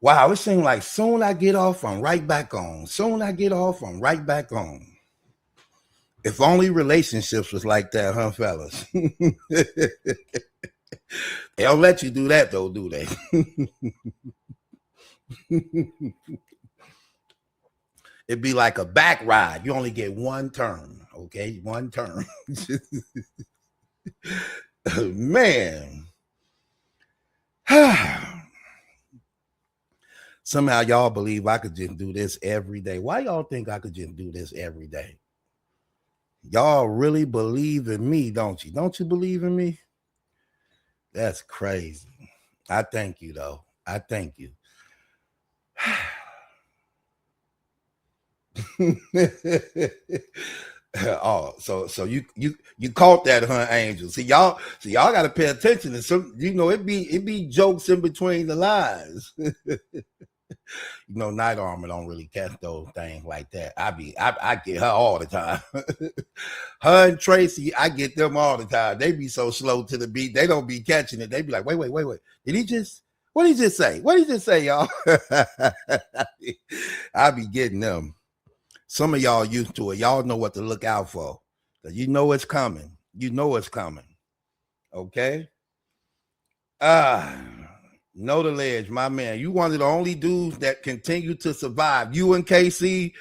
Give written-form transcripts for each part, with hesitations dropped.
Wow, it seems like soon I get off, I'm right back on. Soon I get off, I'm right back on. If only relationships was like that, huh, fellas? They don't let you do that though, do they? It'd be like a back ride. You only get one turn, okay? One turn. Man. Somehow y'all believe I could just do this every day. Why y'all think I could just do this every day? Y'all really believe in me, don't you? Don't you believe in me? That's crazy. I thank you, though. I thank you. Oh, so you caught that, huh, Angel? See y'all got to pay attention to some. It be jokes in between the lines. Night Armor don't really catch those things like that. I get her all the time. Her and Tracy, I get them all the time. They be so slow to the beat, they don't be catching it. They be like, wait. What did he just say? What did he just say, y'all? I be getting them. Some of y'all used to it. Y'all know what to look out for. You know it's coming. Okay? Know the ledge, my man. You one of the only dudes that continue to survive. You and KC,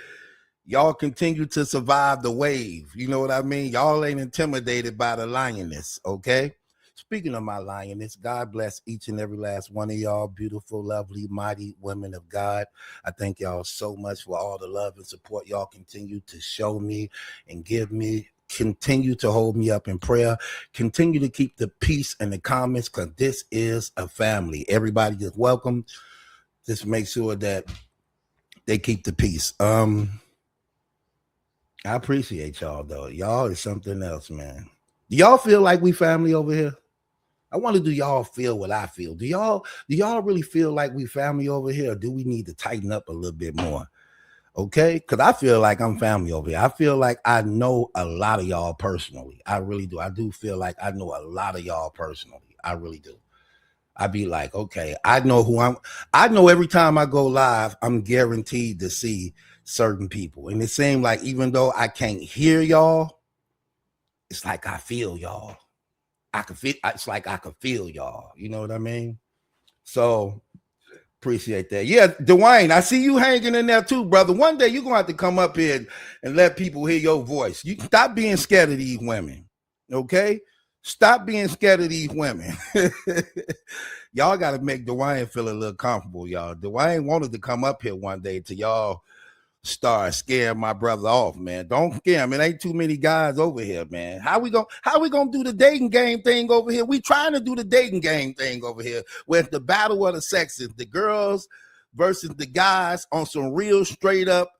y'all continue to survive the wave. You know what I mean? Y'all ain't intimidated by the lioness, okay? Speaking of my lioness, God bless each and every last one of y'all, beautiful, lovely, mighty women of God. I thank y'all so much for all the love and support y'all continue to show me and give me. Continue to hold me up in prayer. Continue to keep the peace in the comments, because this is a family. Everybody is welcome. Just make sure that they keep the peace. I appreciate y'all, though. Y'all is something else, man. Do y'all feel like we family over here? I want to do y'all feel what I feel. Do y'all really feel like we family over here, or do we need to tighten up a little bit more? Okay, because I feel like I'm family over here. I feel like I know a lot of y'all personally. I really do. I do feel like I know a lot of y'all personally. I really do. I be like, okay, I know who I'm. I know every time I go live, I'm guaranteed to see certain people. And it seems like even though I can't hear y'all, it's like I feel y'all. I can feel. It's like I can feel y'all. You know what I mean? So appreciate that. Yeah, Dwayne, I see you hanging in there too, brother. One day you're gonna have to come up here and let people hear your voice. You stop being scared of these women, okay? Stop being scared of these women. Y'all got to make Dwayne feel a little comfortable, y'all. Dwayne wanted to come up here one day to y'all start scaring my brother off, man. Don't scare him. It ain't too many guys over here, man. How we gonna do the dating game thing over here? We trying to do the dating game thing over here with the battle of the sexes, the girls versus the guys on some real straight up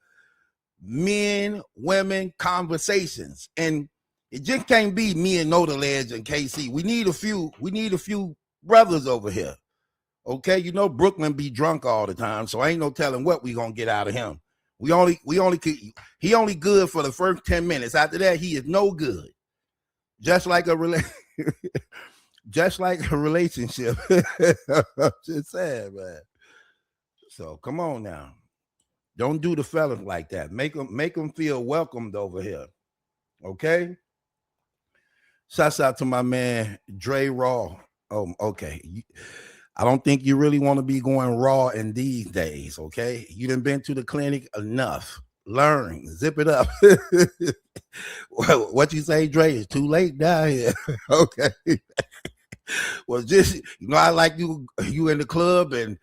men, women conversations. And it just can't be me and Know the Ledge and KC. We need a few brothers over here. Okay, Brooklyn be drunk all the time, so ain't no telling what we gonna get out of him. He only good for the first 10 minutes. After that, he is no good. Just like a relationship. I'm just saying, man. So come on now. Don't do the fellas like that. Make them feel welcomed over here. Okay? Shouts out to my man Dre Raw. Oh, okay. I don't think you really want to be going raw in these days, okay? You done been to the clinic enough. Learn, zip it up. What you say, Dre? It's too late down here. Okay. Well, just I like you in the club and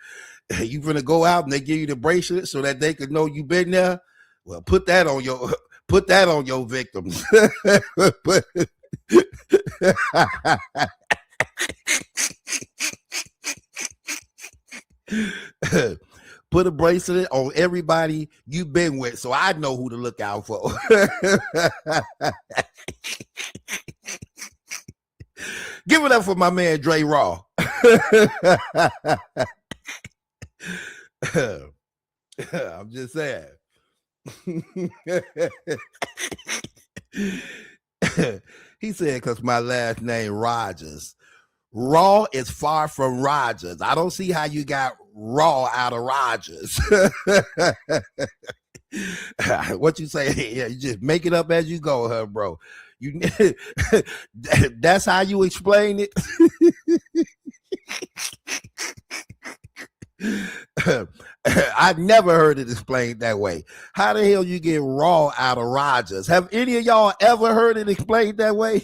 you gonna go out and they give you the bracelet so that they could know you been there. Well, put that on your victims. Put a bracelet on everybody you've been with so I know who to look out for. Give it up for my man Dre Raw. I'm just saying. He said, because my last name Rogers. Raw is far from Rogers. I don't see how you got raw out of Rogers. What you say? Yeah, you just make it up as you go, huh, bro? You that's how you explain it. I never heard it explained that way. How the hell you get raw out of Rogers? Have any of y'all ever heard it explained that way?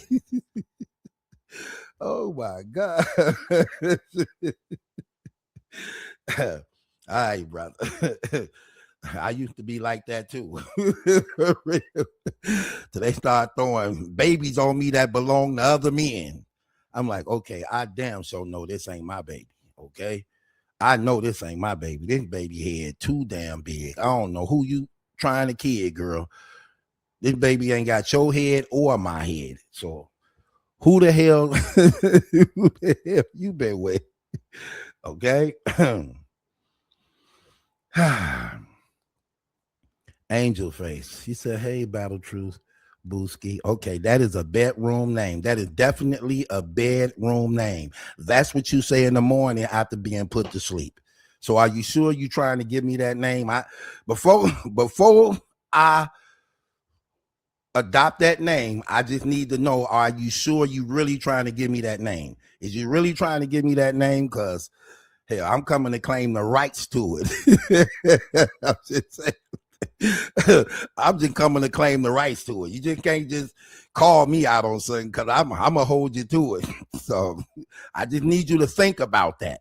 Oh my God. All right, brother. I used to be like that too. Till they start throwing babies on me that belong to other men. I'm like, okay, I damn sure know this ain't my baby. Okay. I know this ain't my baby. This baby head too damn big. I don't know who you trying to kid, girl. This baby ain't got your head or my head. So who the hell, who the hell you been with? Okay. Angel Face. She said, hey, Battle Truth Booski. Okay, that is a bedroom name. That is definitely a bedroom name. That's what you say in the morning after being put to sleep. So are you sure you trying to give me that name? Before I adopt that name, I just need to know, are you sure you really trying to give me that name? Is you really trying to give me that name? Because hell, I'm coming to claim the rights to it. I'm just saying. I'm just coming to claim the rights to it. You just can't just call me out on something because I'm gonna hold you to it. So I just need you to think about that.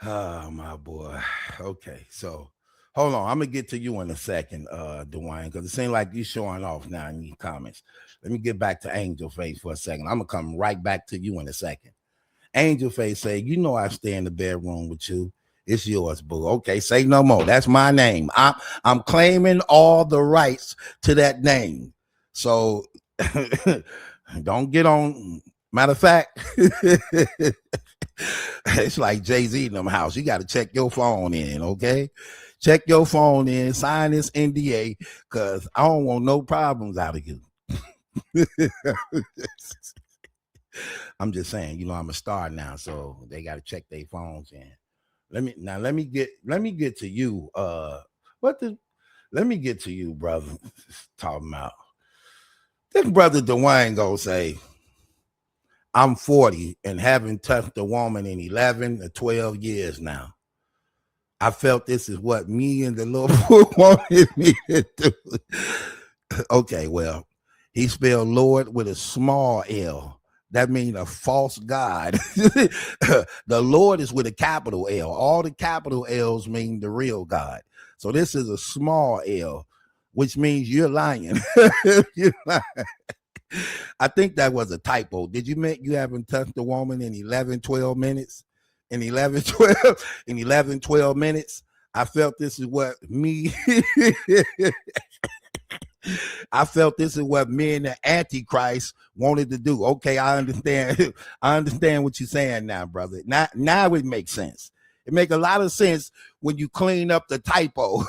Oh my boy. Okay, so hold on. I'm gonna get to you in a second, Dwayne, because it seems like you showing off now in your comments. Let me get back to Angel Face for a second. I'm gonna come right back to you in a second. Angel Face say, you know I stay in the bedroom with you. It's yours, boo. Okay, say no more. That's my name. I'm claiming all the rights to that name. So don't get on. Matter of fact, it's like Jay-Z in them house. You got to check your phone in, okay? Check your phone in, sign this NDA, because I don't want no problems out of you. I'm just saying, you know, I'm a star now, so they got to check their phones in. Let me get to you. Let me get to you, brother. Talking about this brother Dwayne gonna say, I'm 40 and haven't touched a woman in 11 or 12 years now. I felt this is what me and the Lord wanted me to do. Okay, well, he spelled Lord with a small L. That means a false God. The Lord is with a capital L. All the capital L's mean the real God. So this is a small L, which means you're lying. You're lying. I think that was a typo. Did you mean you haven't touched a woman in 11, 12 minutes? In 11, 12 minutes, I felt this is what me... I felt this is what me and the Antichrist wanted to do. Okay, I understand. I understand what you're saying now, brother. Now it makes sense. It makes a lot of sense when you clean up the typo.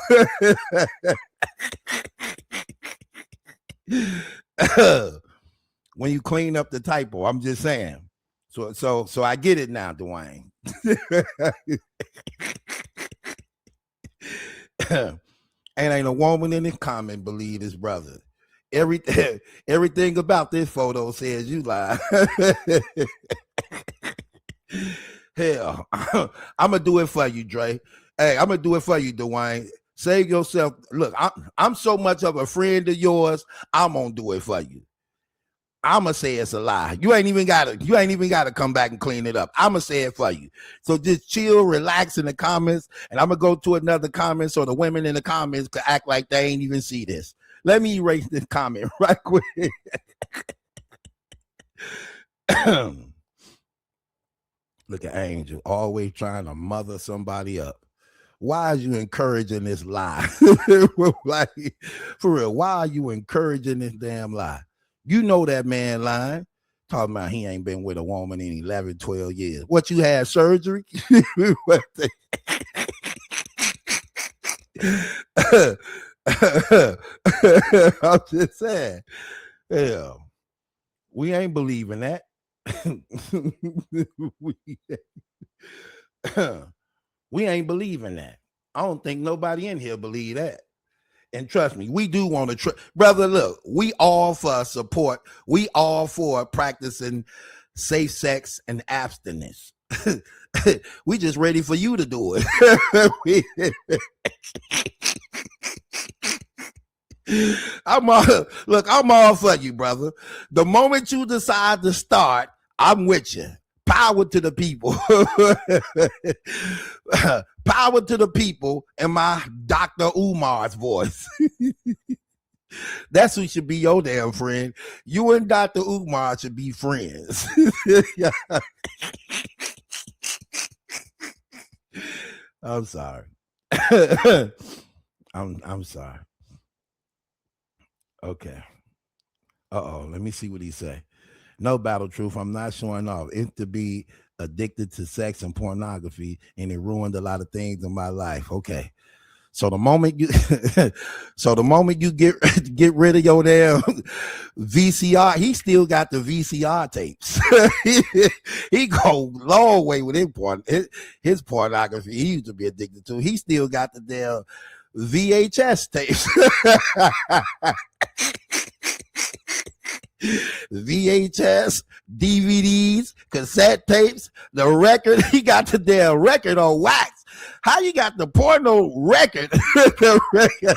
When you clean up the typo, I'm just saying. So I get it now, Dwayne. Ain't a woman in the comment believe this brother. Everything about this photo says you lie. Hell, I'm gonna do it for you, Dre. Hey, I'm gonna do it for you, Dwayne. Save yourself. Look, I'm so much of a friend of yours. I'm gonna do it for you. I'm gonna say it's a lie. You ain't even gotta come back and clean it up. I'm gonna say it for you. So just chill, relax in the comments, and I'm gonna go to another comment so the women in the comments could act like they ain't even see this. Let me erase this comment right quick. Look at Angel, always trying to mother somebody up. Why are you encouraging this lie? Like, for real, why are you encouraging this damn lie? You know that man lying. Talking about he ain't been with a woman in 11, 12 years. What, you had surgery? I'm just saying. Yeah. We ain't believing that. We ain't believing that. I don't think nobody in here believe that. And trust me, we do want to brother, look, we all for support. We all for practicing safe sex and abstinence. We just ready for you to do it. I'm all for you, brother. The moment you decide to start, I'm with you. Power to the people. Power to the people in my Dr. Umar's voice. That's who should be your damn friend. You and Dr. Umar should be friends. I'm sorry. I'm sorry. Okay. Let me see what he say. No, Battle Truth, I'm not showing off. It's to be addicted to sex and pornography, and it ruined a lot of things in my life. Okay. So the moment you get rid of your damn VCR, he still got the VCR tapes. He go long way with his pornography he used to be addicted to. He still got the damn VHS tapes. VHS, DVDs, cassette tapes, the record. He got the damn record on wax. How you got the porno record? The record.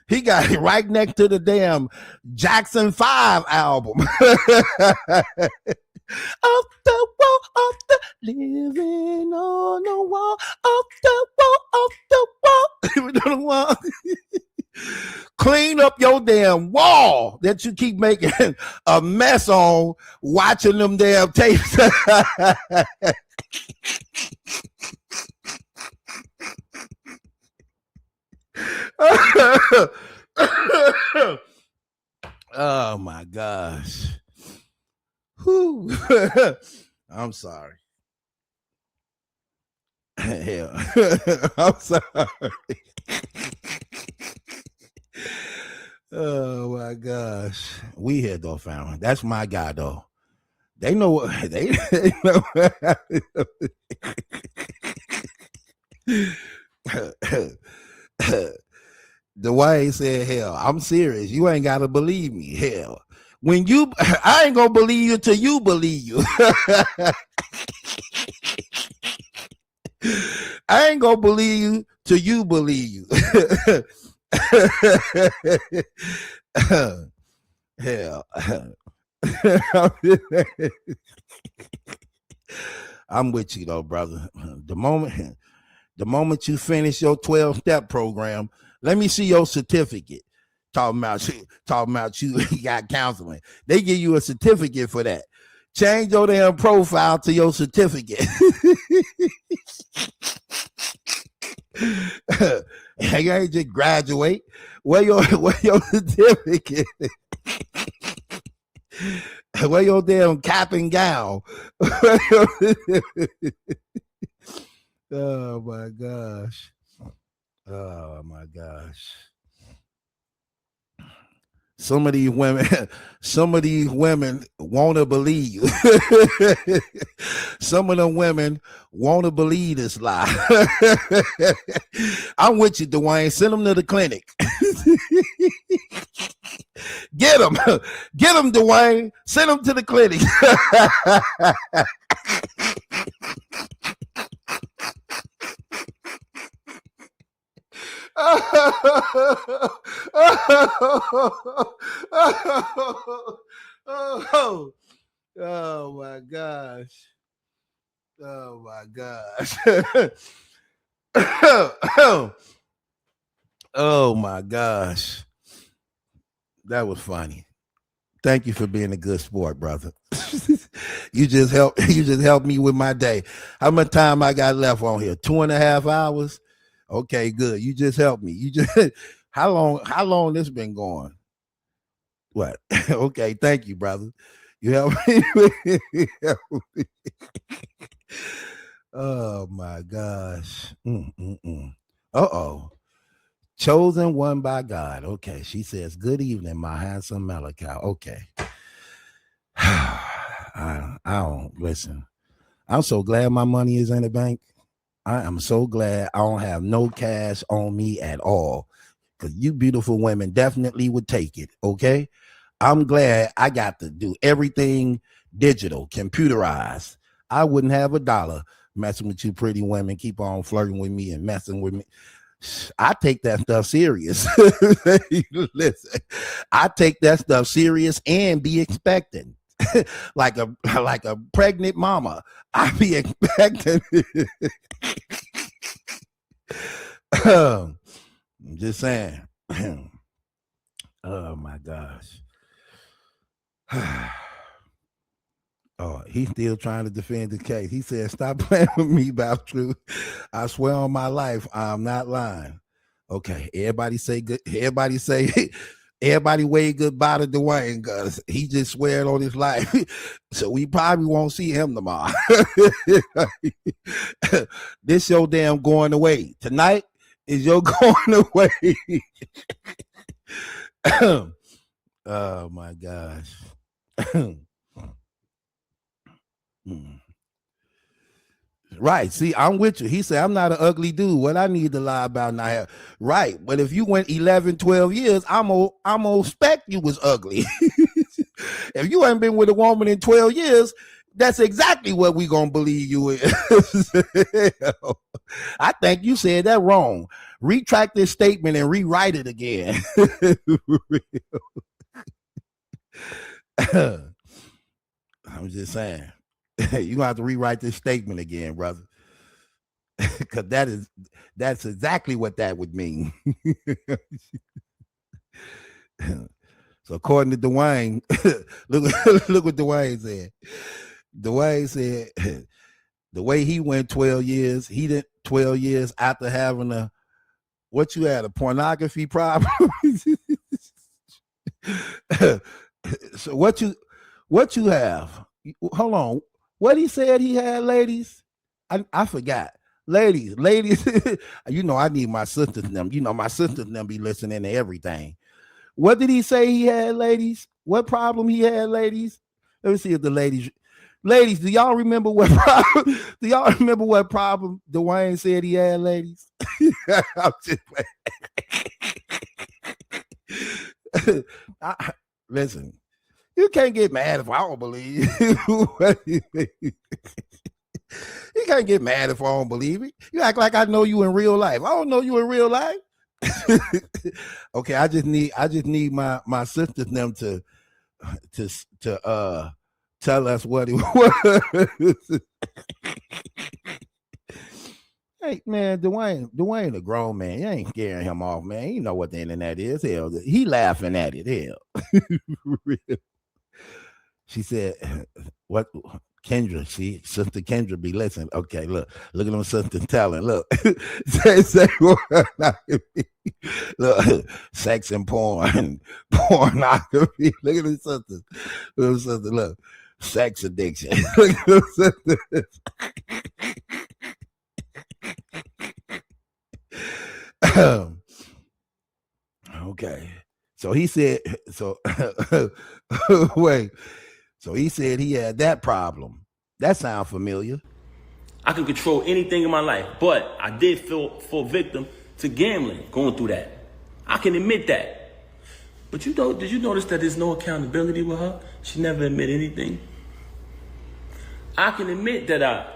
He got it right next to the damn Jackson 5 album. Off the wall, off the living on the wall, off the wall. Clean up your damn wall that you keep making a mess on watching them damn tapes. Oh my gosh. Whew. I'm sorry. Hell. I'm sorry. Oh my gosh. We here though, family. That's my guy though. They know what they know. Dwayne said, hell, I'm serious. You ain't gotta believe me. Hell. I ain't gonna believe you till you believe you. I ain't gonna believe you till you believe you. Hell. I'm with you though, brother. The moment you finish your 12-step program, let me see your certificate. Talking about you got counseling. They give you a certificate for that. Change your damn profile to your certificate. You ain't just graduate. Where your certificate? Where your damn cap and gown? Oh my gosh. Oh my gosh. Some of these women want to believe you. Some of them women want to believe this lie. I'm with you, Dwayne. Send them to the clinic. Get them, Dwayne. Send them to the clinic. Oh my gosh. Oh my gosh. Oh my gosh. That was funny. Thank you for being a good sport, brother. You just helped me with my day. How much time I got left on here? 2.5 hours. Okay, good. You just helped me. You just how long this been going? What? Okay, thank you, brother. You help me. Oh my gosh. Uh-oh. Chosen one by God. Okay. She says, good evening, my handsome Maliki. Okay. I don't listen. I'm so glad my money is in the bank. I am so glad I don't have no cash on me at all. Because you beautiful women definitely would take it. Okay. I'm glad I got to do everything digital, computerized. I wouldn't have a dollar messing with you pretty women, keep on flirting with me and messing with me. I take that stuff serious. Listen, I take that stuff serious and be expecting. like a pregnant mama. I be expecting. I'm just saying. Oh my gosh. Oh, he's still trying to defend the case. He said, stop playing with me about truth. I swear on my life, I'm not lying. Okay, everybody say good. Everybody say, everybody wave goodbye to Dwayne because he just sweared on his life. So we probably won't see him tomorrow. This your damn going away. Tonight is your going away. Oh my gosh. Right. See, I'm with you. He said, I'm not an ugly dude. What I need to lie about now. Right. But if you went 11, 12 years, I'm gonna expect you was ugly. If you ain't been with a woman in 12 years, that's exactly what we gonna believe you is. I think you said that wrong. Retract this statement and rewrite it again. I'm just saying. You're gonna have to rewrite this statement again, brother. Because that's exactly what that would mean. So according to Dwayne, look what Dwayne said. Dwayne said the way he went 12 years, he didn't 12 years after having a pornography problem. So what you have? Hold on. What he said he had, ladies? I forgot. Ladies. You know, I need my sisters and them. You know, my sisters and them be listening to everything. What did he say he had, ladies? What problem he had, ladies? Let me see if the ladies, do y'all remember what problem? Do y'all remember what problem Dwayne said he had, ladies? I'm just listen. You can't get mad if I don't believe you. You can't get mad if I don't believe it. You act like I know you in real life. I don't know you in real life. Okay, I just need my sisters and them to tell us what it was. Hey man, Dwayne a grown man. You ain't scaring him off, man. You know what the internet is. Hell, he laughing at it. Hell. She said, what Kendra, Sister Kendra be listening. Okay, look at them sisters telling. Look, say look, sex and pornography. Look at them sisters. Look, sex addiction. Look at them sisters. Okay. So he said, wait. So he said he had that problem. That sounds familiar. I can control anything in my life, but I did fall victim to gambling, going through that. I can admit that. But did you notice that there's no accountability with her? She never admit anything. I can admit that I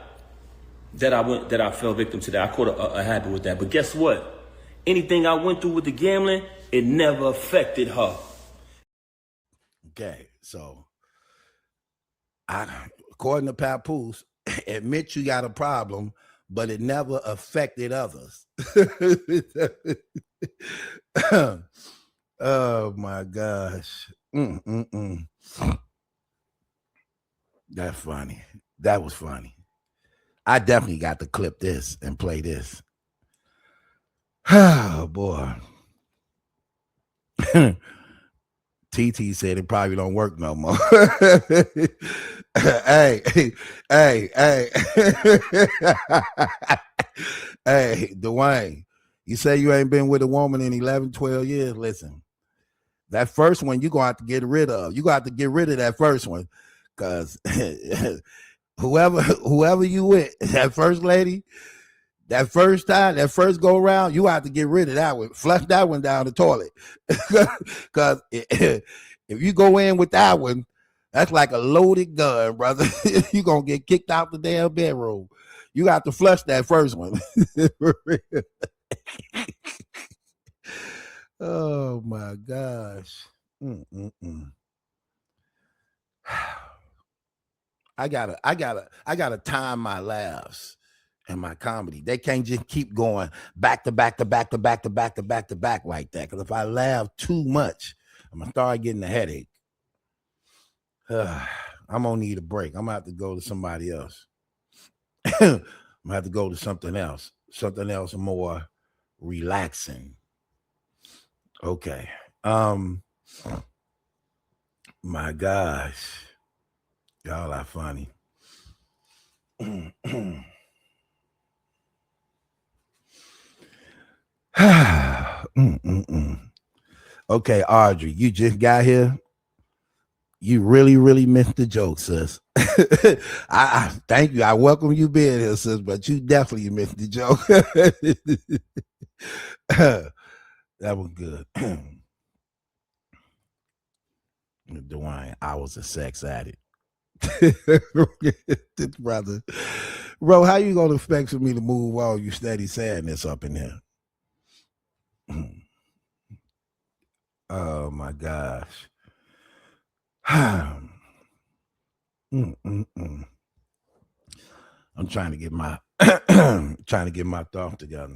fell victim to that. I caught a habit with that. But guess what? Anything I went through with the gambling, it never affected her. Okay, so according to Papoose, admit you got a problem, but it never affected others. Oh my gosh. That's funny. That was funny. I definitely got to clip this and play this. Oh boy. TT said it probably don't work no more. Hey, hey, hey. Hey, Dwayne, you say you ain't been with a woman in 11, 12 years. Listen, that first one you're going to have to get rid of. You got to get rid of that first one because whoever you with, that first lady, that first time, that first go round, you have to get rid of that one. Flush that one down the toilet. Because if you go in with that one, that's like a loaded gun, brother. You're going to get kicked out the damn bedroom. You got to flush that first one. Oh, my gosh. I gotta time my laughs and my comedy. They can't just keep going back to back to back to back to back to back to back like that. Because if I laugh too much, I'm gonna start getting a headache. I'm gonna need a break. I'm gonna have to go to somebody else. I'm gonna have to go to something else more relaxing. Okay. My gosh. Y'all are funny. Okay, Audrey, you just got here. You really, really missed the joke, sis. I thank you. I welcome you being here, sis, but you definitely missed the joke. That was good. Dwayne, I was a sex addict. Brother, bro, how you gonna expect for me to move while you steady saying this up in here? Oh my gosh. I'm trying to get my thoughts together.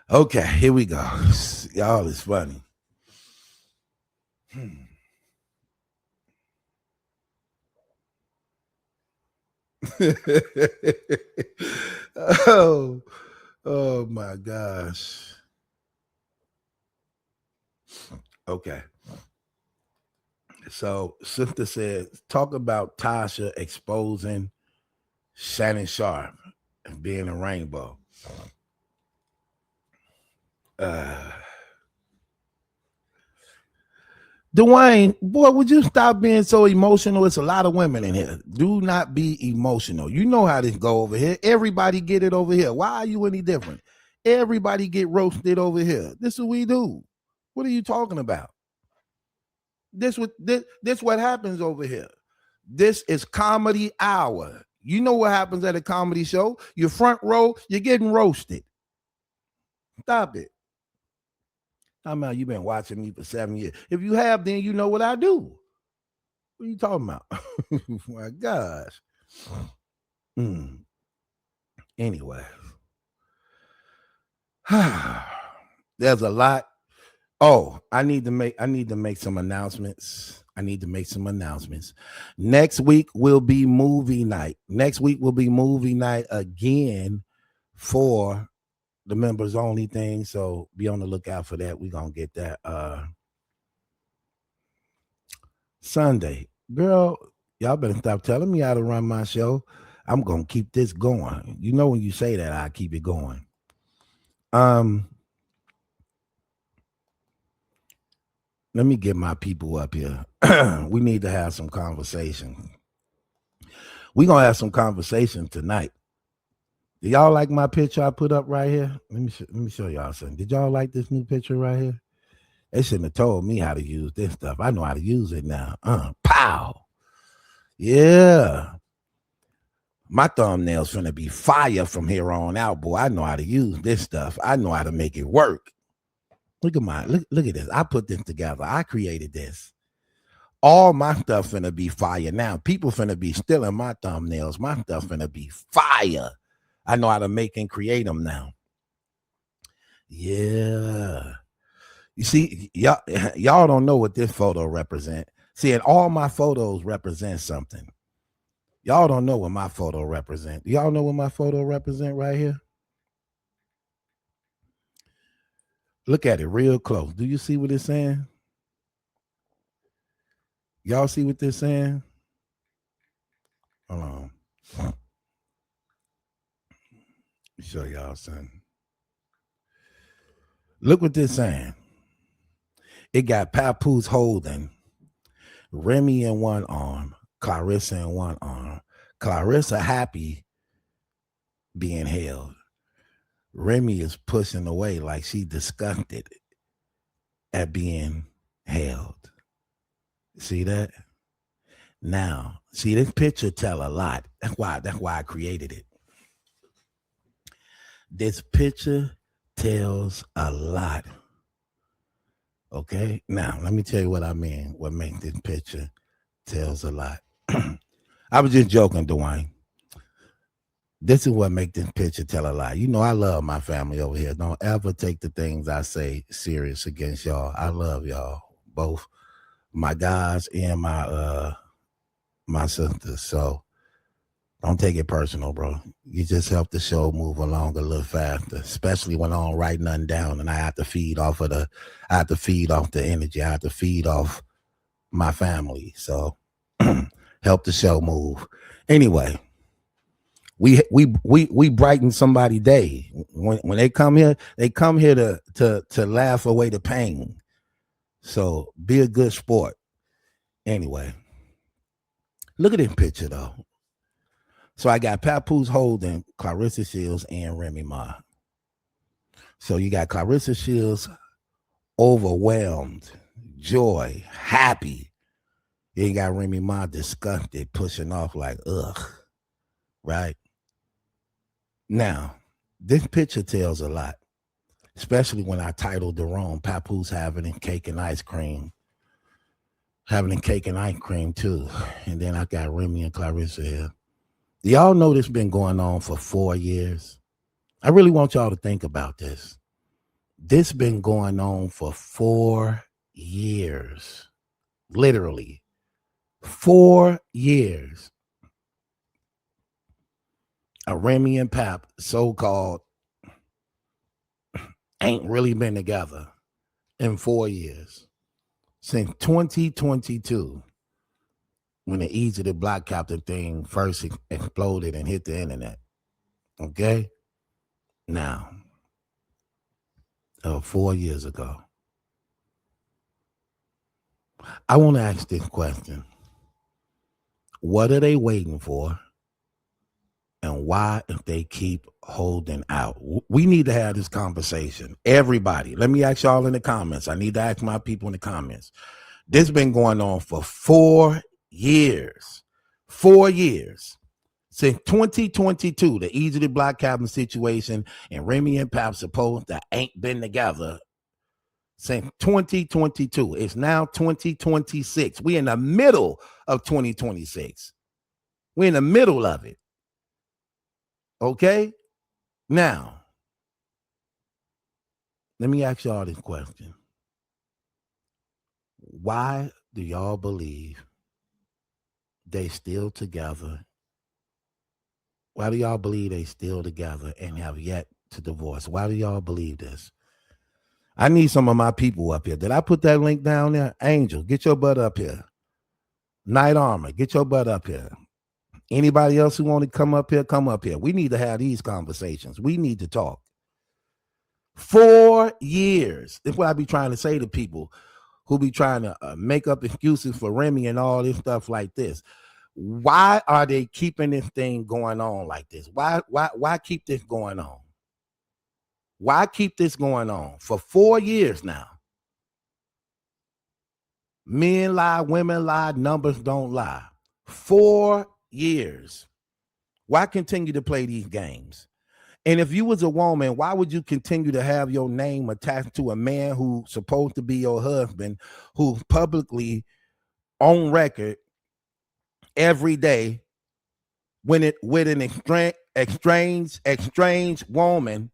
Okay, here we go. Y'all is funny. Oh my gosh. Okay. So Sister said, talk about Tasha exposing Shannon Sharp and being a rainbow. Dwayne, boy, would you stop being so emotional? It's a lot of women in here. Do not be emotional. You know how this go over here. Everybody get it over here. Why are you any different? Everybody get roasted over here. This is what we do. What are you talking about? This what happens over here. This is comedy hour. You know what happens at a comedy show? Your front row, you're getting roasted. Stop it. I'm out. You've been watching me for 7 years. If you have, then you know what I do. What are you talking about? My gosh. Anyway. There's a lot. Oh, I need to make some announcements. Next week will be movie night. Again for the members only thing. So be on the lookout for that. We're gonna get that Sunday. Girl, y'all better stop telling me how to run my show. I'm gonna keep this going. You know when you say that, I keep it going. Let me get my people up here. We need to have some conversation. We're gonna have some conversation tonight. Do y'all like my picture I put up right here? Let me show y'all something. Did y'all like this new picture right here? They shouldn't have told me how to use this stuff. I know how to use it now. Pow. Yeah. My thumbnails finna be fire from here on out, boy. I know how to use this stuff. I know how to make it work. Look at this. I put this together. I created this. All my stuff finna be fire now. People finna be stealing my thumbnails. My stuff finna be fire. I know how to make and create them now. Yeah. You see, y'all don't know what this photo represents. See, and all my photos represent something. Y'all don't know what my photo represent. Y'all know what my photo represent right here? Look at it real close. Do you see what it's saying? Y'all see what they're saying? Hold on. Let me show y'all something. Look what they're saying. It got Papoose holding Remy in one arm, Clarissa in one arm. Clarissa happy being held. Remy is pushing away like she disgusted at being held. See that? Now, see, this picture tell a lot. That's why I created it. This picture tells a lot. Okay? Now, let me tell you what I mean. What makes this picture tells a lot. I was just joking, Dwayne. This is what makes this picture tell a lot. You know, I love my family over here. Don't ever take the things I say serious against y'all. I love y'all, both my guys and my sisters. So don't take it personal, bro. You just help the show move along a little faster, especially when I don't write nothing down and I have to feed off the energy. I have to feed off my family. So help the show move. Anyway, we brighten somebody's day. When they come here to laugh away the pain. So be a good sport. Anyway, look at this picture though. So I got Papoose holding Clarissa Shields and Remy Ma. So you got Clarissa Shields overwhelmed, joy, happy. You got Remy Ma disgusted, pushing off like, ugh, right? Now, this picture tells a lot, especially when I titled the room, Papoose having cake and ice cream. Having cake and ice cream too. And then I got Remy and Clarissa here. Y'all know this been going on for 4 years. I really want y'all to think about this. This been going on for 4 years. Literally. 4 years. A Remy and Pap, so-called, ain't really been together in 4 years. Since 2022. When the Easy to Block Captain thing first exploded and hit the internet. Okay? Now, 4 years ago, I want to ask this question. What are they waiting for? And why if they keep holding out? We need to have this conversation. Everybody, let me ask y'all in the comments. I need to ask my people in the comments. This has been going on for 4 years. 4 years. Since 2022, the Easy to Block Cabin situation and Remy and Pap supposed to ain't been together since 2022. It's now 2026. We're in the middle of 2026. We're in the middle of it. Okay? Now, let me ask y'all this question. Why do y'all believe they still together? Why do y'all believe they still together and have yet to divorce? Why do y'all believe this? I need some of my people up here. Did I put that link down there? Angel, get your butt up here. Night Armor, get your butt up here. Anybody else who want to come up here, come up here. We need to have these conversations. We need to talk. 4 years. That's what I be trying to say to people who be trying to make up excuses for Remy and all this stuff like this. Why are they keeping this thing going on like this? Why keep this going on? Why keep this going on for 4 years now? Men lie, women lie, numbers don't lie. 4 years. Why continue to play these games? And if you was a woman, why would you continue to have your name attached to a man who's supposed to be your husband, who's publicly on record every day with an estranged woman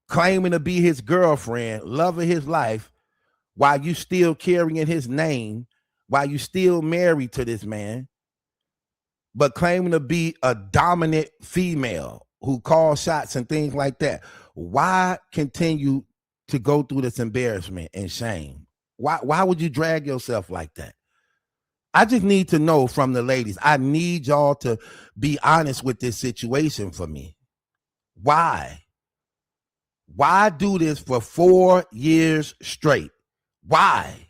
claiming to be his girlfriend, love of his life, while you still carrying his name while you still married to this man, but claiming to be a dominant female who calls shots and things like that. Why continue to go through this embarrassment and shame? Why would you drag yourself like that? I just need to know from the ladies. I need y'all to be honest with this situation for me. Why? Why do this for 4 years straight? Why?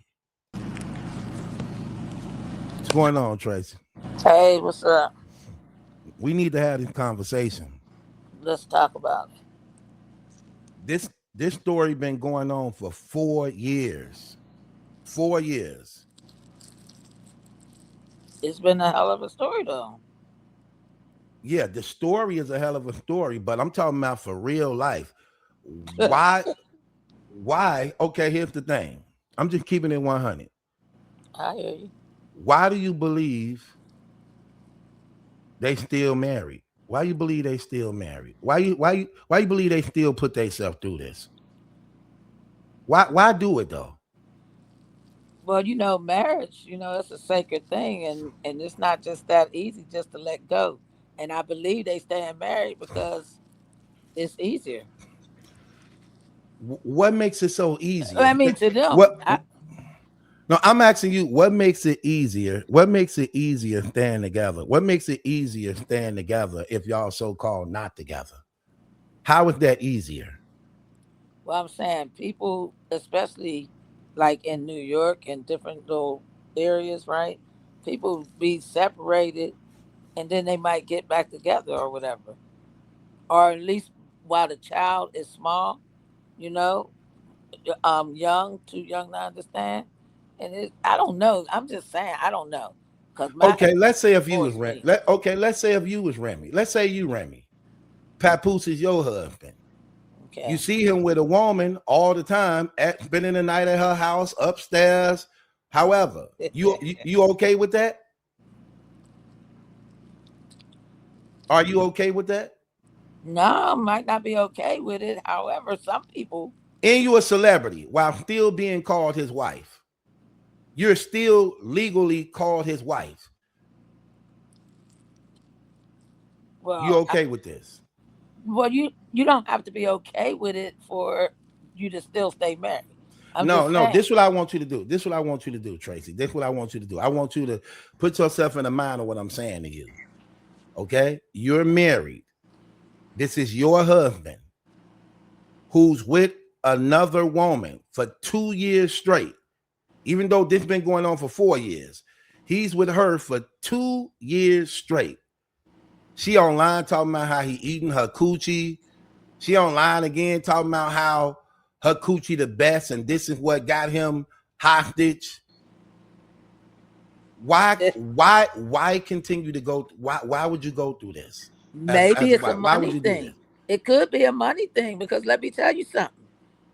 What's going on, Tracy? Hey, what's up? We need to have this conversation. Let's talk about it. This story been going on for 4 years. 4 years. It's been a hell of a story, though. Yeah, the story is a hell of a story, but I'm talking about for real life. Why? Okay, here's the thing. I'm just keeping it 100. I hear you. Why do you believe they still married? Why you believe they still married? Why you believe they still put themselves through this? Why do it though? Well, marriage, it's a sacred thing, and it's not just that easy just to let go. And I believe they staying married because it's easier. What makes it so easy? I mean, to them, No, I'm asking you, what makes it easier? What makes it easier staying together? What makes it easier staying together if y'all so-called not together? How is that easier? well, I'm saying people, especially like in New York and different little areas, right? People be separated and then they might get back together or whatever. Or at least while the child is small, you know, young, too young to understand. And I don't know. I'm just saying, I don't know. Because my Okay, let's say if you was forced Remy. me. Let's say if you was Remy. Let's say you Remy. Papoose is your husband. You Okay. see him with a woman all the time, spending the night at her house, upstairs. However, you okay with that? Are you okay with that? No, I might not be okay with it. However, some people, And you a celebrity while still being called his wife. You're still legally called his wife. You well, okay with this? you don't have to be okay with it for you to still stay married. I'm No, just no. saying. This is what I want you to do. This is what I want you to do, Tracy. This is what I want you to do. I want you to put yourself in the mind of what I'm saying to you. Okay? You're married. This is your husband who's with another woman for 2 years straight. Even though this been going on for 4 years, he's with her for 2 years straight. She online talking about how he eating her coochie. She online again talking about how her coochie the best and this is what got him hostage. Why continue to go? Why would you go through this? Maybe it's a Why would money you do this? thing. It could be a money thing because let me tell you something.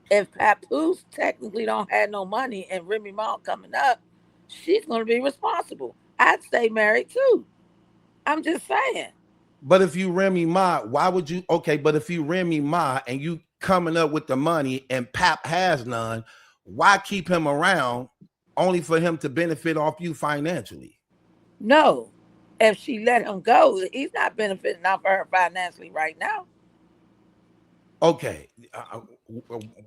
If Papoose technically don't have no money and Remy Ma coming up, she's gonna be responsible. I'd stay married too. I'm just saying. But if you Remy Ma, why would you? Okay, but if you Remy Ma and you coming up with the money and Pap has none, why keep him around only for him to benefit off you financially? No. If she let him go, he's not benefiting off her financially right now. Okay,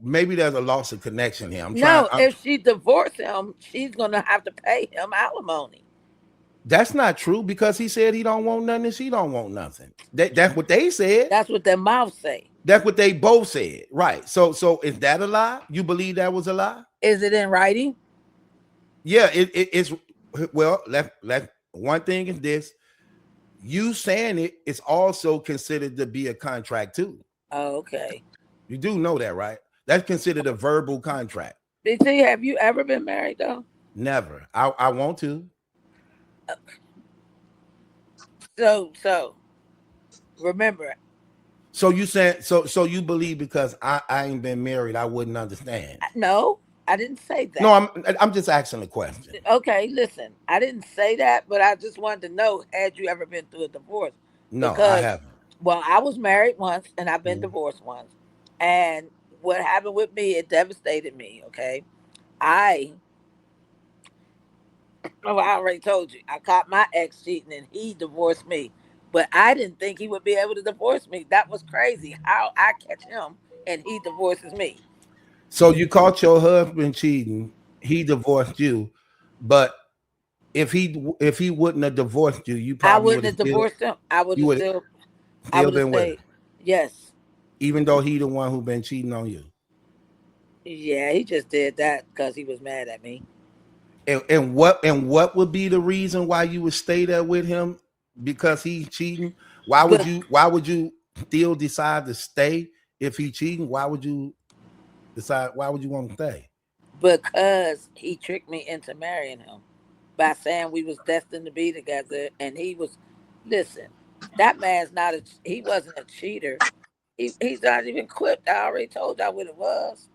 maybe there's a loss of connection here. No, if she divorced him, she's gonna have to pay him alimony. That's not true because he said he don't want nothing and she don't want nothing. That's what they said. That's what their mouth say. That's what they both said. Right. So is that a lie? You believe that was a lie? Is it in writing? Yeah, it's well, let one thing is this. You saying it is also considered to be a contract too. Oh, okay. You do know that, right? That's considered a verbal contract. BT, have you ever been married though? Never. I want to. So remember. So you said so you believe because I ain't been married, I wouldn't understand. No, I didn't say that. No, I'm just asking a question. Okay, listen. I didn't say that, but I just wanted to know, had you ever been through a divorce? No, Because, I haven't. well, I was married once and I've been divorced once. And what happened with me, it devastated me, okay? I Oh, I already told you. I caught my ex cheating and he divorced me. But I didn't think he would be able to divorce me. That was crazy. How I catch him and he divorces me. So you caught your husband cheating, he divorced you, but if he wouldn't have divorced you, you I probably would wouldn't have have divorced him. I would you have would still I still would have been with him, stayed. Yes. even though he the one who been cheating on you. Yeah, he just did that because he was mad at me. And what would be the reason why you would stay there with him? Because he's cheating? But Why would you still decide to stay if he cheating? Why would you want to stay? because he tricked me into marrying him by saying we was destined to be together and he was listen, that man's not a he wasn't a cheater. He's not even equipped. I already told y'all what it was.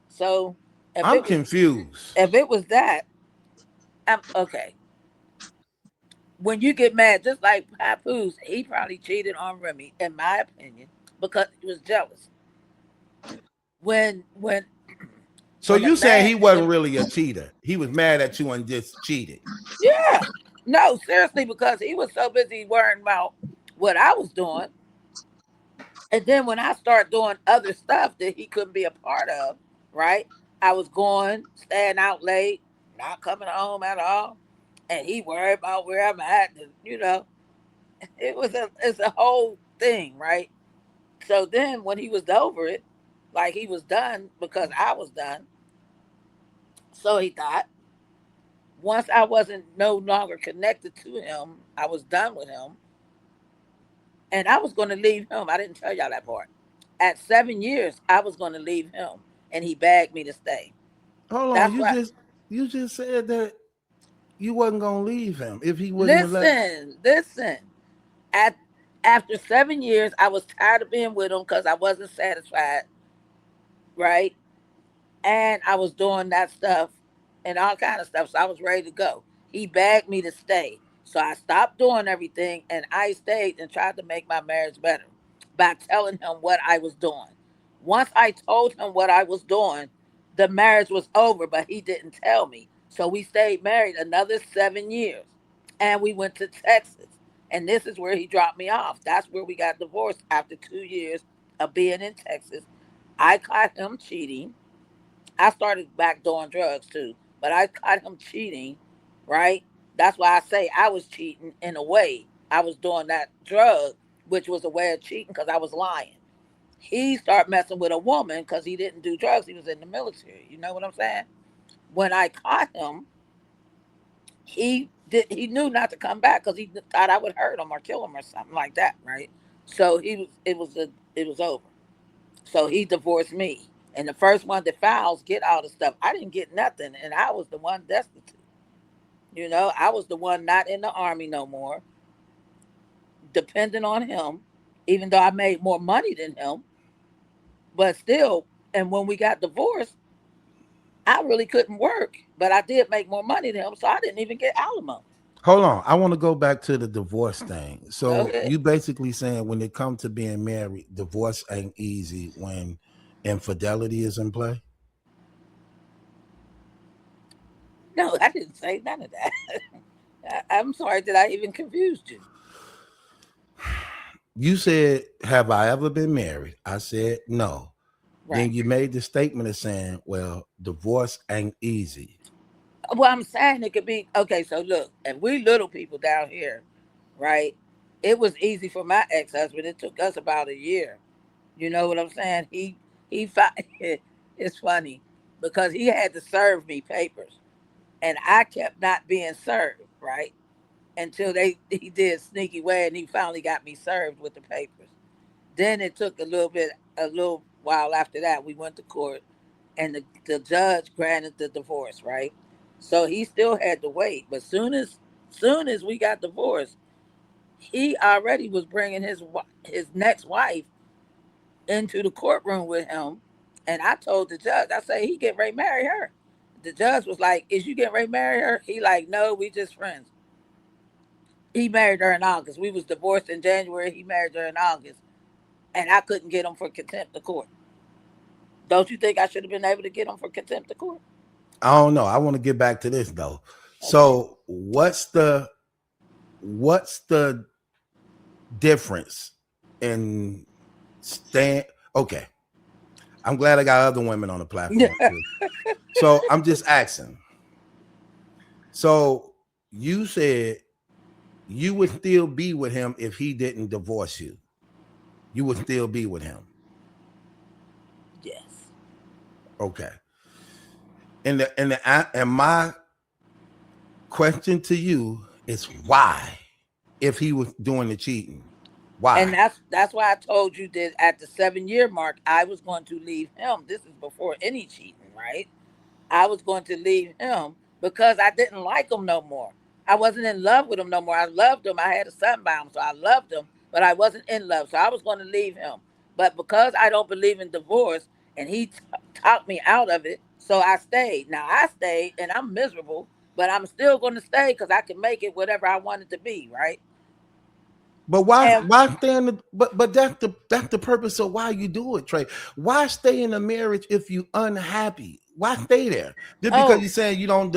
So if I'm it was confused. if it was that, I'm okay. When you get mad, just like Papoose, he probably cheated on Remy, in my opinion, because he was jealous. When So when a you saying man he wasn't when really a cheater? He was mad at you and just cheated. yeah. No, seriously, because he was so busy worrying about what I was doing. And then when I start doing other stuff that he couldn't be a part of, right? I was going, staying out late, not coming home at all. And he worried about where I'm at. And, it's a whole thing, right? So then when he was over it, like he was done because I was done. So he thought, once I wasn't no longer connected to him, I was done with him. And I was going to leave him. I didn't tell y'all that part. At 7 years, I was going to leave him, and he begged me to stay. Hold on, That's you why. just you just said that you wasn't gonna leave him if he wouldn't have let. Listen. At After 7 years, I was tired of being with him because I wasn't satisfied, right? And I was doing that stuff and all kind of stuff. So I was ready to go. He begged me to stay. So I stopped doing everything and I stayed and tried to make my marriage better by telling him what I was doing. Once I told him what I was doing, the marriage was over, but he didn't tell me. So we stayed married another 7 years and we went to Texas. And this is where he dropped me off. That's where we got divorced after 2 years of being in Texas. I caught him cheating. I started back doing drugs too, but I caught him cheating, right? That's why I say I was cheating in a way. I was doing that drug, which was a way of cheating because I was lying. He started messing with a woman because he didn't do drugs. He was in the military. You know what I'm saying? When I caught him, he did. He knew not to come back because he thought I would hurt him or kill him or something like that, right? So he was. It was over. So he divorced me. And the first one that files get all the stuff. I didn't get nothing, and I was the one destitute. I was the one not in the army no more, depending on him, even though I made more money than him. But still, and when we got divorced, I really couldn't work, but I did make more money than him, so I didn't even get alimony. Hold on, I want to go back to the divorce thing. Go So ahead. you basically saying when it comes to being married, divorce ain't easy when infidelity is in play. No, I didn't say none of that. I'm sorry, did I even confuse you? You said, "Have I ever been married?" I said, "No." Right. Then you made the statement of saying, "Well, divorce ain't easy." Well, I'm saying it could be okay. So look, if we little people down here, right? It was easy for my ex husband. It took us about a year. You know what I'm saying? It's funny because he had to serve me papers, and I kept not being served, right? Until he did sneaky way, and he finally got me served with the papers. Then it took a little while after that. We went to court, and the judge granted the divorce, right? So he still had to wait. But soon as we got divorced, he already was bringing his next wife into the courtroom with him. And I told the judge, I say he get ready to marry her. The judge was like, "Is you getting ready to marry her?" He like, "No, we just friends." He married her in August. We was divorced in January. He married her in August, and I couldn't get him for contempt of court. Don't you think I should have been able to get him for contempt of court? I don't know. I want to get back to this though. So what's the difference in stand? Okay, I'm glad I got other women on the platform too. So I'm just asking. So you said you would still be with him if he didn't divorce you. You would still be with him. Yes. Okay. And my question to you is why? If he was doing the cheating, why? And that's why I told you that at the 7-year mark, I was going to leave him. This is before any cheating, right? I was going to leave him because I didn't like him no more. I wasn't in love with him no more. I loved him. I had a son by him, so I loved him, but I wasn't in love. So I was going to leave him. But because I don't believe in divorce, and he talked me out of it, so I stayed. Now I stayed, and I'm miserable, but I'm still going to stay because I can make it whatever I want it to be, right? But why And stay in the but that's the purpose of why you do it, Trey. Why stay in a marriage if you unhappy? Why stay there? Just because you're saying you don't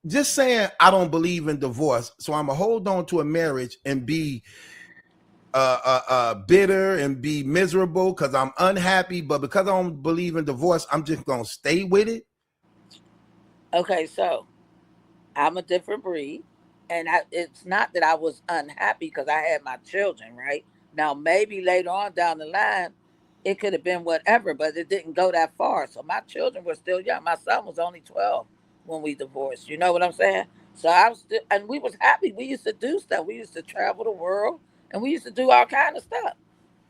just saying I don't believe in divorce, so I'm gonna hold on to a marriage and be bitter and be miserable because I'm unhappy, but because I don't believe in divorce, I'm just gonna stay with it. okay, so I'm a different breed, and it's not that I was unhappy because I had my children, right? Now, maybe later on down the line, it could have been whatever, but it didn't go that far. So my children were still young. My son was only 12 when we divorced. You know what I'm saying? So I was still, and we was happy. We used to do stuff. We used to travel the world, and we used to do all kind of stuff.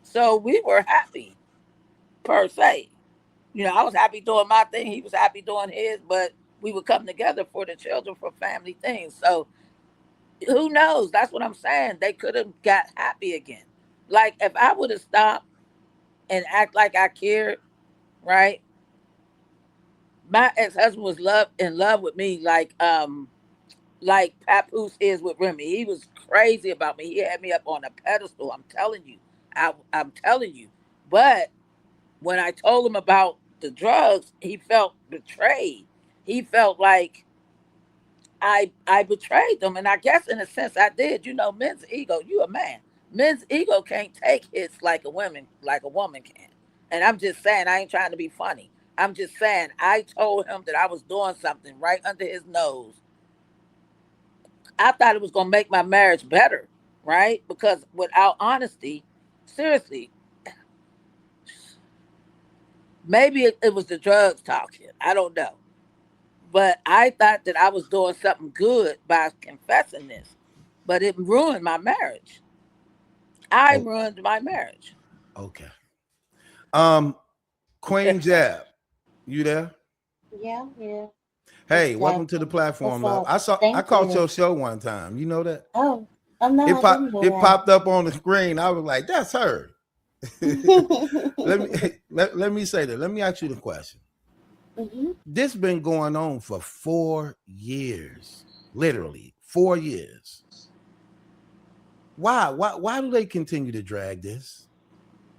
So we were happy per se. I was happy doing my thing. He was happy doing his, but we would come together for the children for family things. So who knows? That's what I'm saying. They could have got happy again. Like if I would have stopped and act like I cared, right? My ex husband was in love with me like Papoose is with Remy. He was crazy about me. He had me up on a pedestal. I'm telling you. I'm telling you. But when I told him about the drugs, he felt betrayed. He felt like I betrayed them, and I guess in a sense I did. Men's ego. You a man. Men's ego can't take hits like a woman can. And I'm just saying, I ain't trying to be funny. I'm just saying, I told him that I was doing something right under his nose. I thought it was gonna make my marriage better, right? Because without honesty, seriously, maybe it was the drugs talking. I don't know. But I thought that I was doing something good by confessing this. But it ruined my marriage. I Oh, ruined my marriage. okay. Um, Queen Jab, you there? Yeah, yeah, Hey, welcome to the exactly. What's platform, love. up? I Thank caught your you. show one time. You know that? Oh no, I didn't know It that. popped up on the screen. I was like, that's her. let me let me say that. Let me ask you the question. hmm This been going on for 4 years, literally 4 years. Why do they continue to drag this?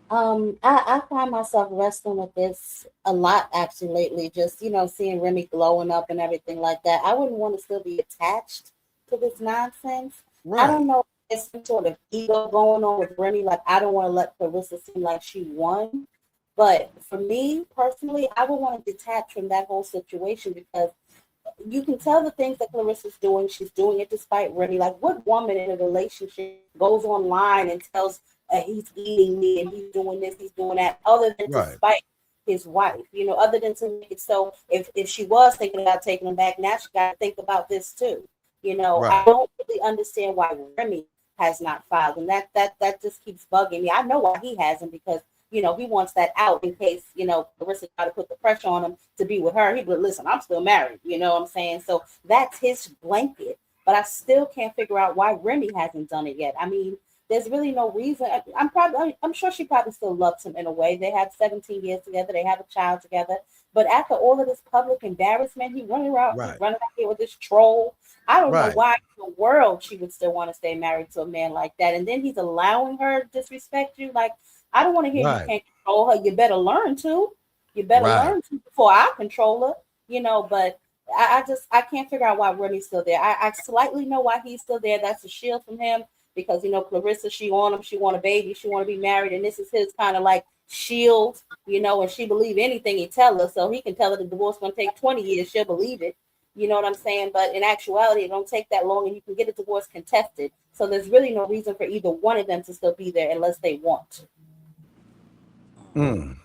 I find myself wrestling with this a lot actually lately. Just seeing Remy glowing up and everything like that. I wouldn't want to still be attached to this nonsense. I Right. don't know. If there's some sort of ego going on with Remy. Like I don't want to let Clarissa seem like she won. But for me personally, I would want to detach from that whole situation because you can tell the things that Clarissa's doing, she's doing it despite Remy. Like, what woman in a relationship goes online and tells he's eating me and he's doing this, he's doing that, other than to Right. spite his wife, other than to make it so if she was thinking about taking him back, now she got to think about this too. I Right. don't really understand why Remy has not filed, and that just keeps bugging me. I know why he hasn't because he wants that out in case, Clarissa got to put the pressure on him to be with her. He would listen, I'm still married, you know what I'm saying? So that's his blanket. But I still can't figure out why Remy hasn't done it yet. I mean, there's really no reason. I'm sure she probably still loves him in a way. They have 17 years together, they have a child together. But after all of this public embarrassment, he's Right. running out here with this troll. I don't know Right. why in the world she would still want to stay married to a man like that. And then he's allowing her to disrespect you. Like, I don't want to hear you Right. can't control her. You better learn to. You better Right. learn to before I control her. But I can't figure out why Remy's still there. I slightly know why he's still there. That's a shield from him because Clarissa, she on him, she want a baby, she want to be married, and this is his kind of like shield, and she believe anything he tell her. So he can tell her the divorce gonna take 20 years, she'll believe it. You know what I'm saying? But in actuality, it don't take that long, and you can get a divorce contested. So there's really no reason for either one of them to still be there unless they want to.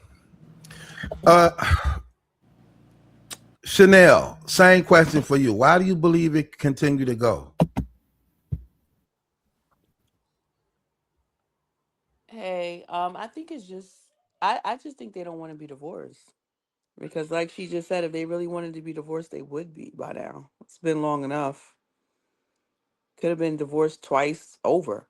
Chanel, same question for you. Why do you believe it continue to go? Hey, I think it's just I just think they don't want to be divorced. Because like she just said, if they really wanted to be divorced, they would be by now. It's been long enough. Could have been divorced twice over.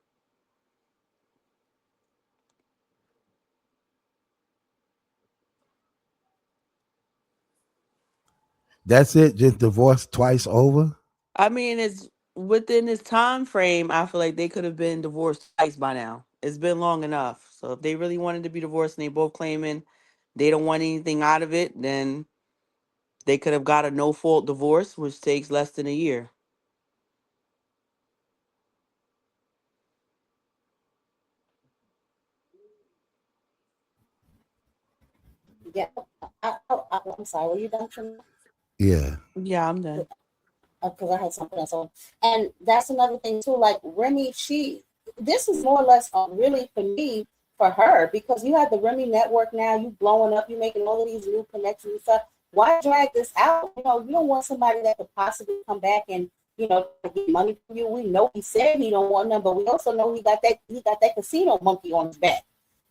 That's it? Just divorced twice over? I mean, it's within this time frame, I feel like they could have been divorced twice by now. It's been long enough. So if they really wanted to be divorced and they both claiming they don't want anything out of it, then they could have got a no-fault divorce, which takes less than a year. Yeah, I'm sorry. Were you done? Yeah. Yeah, I'm done. Because I had something else on. And that's another thing too. Like Remy, this is more or less really for me, for her, because you have the Remy network now. You blowing up. You making all of these new connections and stuff. Why drag this out? You don't want somebody that could possibly come back and get money from you. We know he said he don't want none, but we also know he got that casino monkey on his back.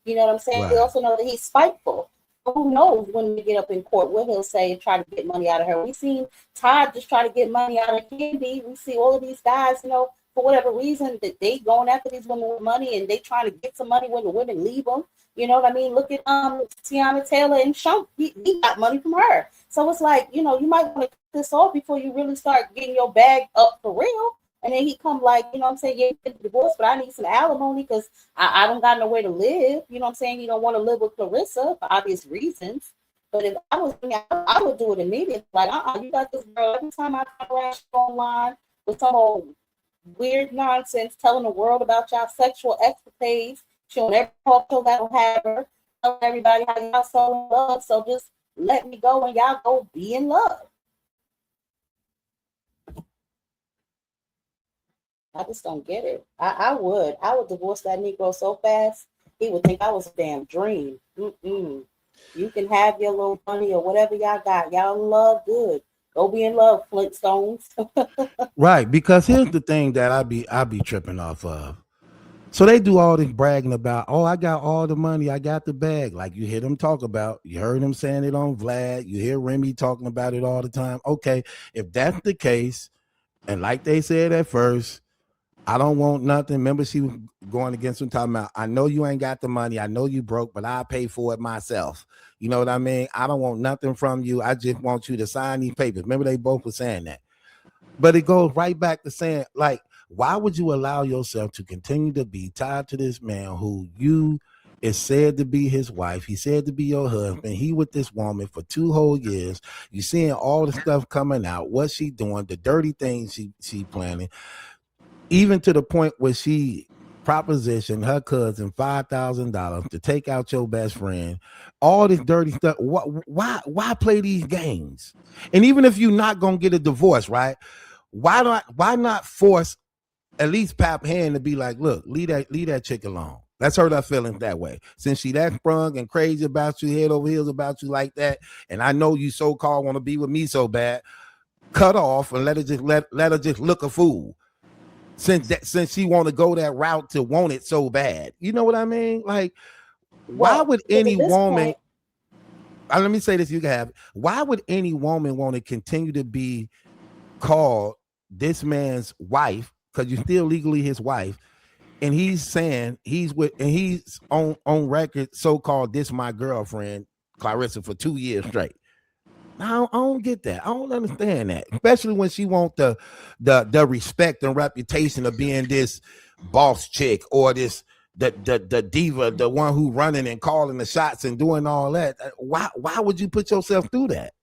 You know what I'm saying? Right. We also know that he's spiteful. Who knows when we get up in court what he'll say and try to get money out of her. We've seen Todd just try to get money out of Candy. We see all of these guys, for whatever reason, that they going after these women with money and they trying to get some money when the women leave them. You know what I mean? Look at Tiana Taylor and Shump. He got money from her. So it's like, you might want to cut this off before you really start getting your bag up for real. And then he come like, I'm saying, yeah, get divorced, but I need some alimony because I don't got nowhere to live. You know what I'm saying? You don't want to live with Clarissa for obvious reasons. But if I was, I would do it immediately. Like, you got this girl. Every time I come around online with some old weird nonsense, telling the world about y'all sexual escapades, showing every talk show that'll have her, telling everybody how y'all so in love. So just let me go and y'all go be in love. I just don't get it. I would divorce that Negro so fast, he would think I was a damn dream. You can have your little money or whatever y'all got. Y'all in love, good. Go be in love, Flintstones. Right, because here's the thing that I be tripping off of. So they do all this bragging about, oh, I got all the money, I got the bag. Like you hear them talk about, you heard them saying it on Vlad, you hear Remy talking about it all the time. Okay, if that's the case, and like they said at first, I don't want nothing. Remember, she was going against him talking about, I know you ain't got the money. I know you broke, but I'll pay for it myself. You know what I mean? I don't want nothing from you. I just want you to sign these papers. Remember, they both were saying that. But it goes right back to saying, like, why would you allow yourself to continue to be tied to this man who you is said to be his wife? He said to be your husband. He with this woman for 2 whole years. You seeing all the stuff coming out, what she doing, the dirty things she planning. Even to the point where she propositioned her cousin $5,000 to take out your best friend. All this dirty stuff. Why play these games? And even if you're not gonna get a divorce, right? Why not force at least Pap Hand to be like, look, leave that chick alone. Let's hurt her feelings that way. Since she that sprung and crazy about you, head over heels about you like that, and I know you so-called want to be with me so bad, cut off and let her just look a fool. Since she want to go that route to want it so bad. You know what I mean? Like, why would any woman, let me say this, you can have it. Why would any woman want to continue to be called this man's wife, because you're still legally his wife, and he's saying he's on record, so-called, this my girlfriend, Clarissa, for 2 years straight? I don't get that. I don't understand that, especially when she want the respect and reputation of being this boss chick or this the diva, the one who running and calling the shots and doing all that. Why would you put yourself through that?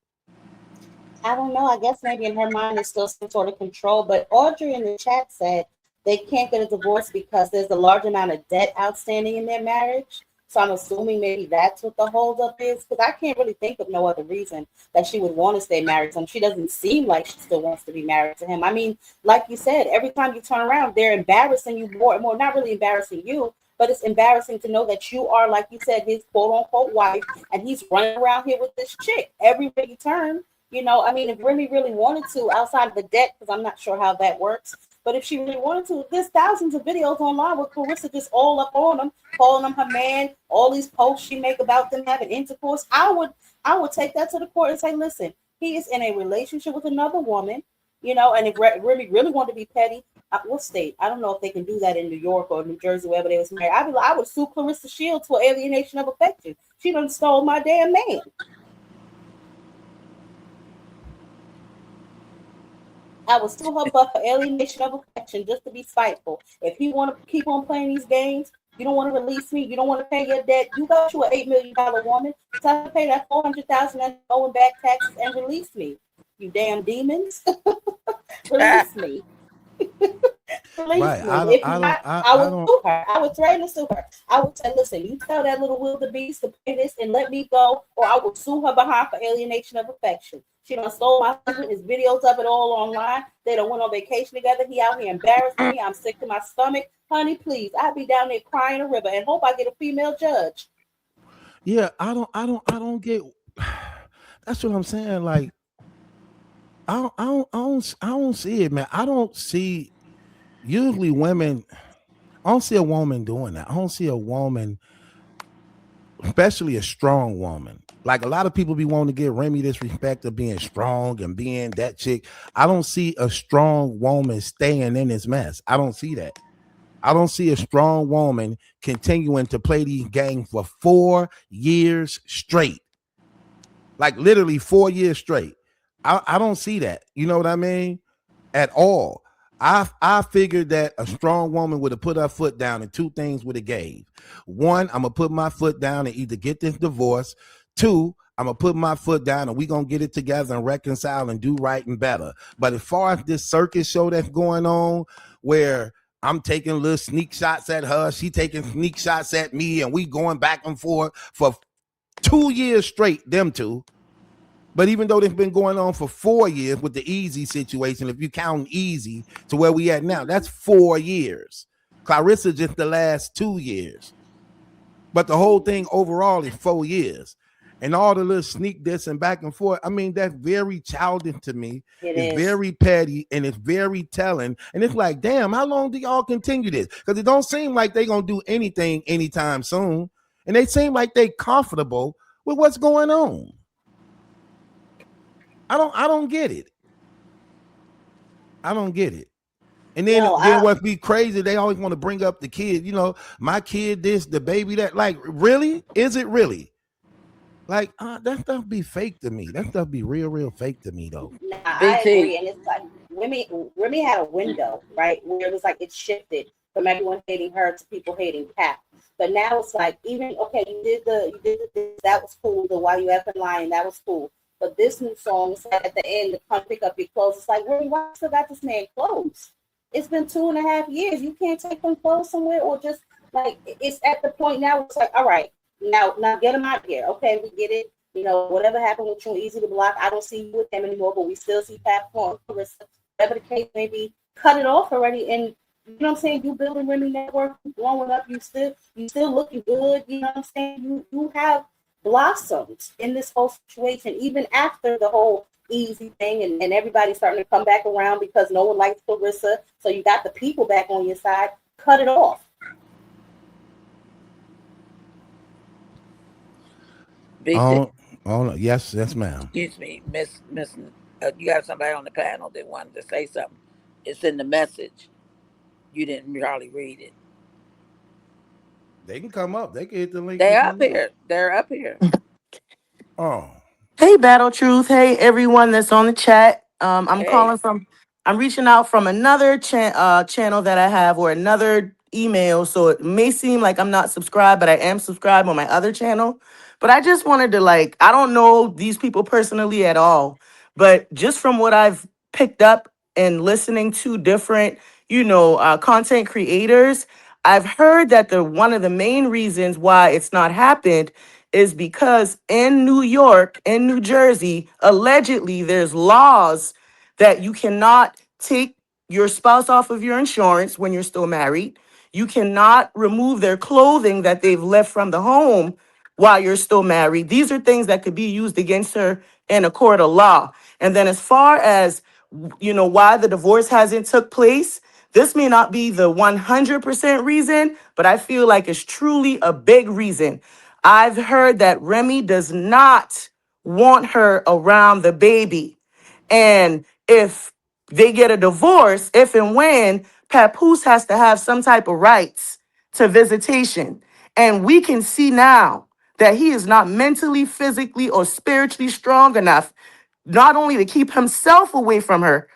I don't know. I guess maybe in her mind it's still some sort of control. But Audrey in the chat said they can't get a divorce because there's a large amount of debt outstanding in their marriage. So I'm assuming maybe that's what the holdup is. Because I can't really think of no other reason that she would want to stay married to him. She doesn't seem like she still wants to be married to him. I mean, like you said, every time you turn around, they're embarrassing you more and more. Not really embarrassing you, but it's embarrassing to know that you are, like you said, his quote unquote wife, and he's running around here with this chick everywhere you turn. I mean, if Remy really wanted to, outside of the debt, because I'm not sure how that works, but if she really wanted to, there's thousands of videos online with Clarissa just all up on him, calling him her man, all these posts she make about them having intercourse. I would take that to the court and say, listen, he is in a relationship with another woman, and if Remy really wanted to be petty, what state? I don't know if they can do that in New York or New Jersey, wherever they was married. I would sue Clarissa Shields for alienation of affection. She done stole my damn man. I would sue her butt for alienation of affection just to be spiteful. If you want to keep on playing these games, you don't want to release me, you don't want to pay your debt, you got you an $8 million woman. Tell her to pay that $400,000 and owing back taxes and release me. You damn demons. Release me. Release Right. me. I don't. If I don't. not, I I would don't. sue her. I would threaten to sue her. I would say, listen, you tell that little wildebeest to pay this and let me go, or I will sue her behind for alienation of affection. She done stole my husband. There's videos of it all online. They done went on vacation together. He out here embarrassing me. I'm sick to my stomach. Honey, please. I'd be down there crying a river and hope I get a female judge. Yeah. I don't get. That's what I'm saying. Like I don't see it, man. I don't see. Usually, women. I don't see a woman doing that. I don't see a woman, especially a strong woman. Like a lot of people be wanting to give Remy this respect of being strong and being that chick. I don't see a strong woman staying in this mess. I don't see that. I don't see a strong woman continuing to play these games for 4 years straight. Like literally 4 years straight. I don't see that. You know what I mean? At all. I figured that a strong woman would have put her foot down and two things would have gave. One, I'm gonna put my foot down and either get this divorce. Two, I'm gonna put my foot down and we gonna get it together and reconcile and do right and better. But as far as this circus show that's going on, where I'm taking little sneak shots at her, she taking sneak shots at me, and we going back and forth for 2 years straight, them two. But even though it's been going on for 4 years with the easy situation, if you count easy to where we at now, that's 4 years. Clarissa just the last 2 years. But the whole thing overall is 4 years. And all the little sneak this and back and forth, I mean, that's very childish to me. It It's is. very petty and it's very telling. And it's like, damn, how long do y'all continue this? Because it don't seem like they gonna do anything anytime soon. And they seem like they comfortable with what's going on. I don't get it. I don't get it. And then No, then what's be crazy, they always want to bring up the kid, my kid this, the baby that. Like, really? Is it really? Like, that stuff be fake to me. That stuff be real fake to me though. nah, I BT. agree. And it's like Remy had a window, right? Where it was like it shifted from everyone hating her to people hating Cap. But now it's like, even okay, you did that was cool. The Why You Effing Lying, that was cool. But this new song said at the end to come pick up your clothes. It's like, Remy, why you still got this man clothes? It's been 2.5 years. You can't take them clothes somewhere, or just like it's at the point now. It's like, all right, now get him out of here. Okay, we get it. Whatever happened with you, easy to block. I don't see you with him anymore, but we still see Pat Paul, whatever the case may be. Cut it off already, and you know what I'm saying. You building Remy network, you blowing up. You still looking good. You know what I'm saying. You have blossomed in this whole situation, even after the whole easy thing, and everybody's starting to come back around because no one likes Clarissa. So you got the people back on your side. Cut it off. BT. Oh, yes, ma'am. Excuse me, Miss. You got somebody on the panel that wanted to say something. It's in the message. You didn't probably read it. They can come up. They can hit the link They're and up come up. here. They're up here. Oh, Hey, Battle Truth. Hey, everyone that's on the chat. Hey, I'm reaching out from another channel that I have, or another email. So it may seem like I'm not subscribed, but I am subscribed on my other channel. But I just wanted to, I don't know these people personally at all, But just from what I've picked up and listening to different, content creators, I've heard that the one of the main reasons why it's not happened is because in New York, in New Jersey, allegedly there's laws that you cannot take your spouse off of your insurance when you're still married. You cannot remove their clothing that they've left from the home while you're still married. These are things that could be used against her in a court of law. And then as far as why the divorce hasn't took place, this may not be the 100% reason, but I feel like it's truly a big reason. I've heard that Remy does not want her around the baby. And if they get a divorce, if and when, Papoose has to have some type of rights to visitation. And we can see now that he is not mentally, physically, or spiritually strong enough not only to keep himself away from her,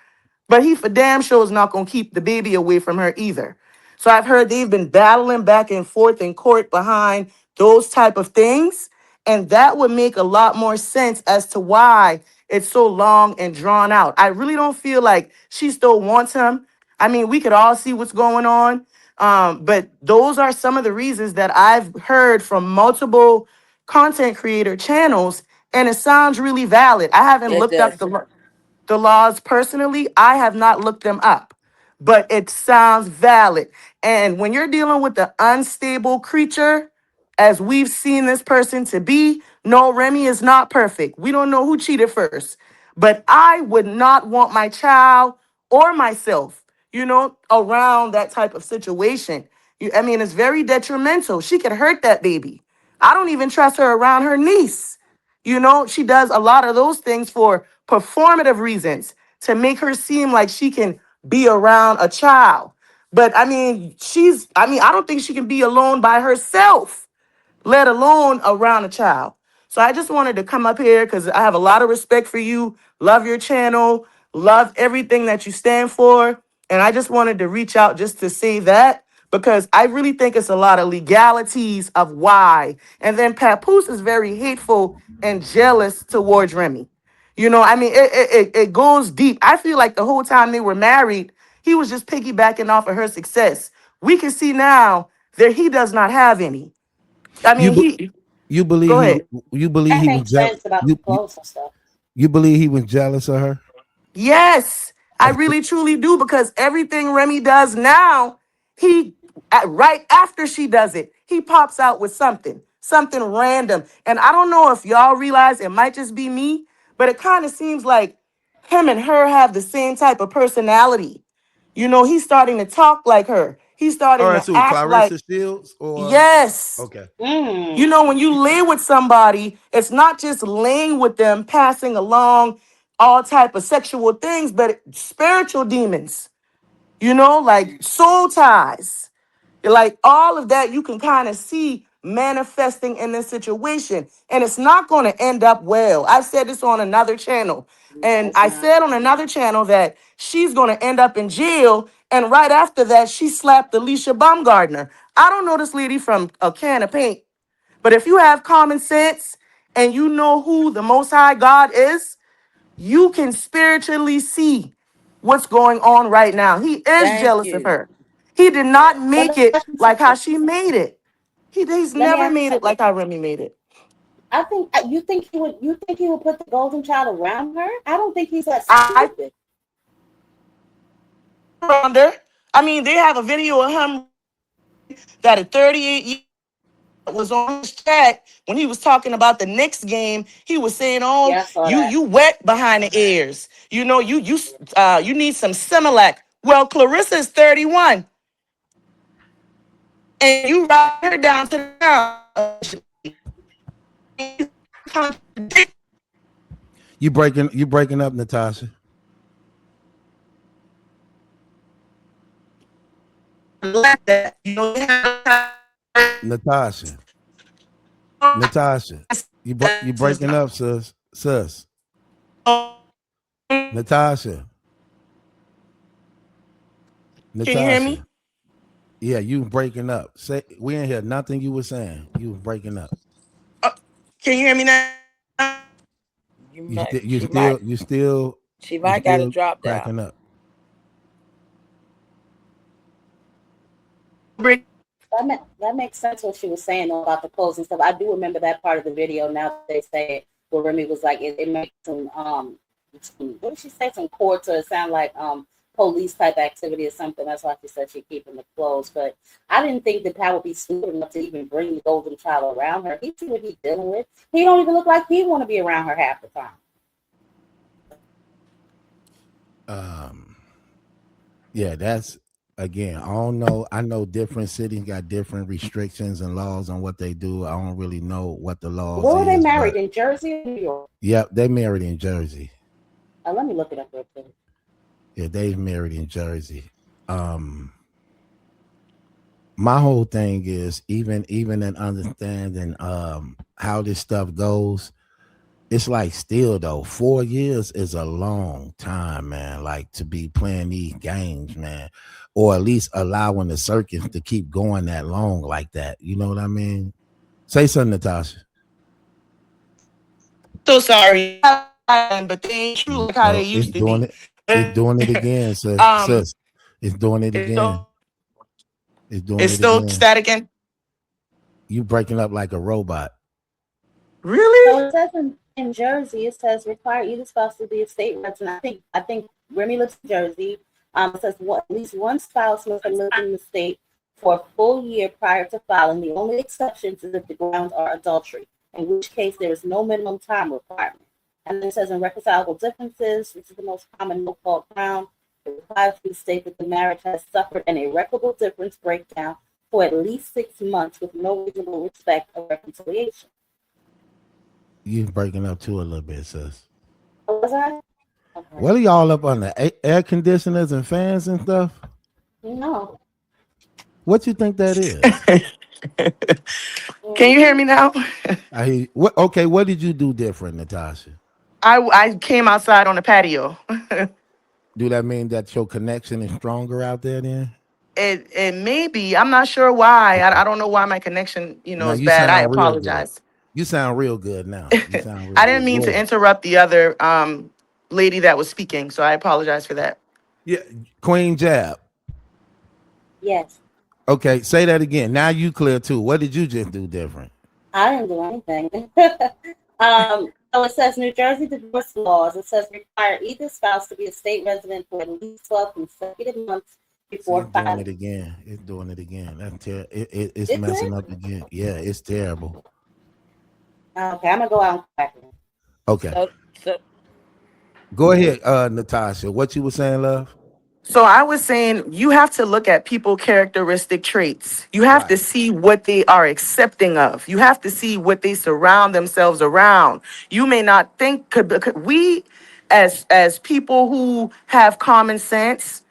but he for damn sure is not going to keep the baby away from her either. So I've heard they've been battling back and forth in court behind those type of things. And that would make a lot more sense as to why it's so long and drawn out. I really don't feel like she still wants him. I mean, we could all see what's going on. But those are some of the reasons that I've heard from multiple content creator channels. And it sounds really valid. I haven't It looked up does. the laws personally. I have not looked them up, but it sounds valid. And when you're dealing with the unstable creature, as we've seen this person to be, no, Remy is not perfect. We don't know who cheated first, but I would not want my child or myself, around that type of situation. I mean, it's very detrimental. She could hurt that baby. I don't even trust her around her niece. She does a lot of those things for performative reasons to make her seem like she can be around a child. But I don't think she can be alone by herself, let alone around a child. So I just wanted to come up here because I have a lot of respect for you, love your channel, love everything that you stand for. And I just wanted to reach out just to say that because I really think it's a lot of legalities of why. And then Papoose is very hateful and jealous towards Remy. It goes deep. I feel like the whole time they were married, he was just piggybacking off of her success. We can see now that he does not have any. I You mean, be- he you believe go ahead. you believe That he was makes jealous? sense about the clothes and stuff. You believe he was jealous of her? Yes, I really truly do because everything Remy does now, right after she does it, he pops out with something random. And I don't know if y'all realize it might just be me, but it kind of seems like him and her have the same type of personality. He's starting to talk like her. He's All starting right, to so act like, Clarissa Shields or yes. okay. Mm. When you lay with somebody, it's not just laying with them, passing along all type of sexual things, but spiritual demons, like soul ties. Like all of that, you can kind of see manifesting in this situation. And it's not going to end up well. I've said this on another channel. And It's I not. said on another channel that she's going to end up in jail. And right after that, she slapped Alicia Baumgardner. I don't know this lady from a can of paint. But if you have common sense and you know who the Most High God is, you can spiritually see what's going on right now. He is Thank jealous of you. her. He did not But make let it me ask you like how something. she made it. He's Let me never ask you made it something. like how Remy made it. I think you think he would. You think he would put the golden child around her? I don't think he's that I stupid. wonder. I mean, they have a video of him that at 38 years was on his chat when he was talking about the Knicks game. He was saying, "Oh, Yeah, I saw you that. you wet behind the ears. You need some Similac." Well, Clarissa is 31, and you ride her down to the ground. You breaking up, Natasha. Like that, Natasha. Natasha. You breaking up, sis. Sis. Natasha. Can you hear me? Natasha. Yeah, you breaking up. Say we ain't hear nothing you were saying. You was breaking up. Uh, can you hear me now? she might she you might got to still drop down. cracking up. That makes sense what she was saying about the clothes and stuff. I do remember that part of the video. Now that they say it, where Remy was like, it makes some what did she say? Some courts, or it sounded like police type activity or something. That's why she said she's keeping the clothes. But I didn't think that Pat would be stupid enough to even bring the golden child around her. He see what he's dealing with. He don't even look like he want to be around her half the time. Yeah, that's again. I don't know. I know different cities got different restrictions and laws on what they do. I don't really know what the laws Where were they is, married? but In Jersey or New York? yep, they married in Jersey. Let me look it up real quick. Yeah, they married in Jersey. Um, my whole thing is even in understanding how this stuff goes. It's like still though, 4 years is a long time, man. Like to be playing these games, man, or at least allowing the circus to keep going that long like that. You know what I mean? Say something, Natasha. So sorry, but they ain't true like how they Oh, it's used to doing be. it. It's doing it again, sis. um, Sis, it's doing it it's again. still, It's doing it's it still again. static and You breaking up like a robot. So really. it says in Jersey, it says require either spouse to be a state resident. I think Remy lives in Jersey. It says at least one spouse must have lived in the state for a full year prior to filing. The only exceptions is if the grounds are adultery, in which case there is no minimum time requirement. And then it says irreconcilable differences, which is the most common no-fault ground. It requires to state that the marriage has suffered an irreparable difference breakdown for at least 6 months with no reasonable respect or reconciliation. You breaking up too a little bit, sis. What was that? Okay. What are y'all up on the air conditioners and fans and stuff? No. What you think that is? Can you hear me now? I hear you. What? Okay, what did you do different, Natasha? I came outside on the patio. Do that mean that your connection is stronger out there then? It may be. I'm not sure why. Okay. I don't know why my connection, Now is you bad. I sound real good. apologize. You sound real good now. You sound real I didn't good. mean Go to ahead. interrupt the other lady that was speaking, so I apologize for that. Yeah, Queen Jab. Yes. Okay, say that again. Now you clear too. What did you just do different? I didn't do anything. So it says New Jersey divorce laws. It says require either spouse to be a state resident for at least 12 consecutive months See, before it's doing filing. it again. It's doing it again. It's Isn't messing it? up again. Yeah, it's terrible. Okay, I'm gonna go out and crack it. Okay, So go ahead, Natasha. What you were saying, love? So I was saying you have to look at people characteristic traits. You have to Right. see what they are accepting of. You have to see what they surround themselves around. You may not think could we as people who have common sense,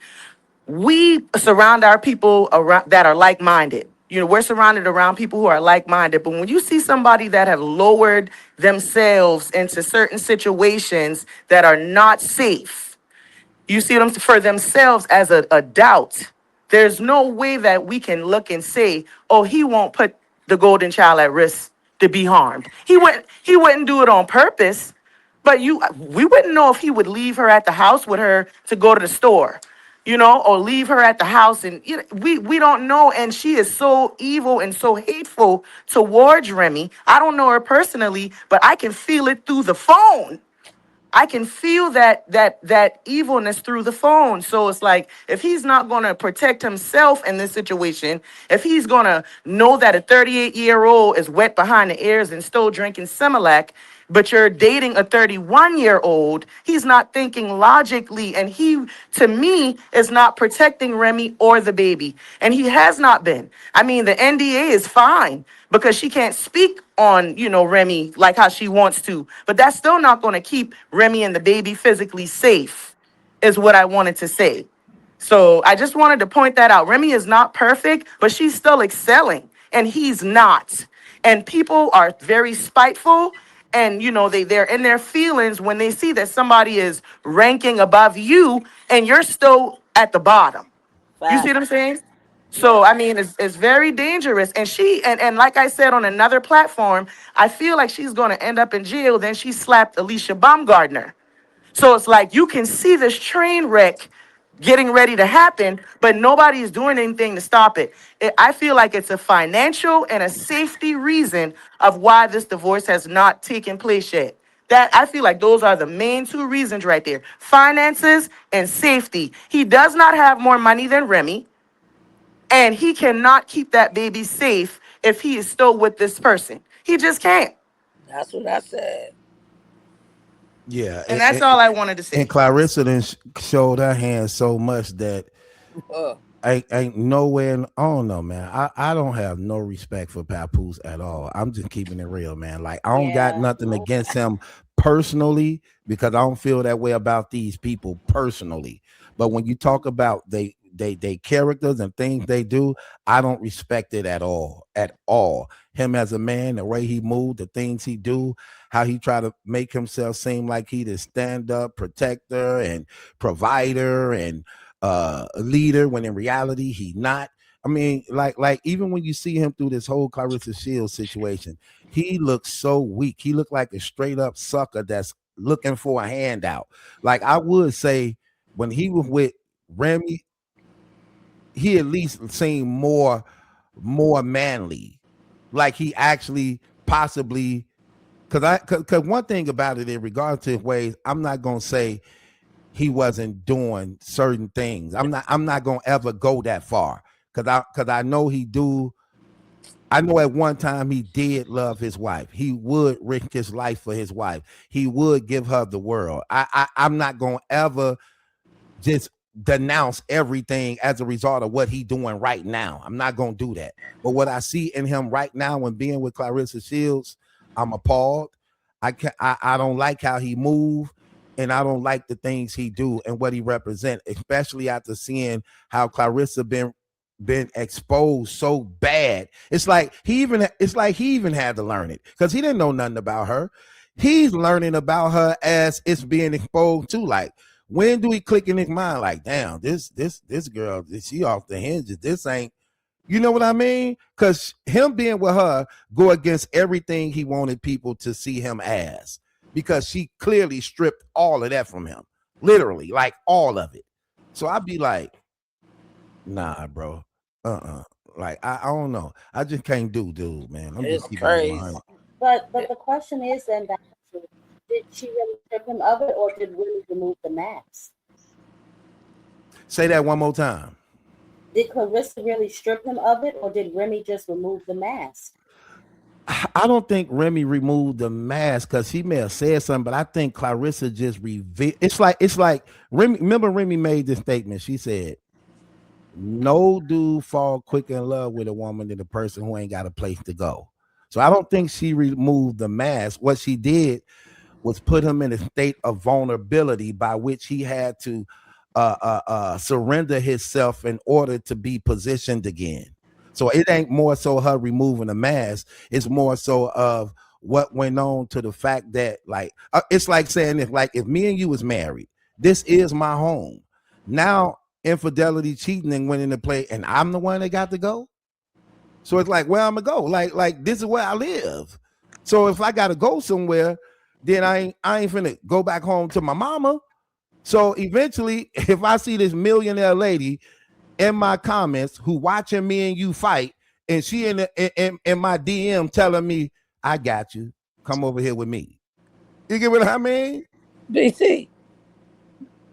we surround our people around that are like-minded. We're surrounded around people who are like-minded. But when you see somebody that have lowered themselves into certain situations that are not safe, you see them for themselves as a doubt. There's no way that we can look and say, oh, he won't put the golden child at risk to be harmed. He wouldn't do it on purpose, but we wouldn't know if he would leave her at the house with her to go to the store, or leave her at the house. And we don't know. And she is so evil and so hateful towards Remy. I don't know her personally, but I can feel it through the phone. I can feel that evilness through the phone. So it's like if he's not going to protect himself in this situation, if he's going to know that a 38-year-old is wet behind the ears and still drinking Similac, but you're dating a 31-year-old, he's not thinking logically, and he, to me, is not protecting Remy or the baby, and he has not been. I mean, the NDA is fine because she can't speak on, Remy like how she wants to, but that's still not going to keep Remy and the baby physically safe, is what I wanted to say. So I just wanted to point that out. Remy is not perfect, but she's still excelling, and he's not. And people are very spiteful, and they're in their feelings when they see that somebody is ranking above you and you're still at the bottom. You see fact. what I'm saying? So I mean, it's very dangerous. And and like I said on another platform, I feel like she's going to end up in jail. Then she slapped Alicia Baumgardner. So it's like you can see this train wreck getting ready to happen, but nobody is doing anything to stop it. I feel like it's a financial and a safety reason of why this divorce has not taken place yet. That I feel like those are the main two reasons right there: finances and safety. He does not have more money than Remy, and he cannot keep that baby safe if he is still with this person. He just can't. That's what I said. Yeah, And that's all I wanted to and say. Clarissa then showed her hand so much that Uh, ain't nowhere. I don't know, man. I don't have no respect for Papoose at all. I'm just keeping it real, man. Like I don't got Yeah. nothing against him personally because I don't feel that way about these people personally. But when you talk about they characters and things they do, I don't respect it at all. At all. Him as a man, the way he moved, the things he do, how he try to make himself seem like he the stand-up protector and provider and a leader when in reality he not. I mean, like even when you see him through this whole Clarissa Shields situation, he looks so weak. He looked like a straight up sucker that's looking for a handout. Like I would say when he was with Remy, he at least seemed more manly. Like he actually possibly because one thing about it in regards to his ways, I'm not gonna say he wasn't doing certain things. I'm not gonna ever go that far because I know he do. I know at one time he did love his wife. He would risk his life for his wife. He would give her the world. I'm not gonna ever just denounce everything as a result of what he doing right now. I'm not gonna do that. But what I see in him right now when being with Clarissa Shields, I'm appalled. I don't like how he move, and I don't like the things he do and what he represent, especially after seeing how Clarissa been exposed so bad. It's like he even had to learn it because he didn't know nothing about her. He's learning about her as it's being exposed to. Like, when do he click in his mind? Like, damn, this girl, she off the hinges. This ain't, you know what I mean? Because him being with her go against everything he wanted people to see him as, because she clearly stripped all of that from him, literally, like all of it. So I'd be like, nah, bro, like I don't know. I just can't dude, man. I'm it's just keeping it crazy. 100. But the question is then that did she really strip him of it, or did Willie remove the mask? Say that one more time. Did Clarissa really strip him of it, or did Remy just remove the mask? I don't think Remy removed the mask because he may have said something, but I think Clarissa just revealed. It's like Remy. Remember, Remy made this statement. She said, "No dude fall quick in love with a woman than a person who ain't got a place to go." So I don't think she removed the mask. What she did was put him in a state of vulnerability by which he had to surrender himself in order to be positioned again. So it ain't more so her removing the mask. It's more so of what went on to the fact that, like, it's like saying if me and you was married, this is my home. Now infidelity, cheating, and went into play, and I'm the one that got to go. So it's like, where I'm gonna go? Like this is where I live. So if I gotta go somewhere, then I ain't finna go back home to my mama. So eventually, if I see this millionaire lady in my comments who watching me and you fight, and she in my DM telling me, I got you, come over here with me. You get what I mean? BT.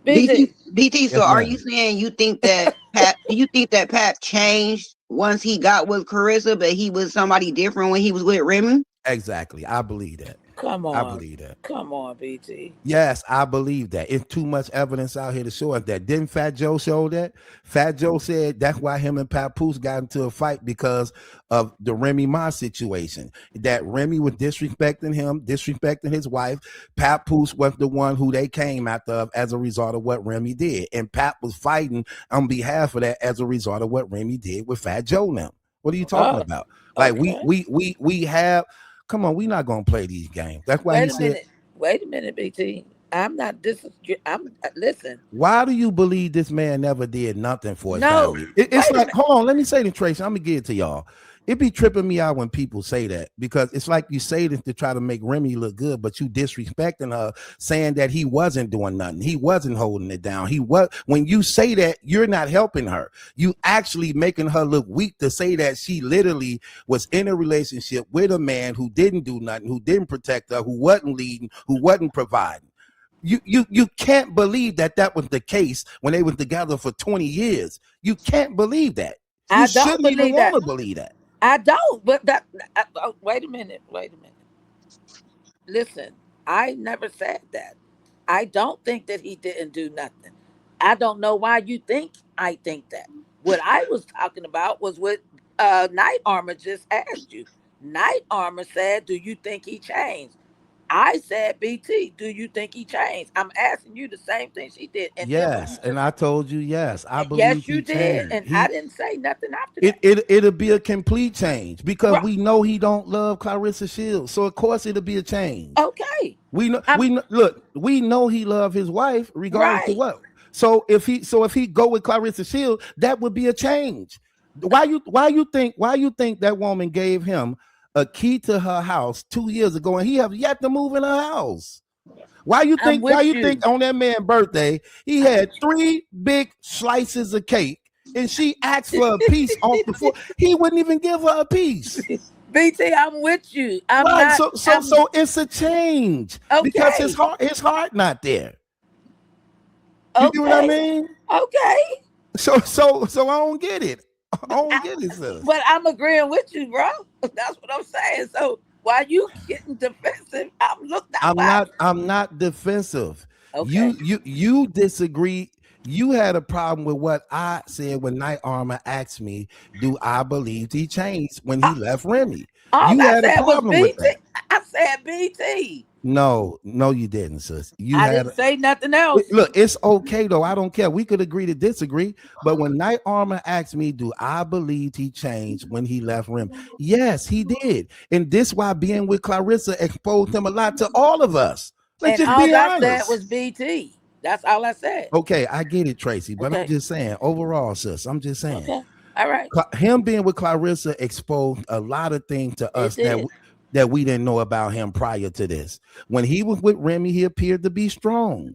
BT. So Yes, are ma'am. you saying you think that Pat? Do you think that Pat changed once he got with Carissa, but he was somebody different when he was with Remy? Exactly. I believe that. Come I on. believe that. Come on, BT. Yes, I believe that. It's too much evidence out here to show us that. Didn't Fat Joe show that? Fat Joe said that's why him and Papoose got into a fight because of the Remy Ma situation. That Remy was disrespecting him, disrespecting his wife. Papoose was the one who they came after as a result of what Remy did. And Pat was fighting on behalf of that as a result of what Remy did with Fat Joe now. What are you talking Oh, about? Like okay. we have, come on, we're not gonna play these games. That's why he Wait a said, minute. Wait a minute, BT. I'm not listen. Why do you believe this man never did nothing for his No, family? wait It's a like, minute. hold on, let me say this, Tracy. I'm gonna give it to y'all. It be tripping me out when people say that, because it's like you say this to try to make Remy look good, but you disrespecting her, saying that he wasn't doing nothing, he wasn't holding it down. He was. When you say that, you're not helping her. You actually making her look weak to say that she literally was in a relationship with a man who didn't do nothing, who didn't protect her, who wasn't leading, who wasn't providing. You can't believe that was the case when they were together for 20 years. You can't believe that. You I don't shouldn't even believe that. want to believe that. I don't. But wait a minute. Wait a minute. Listen, I never said that. I don't think that he didn't do nothing. I don't know why you think I think that. What I was talking about was what Night Armor just asked you. Night Armor said, "Do you think he changed?" I said, "BT, do you think he changed?" I'm asking you the same thing she did, and then when Yes, you and just I told you yes. I believe yes, he you did, changed. and I didn't say nothing after that. It'll be a complete change because Right? we know he don't love Clarissa Shields. So of course it'll be a change. Okay. We know, look, we know he loved his wife regardless of Right. what. So if he go with Clarissa Shields, that would be a change. Why you think that woman gave him a key to her house 2 years ago and he have yet to move in her house? Why you I'm think with you. on that man's birthday he had 3 big slices of cake and she asked for a piece off the floor? He wouldn't even give her a piece. BT, I'm with you. I'm Right. not. So it's a change because Okay. his heart not there. You get what I Okay. mean? Okay. So I don't get it. I don't get it, sis. But I'm agreeing with you, bro. That's what I'm saying. So why you getting defensive? I'm not defensive. Okay. You disagree. You had a problem with what I said when Night Armor asked me, do I believe he changed when he left Remy? All You I had a said was problem with BT. that. I said BT. No, you didn't, sis. You I had didn't say nothing else. look, it's okay though. I don't care. We could agree to disagree. But when Night Armor asked me, do I believe he changed when he left Rim? Yes, he did. And this why being with Clarissa exposed him a lot to all of us. Let's And just all be I said honest. was BT. That's all I said. Okay, I get it, Tracy. But I'm Okay. just saying, overall, sis, I'm just saying. Okay. All right. Him being with Clarissa exposed a lot of things to It us did. that we didn't know about him prior to this. When he was with Remy, he appeared to be strong.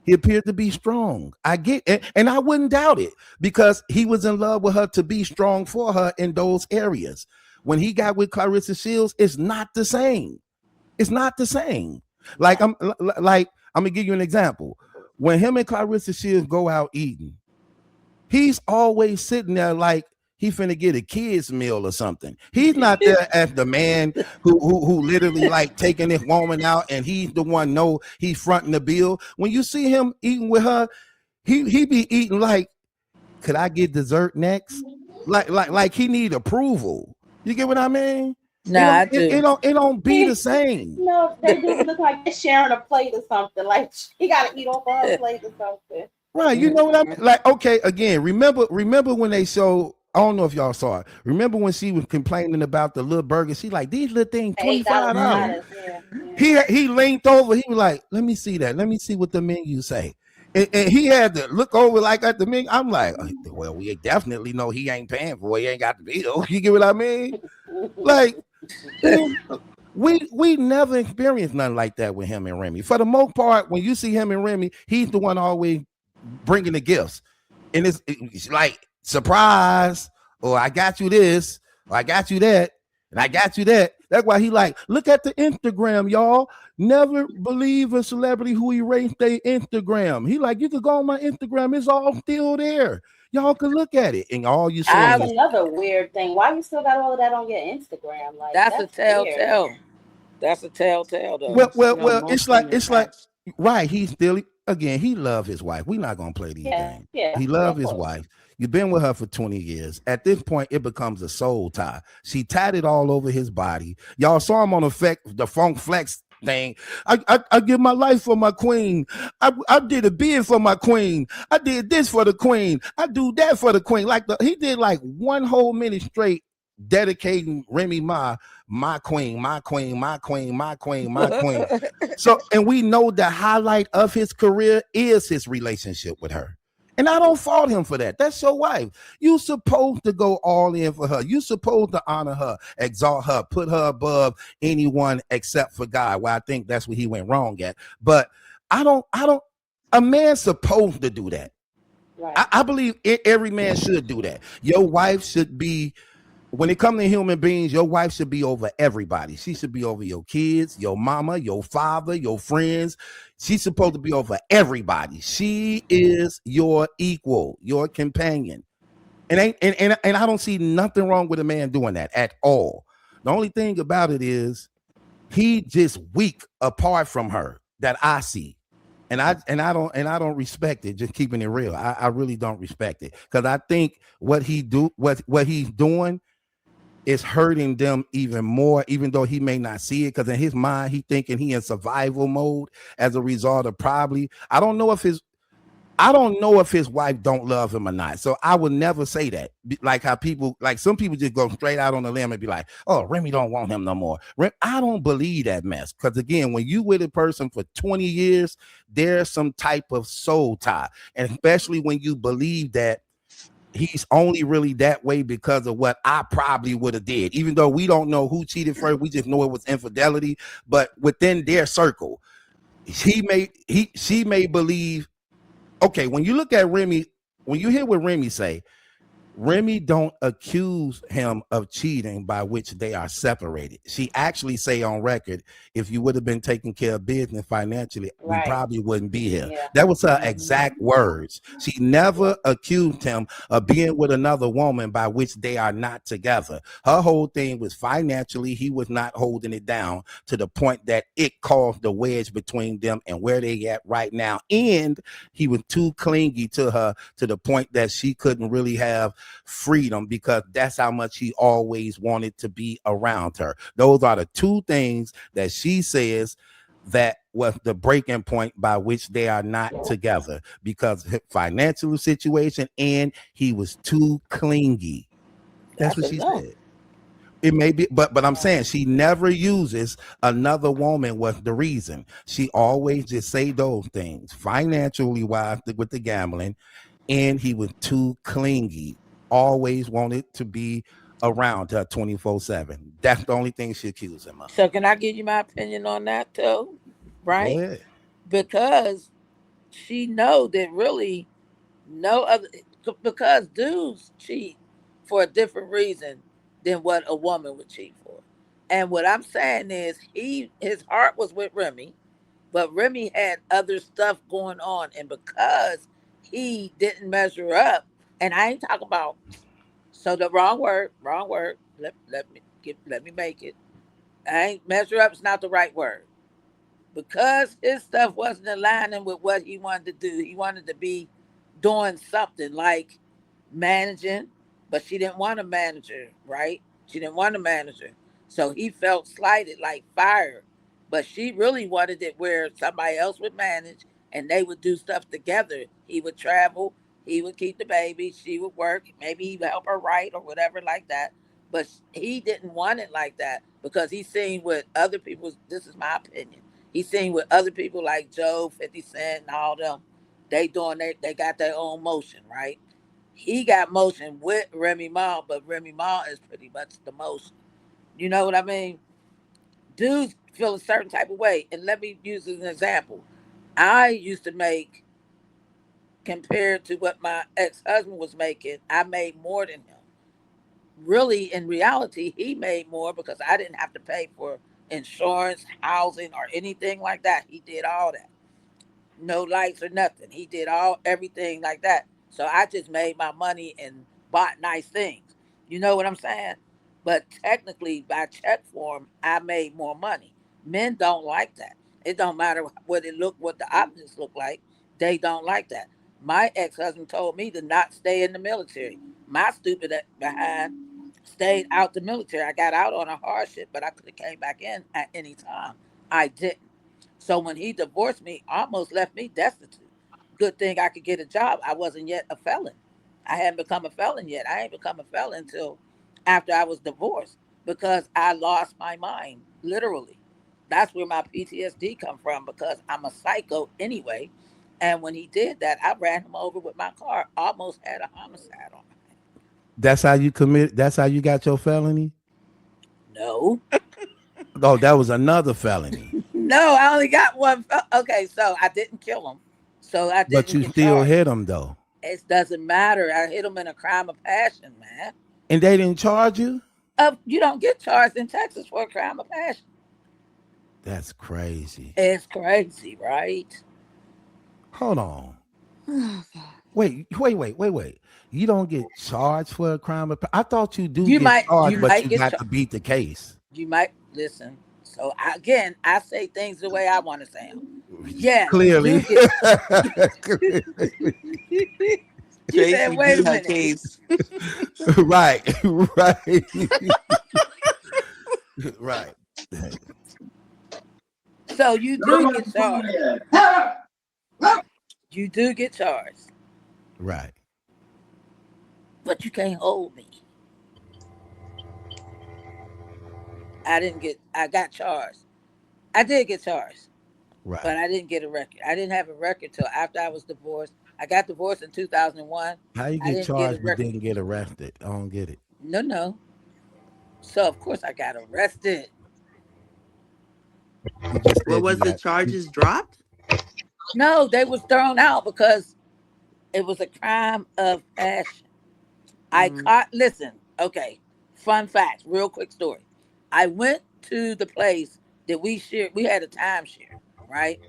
He appeared to be strong. I get it, and I wouldn't doubt it because he was in love with her to be strong for her in those areas. When he got with Clarissa Shields, it's not the same. It's not the same. Like I'm gonna give you an example. When him and Clarissa Shields go out eating, he's always sitting there like he finna get a kid's meal or something. He's not there as the man who literally like taking this woman out and he's the one know he's fronting the bill. When you see him eating with her, he be eating like, could I get dessert next? Like he need approval. You get what I mean? Nah, I do. It don't be the same. No, they do look like they're sharing a plate or something. Like he got to eat off of her plate or something. Right, you know what I mean? Like, okay, again, remember when they showed, I don't know if y'all saw it. Remember when she was complaining about the little burger? She like, these little things, $25. He leaned over, he was like, let me see that. Let me see what the menu say. And he had to look over like at the menu. I'm like, well, we definitely know he ain't paying for it. He ain't got the bill. You get what I mean? Like, we never experienced nothing like that with him and Remy. For the most part, when you see him and Remy, he's the one always bringing the gifts, and it's like surprise, or I got you this, or I got you that, and I got you that. That's why he like, look at the Instagram, y'all. Never believe a celebrity who erased their Instagram. He like, you could go on my Instagram, it's all still there. Y'all can look at it, and all you see. That's another weird thing. Why you still got all of that on your Instagram? Like that's a telltale. Weird. That's a telltale though. Well, it's like right. He still, again, he loved his wife. We're not gonna play these games. Yeah, he loved his wife. You've been with her for 20 years. At this point, it becomes a soul tie. She tied it all over his body. Y'all saw him on the Funk Flex thing. I give my life for my queen. I did a bid for my queen. I did this for the queen. I do that for the queen. Like he did like one whole minute straight dedicating Remy Ma, my queen, my queen, my queen, my queen, my queen. So, and we know the highlight of his career is his relationship with her. And I don't fault him for that. That's your wife. You supposed to go all in for her. You supposed to honor her, exalt her, put her above anyone except for God. Well, I think that's where he went wrong at. But I don't, a man's supposed to do that. Right. I believe every man should do that. Your wife should be, when it comes to human beings, your wife should be over everybody. She should be over your kids, your mama, your father, your friends. She's supposed to be over everybody. She is your equal, your companion. And I don't see nothing wrong with a man doing that at all. The only thing about it is he just weak apart from her that I see. And I don't respect it. Just keeping it real. I really don't respect it. Because I think what he's doing is hurting them even more, even though he may not see it, because in his mind, he thinking he in survival mode as a result of probably, I don't know if his wife don't love him or not. So I would never say that. Like how people, like some people just go straight out on the limb and be like, oh, Remy don't want him no more. I don't believe that mess. Because again, when you with a person for 20 years, there's some type of soul tie. And especially when you believe that he's only really that way because of what I probably would have did, even though we don't know who cheated first. We just know it was infidelity. But within their circle, she may believe. Okay, when you look at Remy, when you hear what Remy say, Remy don't accuse him of cheating by which they are separated. She actually say on record, if you would have been taking care of business financially, we Right. probably wouldn't be here. Yeah. That was her exact words. She never accused him of being with another woman by which they are not together. Her whole thing was financially, he was not holding it down to the point that it caused the wedge between them and where they at right now. And he was too clingy to her to the point that she couldn't really have freedom, because that's how much he always wanted to be around her. Those are the two things that she says that was the breaking point by which they are not together, because financial situation and he was too clingy. That's what she said. It may be, but I'm saying she never uses another woman was the reason. She always just say those things financially wise with the gambling, and he was too clingy. Always wanted to be around her 24/7. That's the only thing she accused him of. So can I give you my opinion on that too? Go Right? ahead. Because she know that really no other, because dudes cheat for a different reason than what a woman would cheat for. And what I'm saying is his heart was with Remy, but Remy had other stuff going on, and because he didn't measure up, and I ain't talking about, so the wrong word. Let me make it. I ain't measure up is not the right word. Because his stuff wasn't aligning with what he wanted to do. He wanted to be doing something like managing, but she didn't want a manager, right? She didn't want a manager. So he felt slighted, like fired. But she really wanted it where somebody else would manage and they would do stuff together. He would travel, he would keep the baby, she would work, maybe he would help her write or whatever like that. But he didn't want it like that because he's seen what other people's, this is my opinion. He's seen with other people like Joe, 50 Cent, and all them. They got their own motion, right? He got motion with Remy Ma, but Remy Ma is pretty much the motion. You know what I mean? Dudes feel a certain type of way. And let me use as an example. I used to make, compared to what my ex husband was making, I made more than him. Really, in reality, he made more because I didn't have to pay for insurance, housing, or anything like that. He did all that. No lights or nothing. He did everything like that. So I just made my money and bought nice things. You know what I'm saying? But technically, by check form, I made more money. Men don't like that. It don't matter what the options look like. They don't like that. My ex-husband told me to not stay in the military. My stupid behind stayed out the military. I got out on a hardship, but I could have came back in at any time. I didn't. So when he divorced me, almost left me destitute. Good thing I could get a job. I wasn't yet a felon. I hadn't become a felon yet. I ain't become a felon until after I was divorced because I lost my mind, literally. That's where my PTSD come from because I'm a psycho anyway. And when he did that, I ran him over with my car, almost had a homicide on me. That's how you commit. That's how you got your felony. No, Oh, that was another felony, no, I only got one. Okay, so I didn't kill him. So I but didn't you get still charged. hit him though, It doesn't matter. I hit him in a crime of passion, man. and they didn't charge you. You don't get charged in Texas for a crime of passion. That's crazy. It's crazy, right? Hold on. Oh, God. Wait. You don't get charged for a crime. I thought you do You get might, you charged, but might you get, got to beat the case. you might listen. So again, I say things the way I want to say them. Yeah, you Clearly. do get. You said, Tracy wait a beat her minute. case. Right. Right. Right. So you do get charged. You do get charged, Right. but you can't hold me. I didn't get. I got charged. I did get charged, Right. but I didn't get a record. I didn't have a record till after I was divorced. I got divorced in 2001. How you I get didn't get a charged but record. didn't get arrested? I don't get it. No, no. So of course I got arrested. You just What said you was the got. charges dropped? No, they was thrown out because it was a crime of passion. I Mm. caught. Listen, okay. Fun facts, real quick story. I went to the place that we shared. We had a timeshare, right?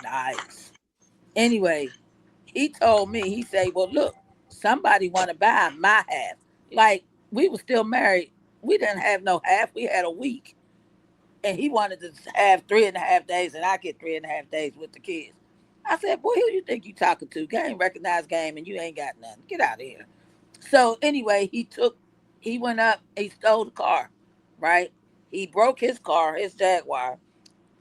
Nice. Anyway, he told me. He said, "Well, look, somebody want to buy my half. Like we were still married. We didn't have no half. We had a week, and he wanted to have 3.5 days, and I get 3.5 days with the kids." I said, "Boy, who you think you talking to? Game recognized game, and you ain't got nothing. Get out of here." So anyway, he went up, he stole the car, right? He broke his car, his Jaguar,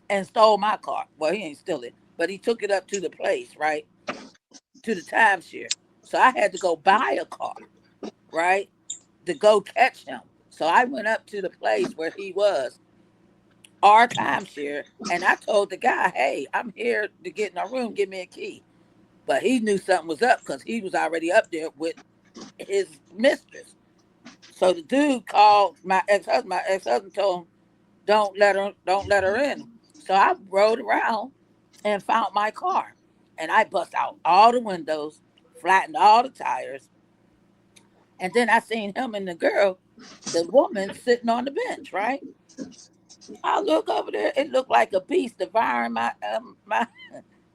and stole my car. Well, he ain't steal it, but he took it up to the place, right? To the timeshare. So I had to go buy a car, right? To go catch him. So I went up to the place where he was, our timeshare, and I told the guy, "Hey, I'm here to get in a room, give me a key." But he knew something was up because he was already up there with his mistress. So the dude called my ex-husband. My ex-husband told him, don't let her in. So I rode around and found my car. And I bust out all the windows, flattened all the tires. And then I seen him and the girl, the woman sitting on the bench, right? I look over there, it looked like a beast devouring my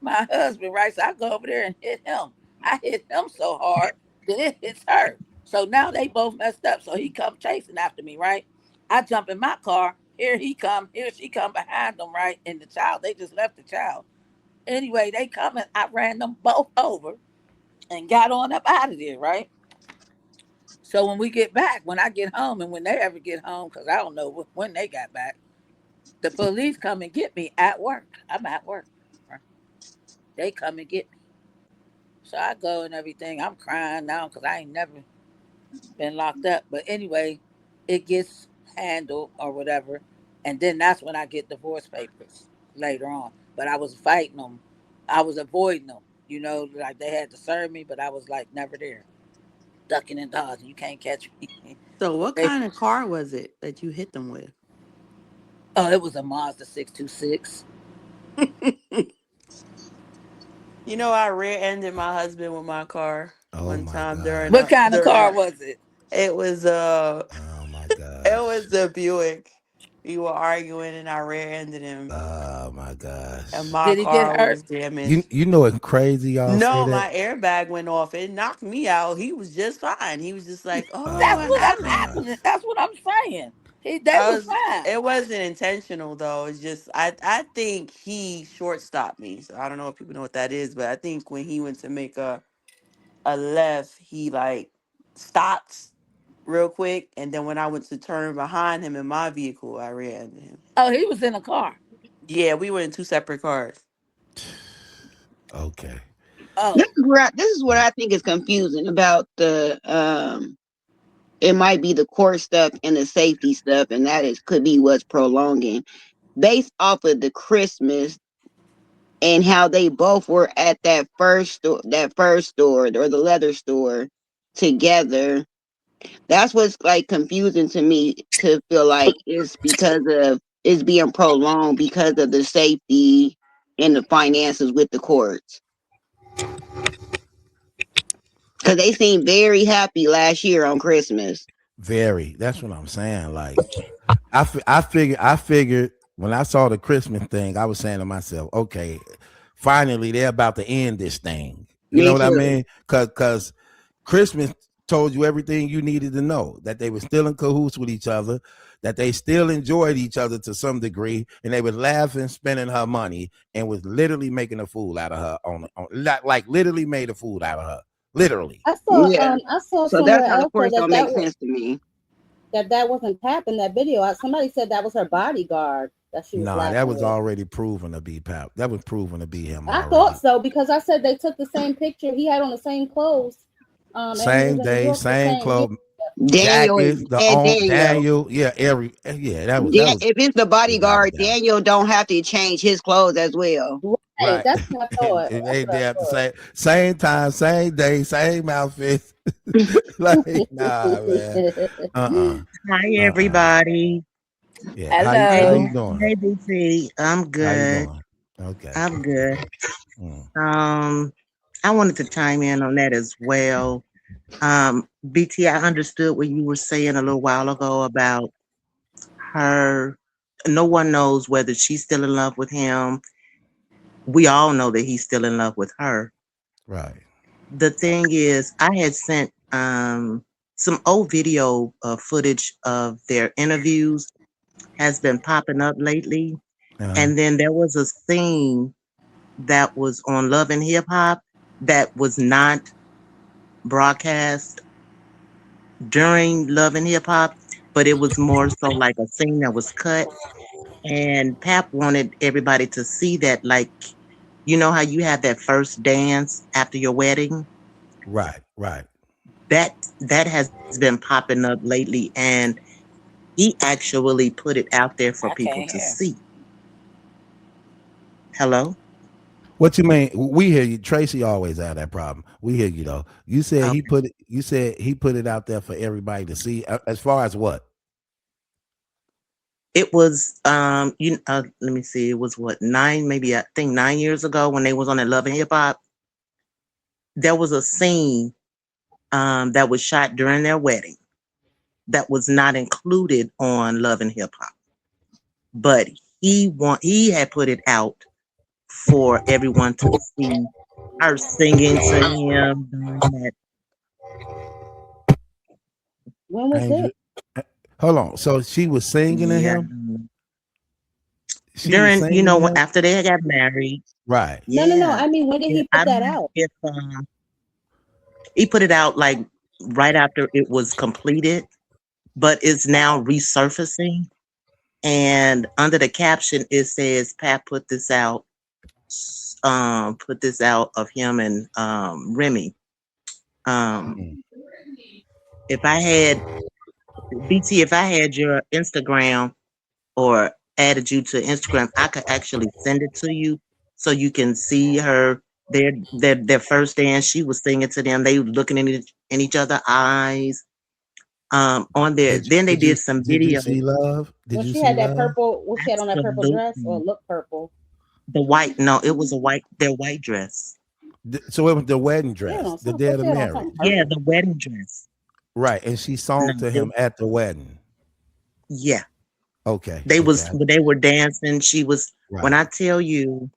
husband, right? So I go over there and hit him. I hit him so hard that it hits her. So now they both messed up. So he come chasing after me, right? I jump in my car. Here he come. Here she come behind them, right? And the child, they just left the child. Anyway, they come and I ran them both over and got on up out of there, right? So when we get back, when I get home and when they ever get home, because I don't know when they got back, the police come and get me at work. I'm at work. Right? They come and get me. So I go and everything. I'm crying now because I ain't never been locked up. But anyway, it gets handled or whatever. And then that's when I get divorce papers later on. But I was fighting them. I was avoiding them. Like they had to serve me, but I was like never there. Ducking and dodging. You can't catch me. So what They, kind of car was it that you hit them with? oh, it was a Mazda 626. You know, I rear-ended my husband with my car Oh one my time during gosh. What a kind of during car a was it? it was Oh my it gosh. was a Buick. We were arguing and I rear-ended him Oh my and gosh. my Did he get car hurt? was You damaged. you know it's crazy y'all say No, that. my airbag went off. It knocked me out. He was just fine. He was just like, "Oh, That's Oh what what my I'm happened?" happening. gosh. That's what I'm saying. They I was was fine. it wasn't intentional though. It's just I think he shortstopped me. So I don't know if people know what that is, but I think when he went to make a left, he like stopped real quick, and then when I went to turn behind him in my vehicle, I ran into him. Oh, he was in a car. Yeah, we were in two separate cars. Okay. Oh, This is what I think is confusing about it might be the court stuff and the safety stuff, and could be what's prolonging. Based off of the Christmas and how they both were at that first store or the leather store together. That's what's like confusing to me, to feel like it's because of it's being prolonged because of the safety and the finances with the courts. Because they seemed very happy last year on Christmas. Very. That's what I'm saying. Like, I figured when I saw the Christmas thing, I was saying to myself, okay, finally they're about to end this thing. You know Me what I too. mean? Cause Christmas told you everything you needed to know, that they were still in cahoots with each other, that they still enjoyed each other to some degree, and they was laughing, spending her money, and was literally making a fool out of her like literally made a fool out of her. Literally. Yeah. I saw So that's somewhere how the else though courts don't make sense to me. that wasn't Pap in that video. Somebody said that was her bodyguard that she was Nah, that laughing was with. already proven to be Pap. That was proven to be him I already. thought so because I said they took the same picture. He had on the same clothes. And he was Same in New day, York the same same year. clothes, Daniel jackets, the and on Daniel. Daniel. Yeah, that was If it's the without a bodyguard, doubt. Daniel don't have to change his clothes as well. Right. Right. That's what I thought. And That's they what I have the thought. same time, same day, same outfit. Like, nah, man. Uh-uh. Hi, Uh-uh. everybody. Yeah. How Hey, Hello. you doing? hey, DC. I'm How you good. doing? Okay. I'm good. Mm. I wanted to chime in on that as well. BT, I understood what you were saying a little while ago about her. No one knows whether she's still in love with him. We all know that he's still in love with her. Right. The thing is, I had sent some old video footage of their interviews has been popping up lately. Uh-huh. And then there was a scene that was on Love and Hip Hop that was not broadcast during Love and Hip Hop, but it was more so like a scene that was cut. And Pap wanted everybody to see that, like, you know how you have that first dance after your wedding? Right. Right. That has been popping up lately, and he actually put it out there for I people can't to hear. see. Hello? What you mean? We hear you. Tracy always had that problem. We hear you though. You said he Okay. put it. You said he put it out there for everybody to see. As far as what? It was let me see, it was what, maybe I think 9 years ago when they was on that Love and Hip Hop. There was a scene that was shot during their wedding that was not included on Love and Hip Hop. But he had put it out for everyone to see her singing to him during that. When was Angel. this? Hold on. So she was singing to Yeah. him. She was During, singing to him. after they got married. Right. No. Yeah. I mean, when did Yeah, he I put that don't know out? if he put it out like right after it was completed, but it's now resurfacing. And under the caption, it says, Pat put this out of him and Remy. Mm. If I had BT, if I had your Instagram or added you to Instagram, I could actually send it to you so you can see her their first dance. She was singing to them. They were looking in each other's eyes. On there. Then they did some Did you video. see love? Did When you she see had that love? purple, when she had on that purple dress or Absolutely. look purple? The white, no, it was their white dress. So it was the wedding She had dress, on the something. day of She the had on marriage. something Yeah, purple. the wedding dress. Right. And she No, sung to him at the wedding. yeah. Okay. They Okay. were dancing. She was, when Right. I tell you,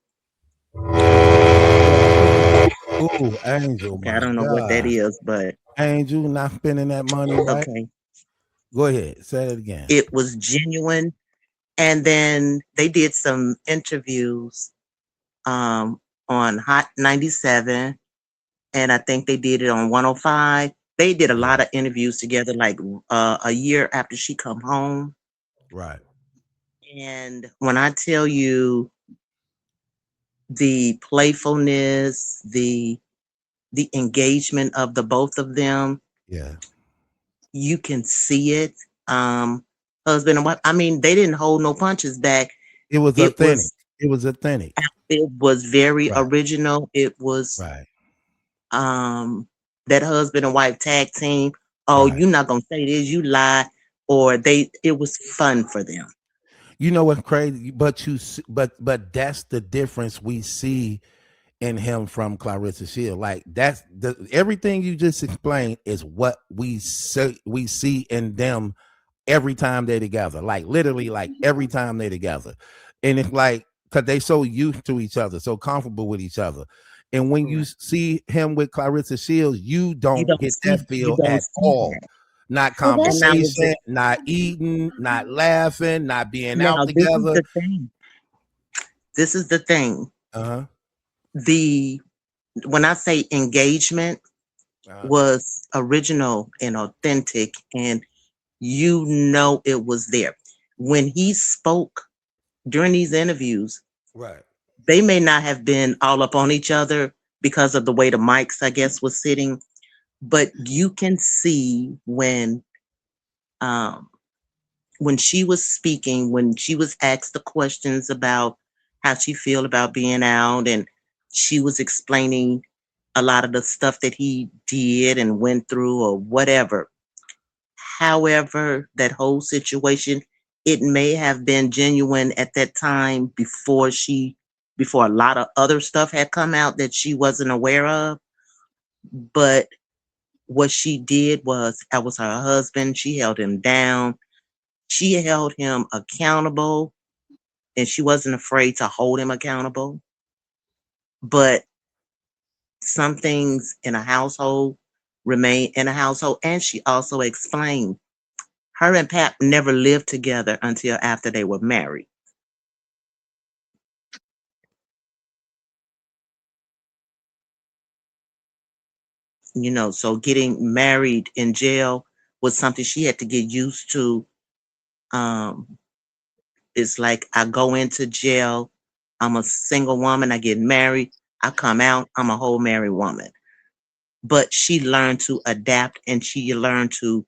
Ooh, Angel, okay, I my don't know what that God. is, but Angel not spending that money, right? okay. Go ahead. Say it again. It was genuine. And then they did some interviews on Hot 97, and I think they did it on 105. They did a Yeah. lot of interviews together, like a year after she come home. Right. And when I tell you the playfulness, the engagement of the both of them, Yeah. you can see it. Husband and wife. I mean, they didn't hold no punches back. It was It authentic. was It was authentic. it was very Right. original. It was Right. that husband and wife tag team. Oh, Right. you're not gonna say this, you lie, or it was fun for them. You know what's crazy? But that's the difference we see in him from Clarissa Shield. Like that's everything you just explained is what we see in them every time they're together. Like literally, like every time they're together. And it's like because they so used to each other, so comfortable with each other. And when you Right. see him with Clarissa Shields, you You don't get that you feel don't at see all. that. Not Well, that's And now conversation, not eating, not laughing, not being out this is together. the thing. This is the thing. Uh-huh. The When I say engagement Uh-huh. was original and authentic, and you know it was there. When he spoke during these interviews, Right. they may not have been all up on each other because of the way the mics, I guess, was sitting, but you can see um, when she was speaking, when she was asked the questions about how she feel about being out, and she was explaining a lot of the stuff that he did and went through or whatever. However, that whole situation, it may have been genuine at that time before a lot of other stuff had come out that she wasn't aware of. But what she did was, I was her husband. She held him down. She held him accountable, and she wasn't afraid to hold him accountable. But some things in a household remain in a household. And she also explained her and Pap never lived together until after they were married. So getting married in jail was something she had to get used to. Um, it's like I go into jail, I'm a single woman, I get married, I come out, I'm a whole married woman. But she learned to adapt and she learned to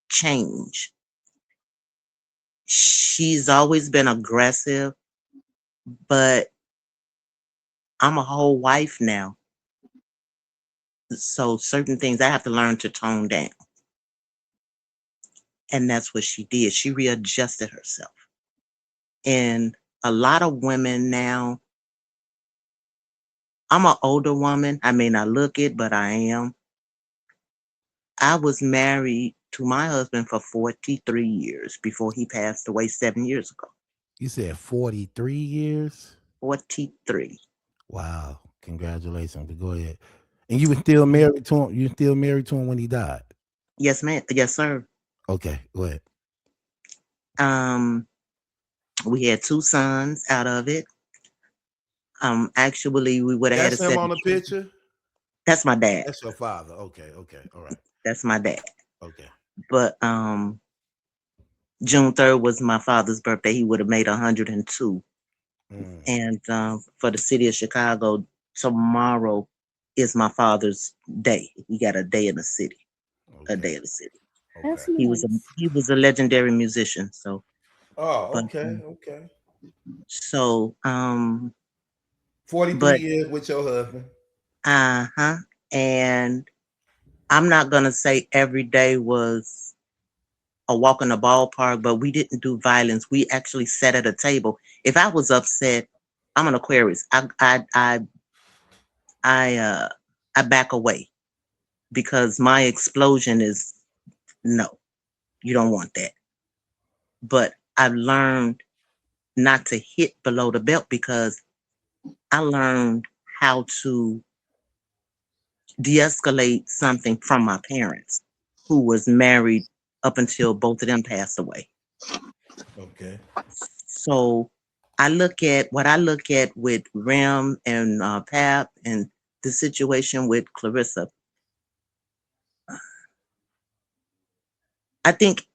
change. She's always been aggressive, but I'm a whole wife now. So certain things I have to learn to tone down. And that's what she did. She readjusted herself. And a lot of women now, I'm an older woman. I may not look it, but I am. I was married to my husband for 43 years before he passed away 7 years ago. You said 43 years? 43. Wow. Congratulations. But go ahead. And you were still married to him? You still married to him when he died? Yes, ma'am. Yes, sir. Okay, go ahead. Um, we had 2 sons out of it. Actually, we would have had a That's him on second. the picture? That's my dad. That's your father. Okay, all right. That's my dad. Okay. But June 3rd was my father's birthday. He would have made 102. And for the city of Chicago, tomorrow is my father's day. He got a day in the city. Okay. A day in the city. That's Okay. nice. He was a legendary musician. So Oh, but okay. so 43 but years with your husband. uh-huh. And I'm not gonna say every day was a walk in the ballpark, but we didn't do violence. We actually sat at a table. If I was upset, I'm an Aquarius. I back away because my explosion is no, you don't want that. But I've learned not to hit below the belt because I learned how to de-escalate something from my parents who was married up until both of them passed away. Okay. So I look at what I look at with Rem and Pap and the situation with Clarissa. I think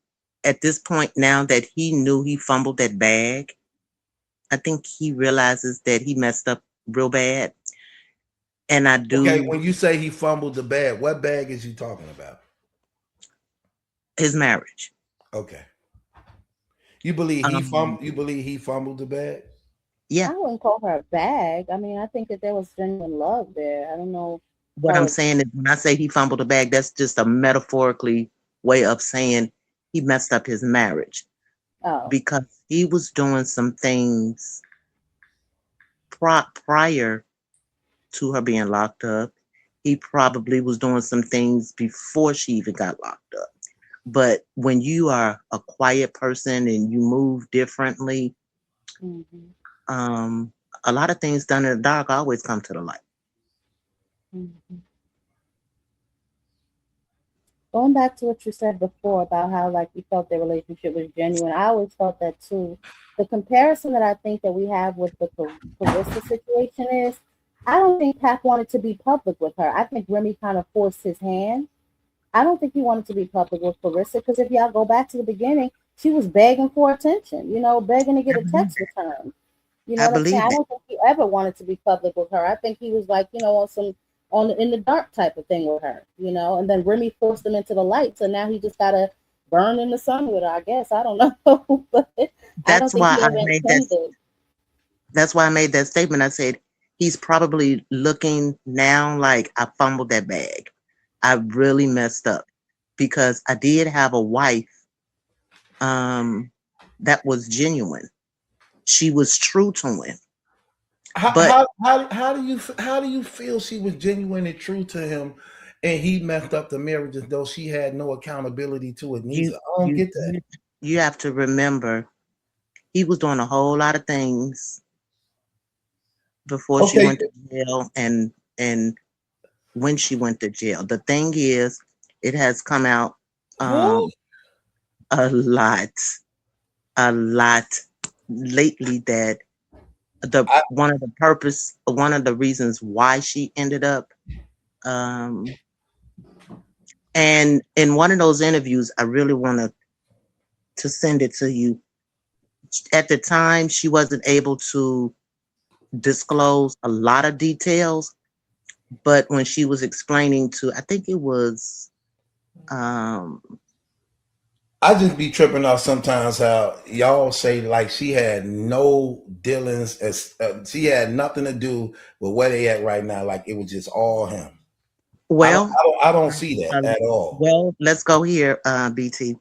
at this point now that he knew he fumbled that bag, I think he realizes that he messed up real bad. And I Okay, do. when you say he fumbled the bag, what bag is you talking about? his marriage. Okay. You believe Um, he fumbled the bag? yeah. I wouldn't call her a bag. I mean, I think that there was genuine love there. I don't know What how I'm it. saying is when I say he fumbled the bag, that's just a metaphorically way of saying he messed up his marriage Oh, because he was doing some things prior to her being locked up. He probably was doing some things before she even got locked up. But when you are a quiet person and you move differently, hmm um, a lot of things done in the dark always come to the light. hmm Going back to what you said before about how like you felt their relationship was genuine, I always felt that too. The comparison that I think that we have with the Carissa situation is, I don't think Pap wanted to be public with her. I think Remy kind of forced his hand. I don't think he wanted to be public with Carissa because if y'all go back to the beginning, she was begging for attention, begging to get I a believe text that. returned. You know I what I'm saying? believe I that. don't think he ever wanted to be public with her. I think he was like, on some in the dark type of thing with her. And then Remy forced him into the light, so now he just gotta burn in the sun with her. I guess I don't know, but I don't That's think why he I ever made that. intended. That's why I made that statement. I said he's probably looking now like I fumbled that bag. I really messed up because I did have a wife um, that was genuine. She was true to him. But How do you feel she was genuine and true to him, and he messed up the marriage as though she had no accountability to it you neither? I don't you get that. you you have to remember he was doing a whole lot of things before she Okay. went to jail and when she went to jail. The thing is, it has come out What? um, a lot, a lot lately that the I, one of the reasons why she ended up um, and in one of those interviews, I really wanted to send it to you. At the time, she wasn't able to disclose a lot of details, but when she was explaining to, I think it was, um, I just be tripping off sometimes how y'all say like she had no dealings, as she had nothing to do with where they at right now. Like it was just all him. well, I don't see that at all. well, let's go here, BT.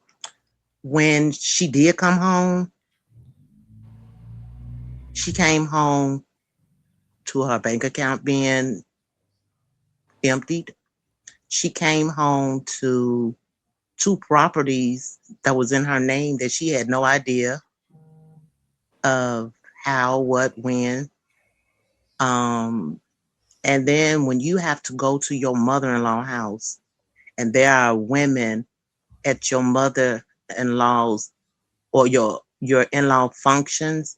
When she did come home, she came home to her bank account being emptied. She came home to two properties that was in her name that she had no idea of how, what, when. Um, and then when you have to go to your mother-in-law house and there are women at your mother-in-law's or your in-law functions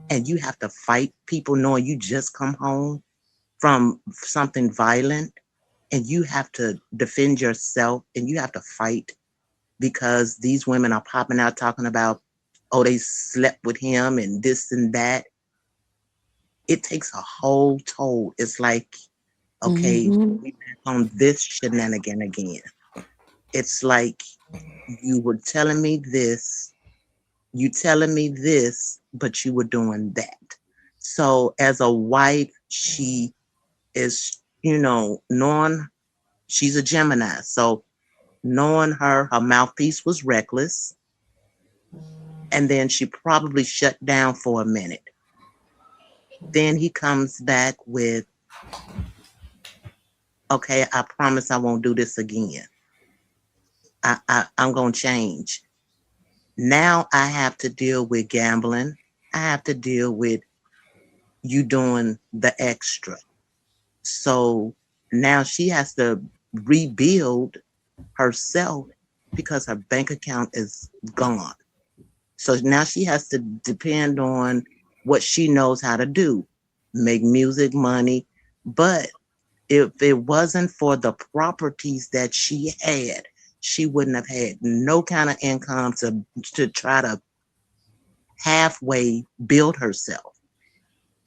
and you have to fight people knowing you just come home from something violent and you have to defend yourself and you have to fight because these women are popping out talking about, oh, they slept with him and this and that. It takes a whole toll. It's like, okay, Hmm. we back on this shenanigan again. It's like you were telling me this, you telling me this, but you were doing that. So as a wife, she is, knowing she's a Gemini. So knowing her mouthpiece was reckless. And then she probably shut down for a minute. Then he comes back with, okay, I promise I won't do this again. I'm going to change. Now I have to deal with gambling. I have to deal with you doing the extra. So now she has to rebuild herself because her bank account is gone. So now she has to depend on what she knows how to do, make music money. But if it wasn't for the properties that she had, she wouldn't have had no kind of income to try to halfway build herself.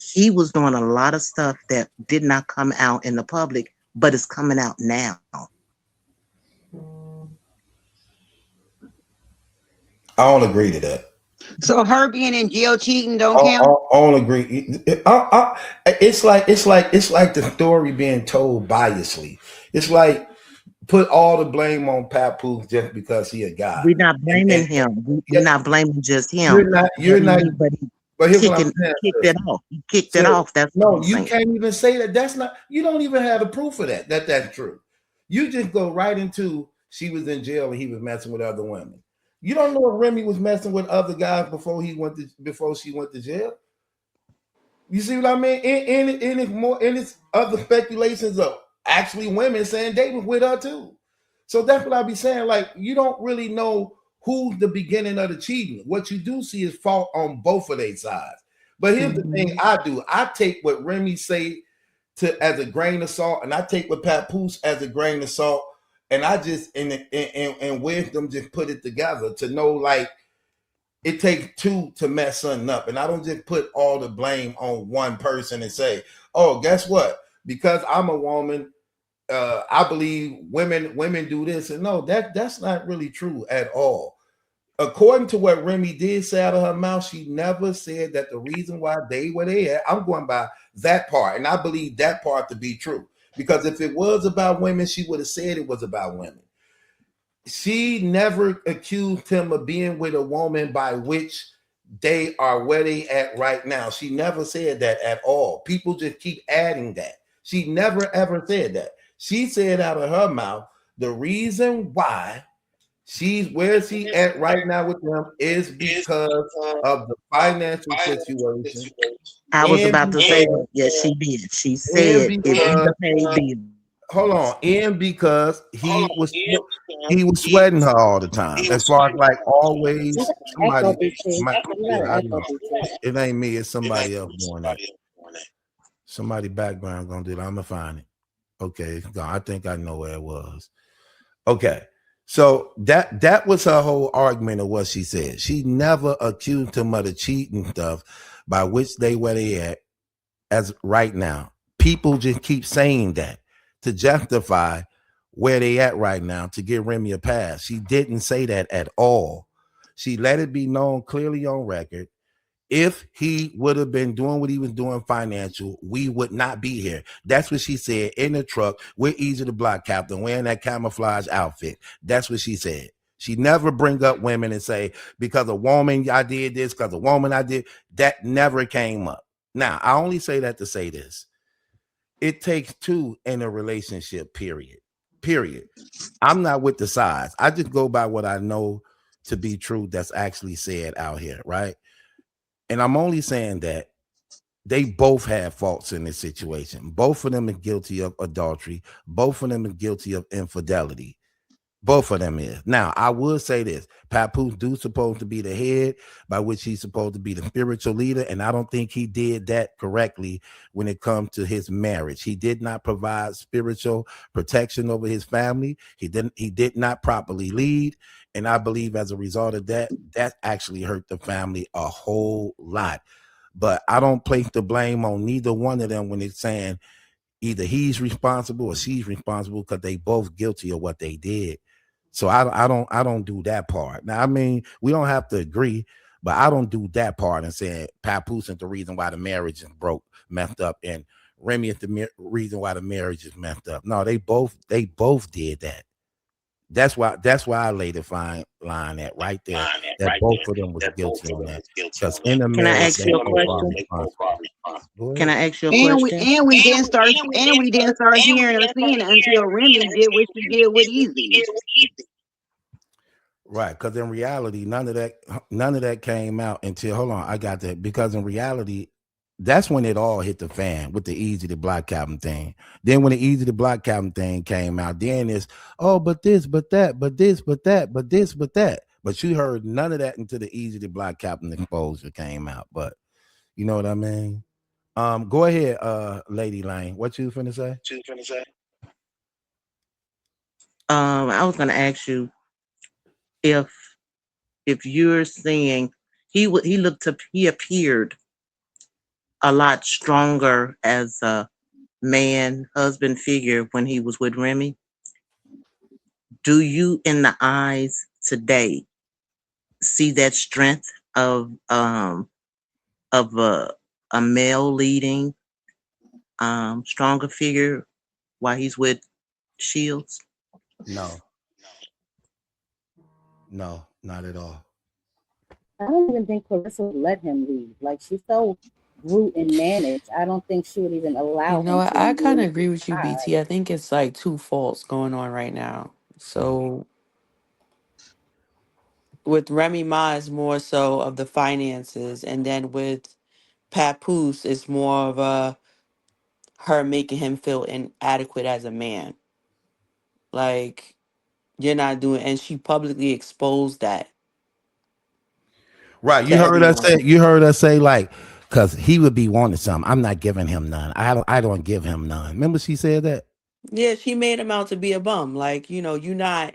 He was doing a lot of stuff that did not come out in the public, but it's coming out now. I don't agree to that. So her being in jail cheating don't I count. don't agree. It's like the story being told biasly. It's like put all the blame on Papoose just because he a guy. We're not And blaming him. We're yeah, not blaming just him. you're not. But he But here's what I'm saying, kicked sis. it off. He kicked it Sis, off. That's what no, I'm you saying. can't even say that. That's not. You don't even have the proof of that. That's true. You just go right into she was in jail and he was messing with other women. You don't know if Remy was messing with other guys before she went to jail. You see what I mean? In it's more in its other speculations of actually women saying they was with her too. So that's what I be saying. Like you don't really know who's the beginning of the cheating. What you do see is fault on both of their sides. But here's the thing I do. I take what Remy say to as a grain of salt, and I take what Papoose as a grain of salt, and I just in wisdom just put it together to know like it takes two to mess something up. And I don't just put all the blame on one person and say, oh, guess what? Because I'm a woman, I believe women do this. And no, that's not really true at all. According to what Remy did say out of her mouth, she never said that the reason why they were there. I'm going by that part, and I believe that part to be true. Because if it was about women, she would have said it was about women. She never accused him of being with a woman by which they are where they at right now. She never said that at all. People just keep adding that. She never ever said that. She said out of her mouth, the reason why she's where she at right now with them is because of the financial situation I was and about to say that. because, Yes, she did. She and said it was because the paid bill. hold on, and because he was sweating her all the time. As far as like You always, got an echo, somebody BT. might, You got yeah, an I echo, know. BT. It ain't me, it's somebody else doing that. Somebody background gonna do that. I'm gonna find it. Okay, I think I know where it was. Okay. So that was her whole argument of what she said. She never accused him of the cheating stuff by which they where they at as right now. People just keep saying that to justify where they at right now to give Remy a pass. She didn't say that at all. She let it be known clearly on record. If he would have been doing what he was doing financial, we would not be here. That's what she said in the truck with Easy the Block Captain wearing that camouflage outfit. That's what she said. She never bring up women and say, because a woman I did this, because a woman I did. That never came up. Now, I only say that to say this. It takes two in a relationship, period. Period. I'm not with the sides. I just go by what I know to be true that's actually said out here, right? And I'm only saying that they both have faults in this situation. Both of them are guilty of adultery. Both of them are guilty of infidelity. Both of them is. Now, I would say this. Papoose do supposed to be the head, by which he's supposed to be the spiritual leader, and I don't think he did that correctly when it comes to his marriage. He did not provide spiritual protection over his family. He did not properly lead, and I believe as a result of that, that actually hurt the family a whole lot. But I don't place the blame on neither one of them when it's saying either he's responsible or she's responsible, because they both guilty of what they did. So I don't do that part. Now, I mean, we don't have to agree, but I don't do that part and saying Papoose is the reason why the marriage is broke, messed up, and Remy is the reason why the marriage is messed up. No, they both did that. That's why I laid the fine line at right there that both of them was guilty on that. Because in the Can I marriage, ask they you a both are question? responsible. Go Can ahead. I ask you a And we question? and we didn't start hearing or seeing it until Remy did what she did with Easy. Right, because in reality, none of that came out until hold on, I got that. Because in reality, that's when it all hit the fan with the Easy to Block Captain thing. Then when the Easy to Block Captain thing came out, then it's but this, but that, but this, but that, but this, but that. But you heard none of that until the Easy to Block Captain exposure came out. But you know what I mean? Go ahead, Lady Lane. What you finna say? I was gonna ask you if you're saying he appeared a lot stronger as a man, husband figure when he was with Remy. Do you, in the eyes today, see that strength of a male leading stronger figure while he's with Shields? No, no, not at all. I don't even think Clarissa would let him leave. Like she's so brute and managed. I don't think she would even You allow know him what? to I kind of leave. agree with you, BT. I think it's like two faults going on right now. So with Remy Ma is more so of the finances, and then with Papoose it's more of a her making him feel inadequate as a man. Like you're not doing, and she publicly exposed that Right. to everyone. You heard us say like, cause he would be wanting something. I'm not giving him none. I don't give him none. Remember she said that? Yeah, she made him out to be a bum. Like, you're not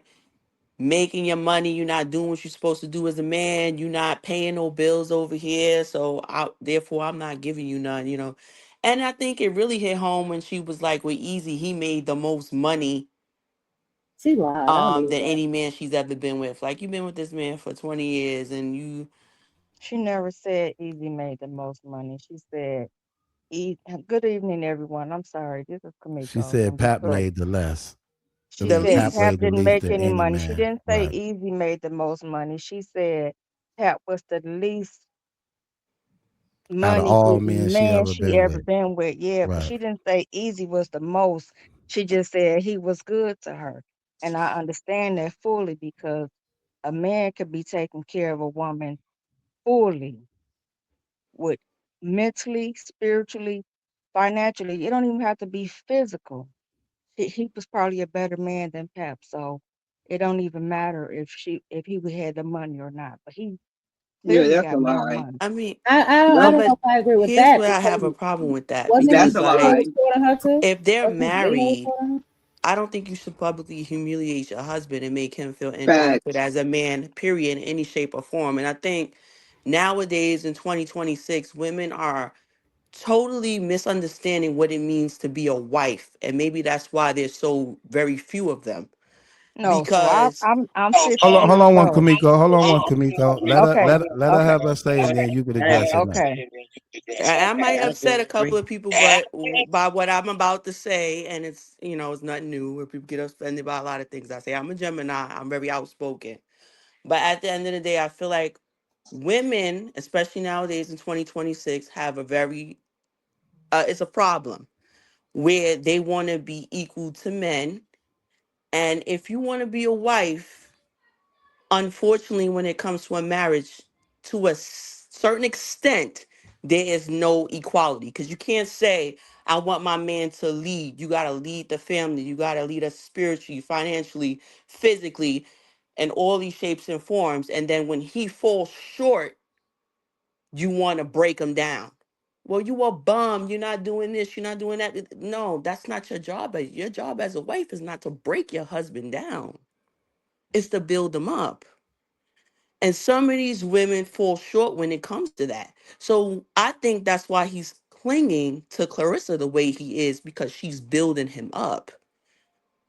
making your money, you're not doing what you're supposed to do as a man, you're not paying no bills over here, so therefore I'm not giving you none. And I think it really hit home when she was like, with Easy, he made the most money She lied. I believe than that. any man she's ever been with. Like, you've been with this man for 20 years and you She never said Easy made the most money. She said, Good evening, everyone. I'm sorry. This is She Kamiko said from Pap Detroit. made the less. I She the mean, said Pap least. Tap made the didn't least make of any any money. She man. didn't say Right. Easy made the most money. She said Tap was the least Out of money all men getting she man ever she been ever with. been with. Yeah, but Right. she didn't say Easy was the most. She just said he was good to her. And I understand that fully because a man could be taking care of a woman fully with mentally, spiritually, financially. It don't even have to be physical. He was probably a better man than Pep, so it don't even matter if he would had the money or not. But he Yeah, clearly that's a got more lie. money. I mean, I That's don't know but if I agree with here's that where I have a because problem with that wasn't he that's because, a he lie. like, was courting her too? if they're Wasn't he J-Lo was married, courting her? I don't think you should publicly humiliate your husband and make him feel inadequate Facts. as a man, period, in any shape or form. And I think nowadays in 2026, women are totally misunderstanding what it means to be a wife. And maybe that's why there's so very few of them. No, so Because I'm 50 Hold years on one, old. Kamiko. Hold on one, Kamiko. Okay, Let her okay, have her say, and then you could address it now. okay. I might I upset a couple agree. of people, but by what I'm about to say, and it's nothing new where people get offended by a lot of things I say. I'm a Gemini, I'm very outspoken. But at the end of the day, I feel like women, especially nowadays in 2026, have a very it's a problem where they want to be equal to men. And if you want to be a wife, unfortunately, when it comes to a marriage, to a certain extent, there is no equality because you can't say, I want my man to lead. You got to lead the family. You got to lead us spiritually, financially, physically, and all these shapes and forms. And then when he falls short, you want to break him down. Well, you a bum. You're not doing this. You're not doing that. No, that's not your job. Your job as a wife is not to break your husband down. It's to build him up. And some of these women fall short when it comes to that. So I think that's why he's clinging to Clarissa the way he is because she's building him up,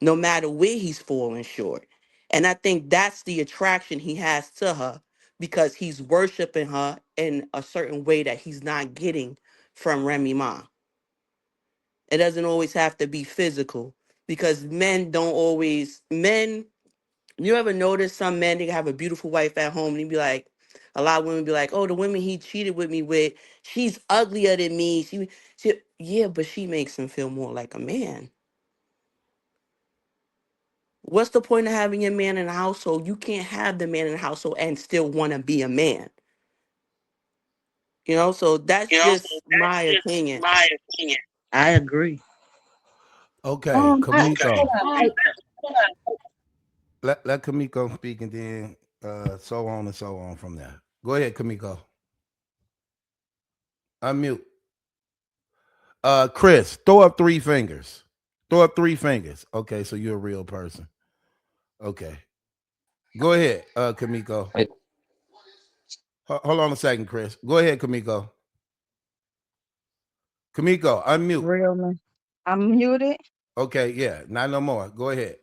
no matter where he's falling short. And I think that's the attraction he has to her because he's worshiping her in a certain way that he's not getting from Remy Ma. It doesn't always have to be physical because men, you ever notice some men, they have a beautiful wife at home and they be like, a lot of women be like, oh, the women he cheated with me with, she's uglier than me. Yeah, but she makes him feel more like a man. What's the point of having your man in the household? You can't have the man in the household and still want to be a man. So that's just my opinion. I agree. Okay, Hold Kamiko. on. Let Kamiko speak, and then so on and so on from there. Go ahead, Kamiko. Unmute. Chris, throw up three fingers. Throw up three fingers. Okay, so you're a real person. Okay. Go ahead, Kamiko. Wait, Hold on a second, Chris. Go ahead, Kamiko. Kamiko, unmute. Real man. I'm muted. Okay, yeah, not no more. Go ahead.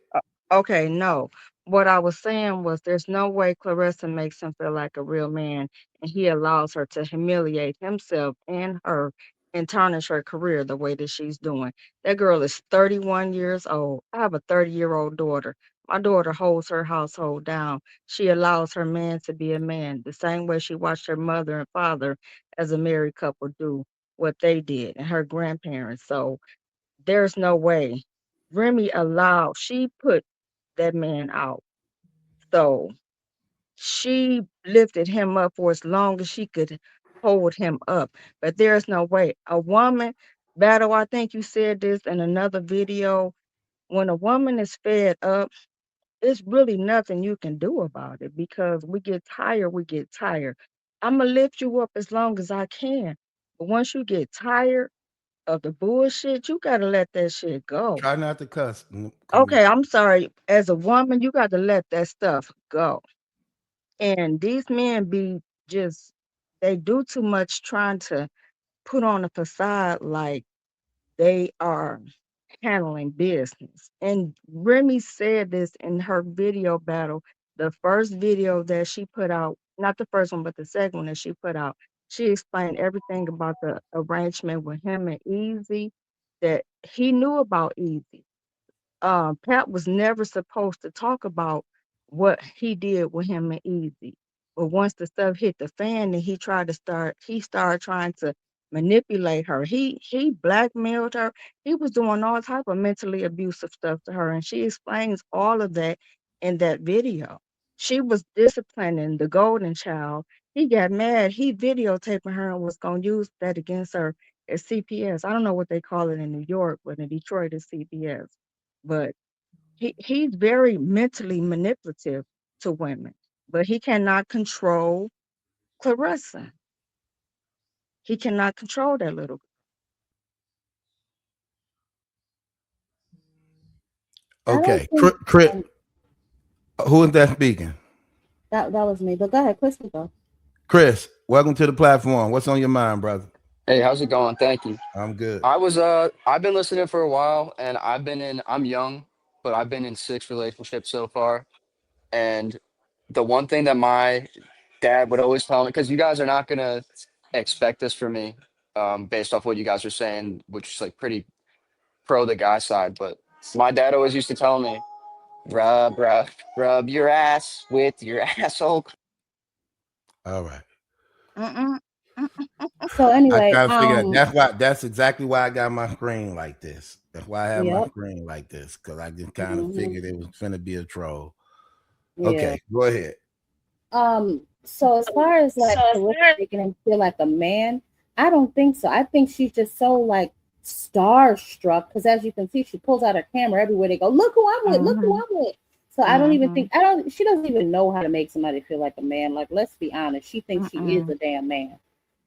Okay, no. what I was saying was there's no way Clarissa makes him feel like a real man and he allows her to humiliate himself and her and tarnish her career the way that she's doing. That girl is 31 years old. I have a 30-year-old daughter. My daughter holds her household down. She allows her man to be a man, the same way she watched her mother and father as a married couple do what they did and her grandparents. So there's no way. She put that man out. So she lifted him up for as long as she could hold him up. But there's no way. A woman, Battle, I think you said this in another video. When a woman is fed up, it's really nothing you can do about it because we get tired, we get tired. I'm going to lift you up as long as I can. But once you get tired of the bullshit, you got to let that shit go. Try not to cuss. Come on. Okay, I'm sorry. As a woman, you got to let that stuff go. And these men be just, they do too much trying to put on a facade like they are handling business. And Remy said this in her video battle, the first video that she put out, not the first one, but the second one that she put out. She explained everything about the arrangement with him and Easy, that he knew about Easy. Pat was never supposed to talk about what he did with him and Easy. But once the stuff hit the fan, then he started trying to manipulate her. He blackmailed her. He was doing all type of mentally abusive stuff to her. And she explains all of that in that video. She was disciplining the golden child. He got mad. He videotaping her and was gonna use that against her at CPS. I don't know what they call it in New York, but in Detroit it's CPS. But he's very mentally manipulative to women, but he cannot control Clarissa. He cannot control that little I don't Okay. think Chris, who is that speaking? that was me. But go ahead, Chris, go. Chris, welcome to the platform. What's on your mind, brother? Hey, how's it going? Thank you. I'm good. I've been listening for a while and I'm young, but I've been in 6 relationships so far. And the one thing that my dad would always tell me, because you guys are not gonna expect this from me, based off what you guys are saying, which is like pretty pro the guy side, but my dad always used to tell me, rub your ass with your asshole. All right. Mm-mm. So I anyway, try to figure that. That's exactly why I got my screen like this. That's why I have my yep, screen like this, because I just kind of hmm figured it was gonna be a troll. yeah. Okay, go ahead. So as far as like Clarissa making him feel like a man, I don't think so. I think she's just so like starstruck because as you can see, she pulls out her camera everywhere they go. Look who I'm with. Look who Mm-hmm. I'm with. So I don't even Mm-hmm. think I don't. She doesn't even know how to make somebody feel like a man. Like let's be honest, she thinks she is Mm-mm. a damn man.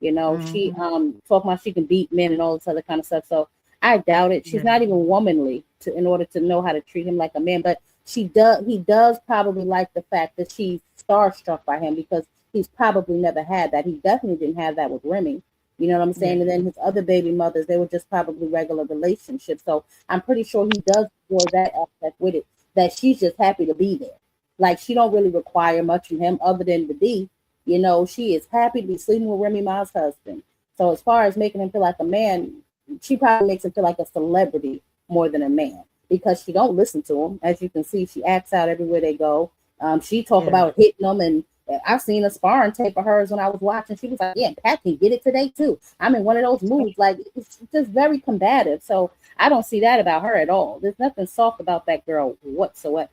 You know, she Mm-hmm. talking about she can beat men and all this other kind of stuff. So I doubt it. She's Yeah. not even womanly to in order to know how to treat him like a man. But she does. He does probably like the fact that she's starstruck by him because he's probably never had that. He definitely didn't have that with Remy. You know what I'm Yeah. saying? And then his other baby mothers, they were just probably regular relationships. So I'm pretty sure he does enjoy that aspect with it. That she's just happy to be there. Like she don't really require much from him other than the D. You know, she is happy to be sleeping with Remy Ma's husband. So as far as making him feel like a man, she probably makes him feel like a celebrity more than a man because she don't listen to him. As you can see, she acts out everywhere they go. She talk Yeah. about hitting them, and I've seen a sparring tape of hers when I was watching. She was like, "Yeah, Pat can get it today too." I'm in one of those moods, like it's just very combative. So I don't see that about her at all. There's nothing soft about that girl whatsoever.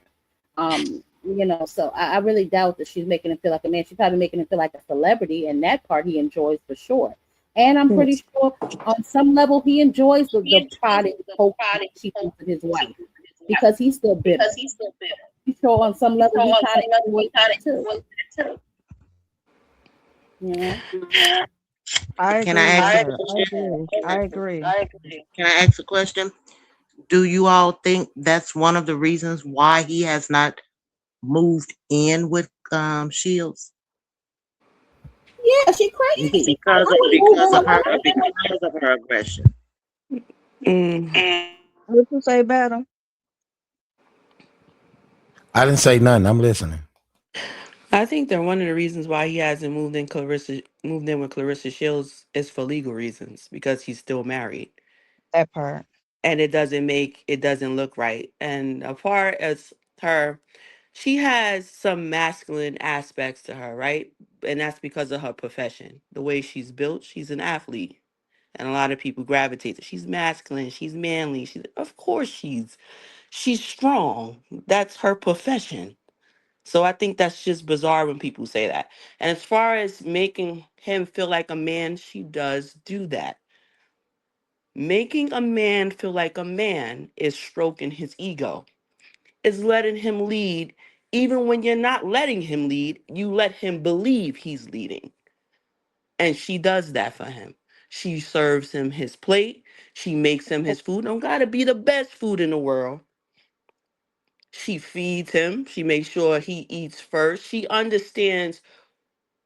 You know, so I really doubt that she's making him feel like a man. She's probably making him feel like a celebrity, and that part he enjoys for sure. And I'm pretty sure on some level he enjoys the prodding, poking, cheating of his wife because he's still bitter. I'm sure on some level he kind of enjoys it too. You know? I Can I agree with ask? that. I agree. Can I ask a question? Do you all think that's one of the reasons why he has not moved in with Shields? Yeah, she crazy. I Because of wouldn't move because in of with her her. because of her aggression. Mm. What you say, Battle? I didn't say nothing. I'm listening. I think that one of the reasons why he hasn't moved in with Clarissa Shields is for legal reasons because he's still married. That part. And it doesn't look right. And as far as her, she has some masculine aspects to her, right? And that's because of her profession. The way she's built, she's an athlete. And a lot of people gravitate to. She's masculine, she's manly. She's of course she's strong. That's her profession. So I think that's just bizarre when people say that. And as far as making him feel like a man, she does do that. Making a man feel like a man is stroking his ego, is letting him lead. Even when you're not letting him lead, you let him believe he's leading. And she does that for him. She serves him his plate. She makes him his food. Don't gotta be the best food in the world. She feeds him. She makes sure he eats first. She understands.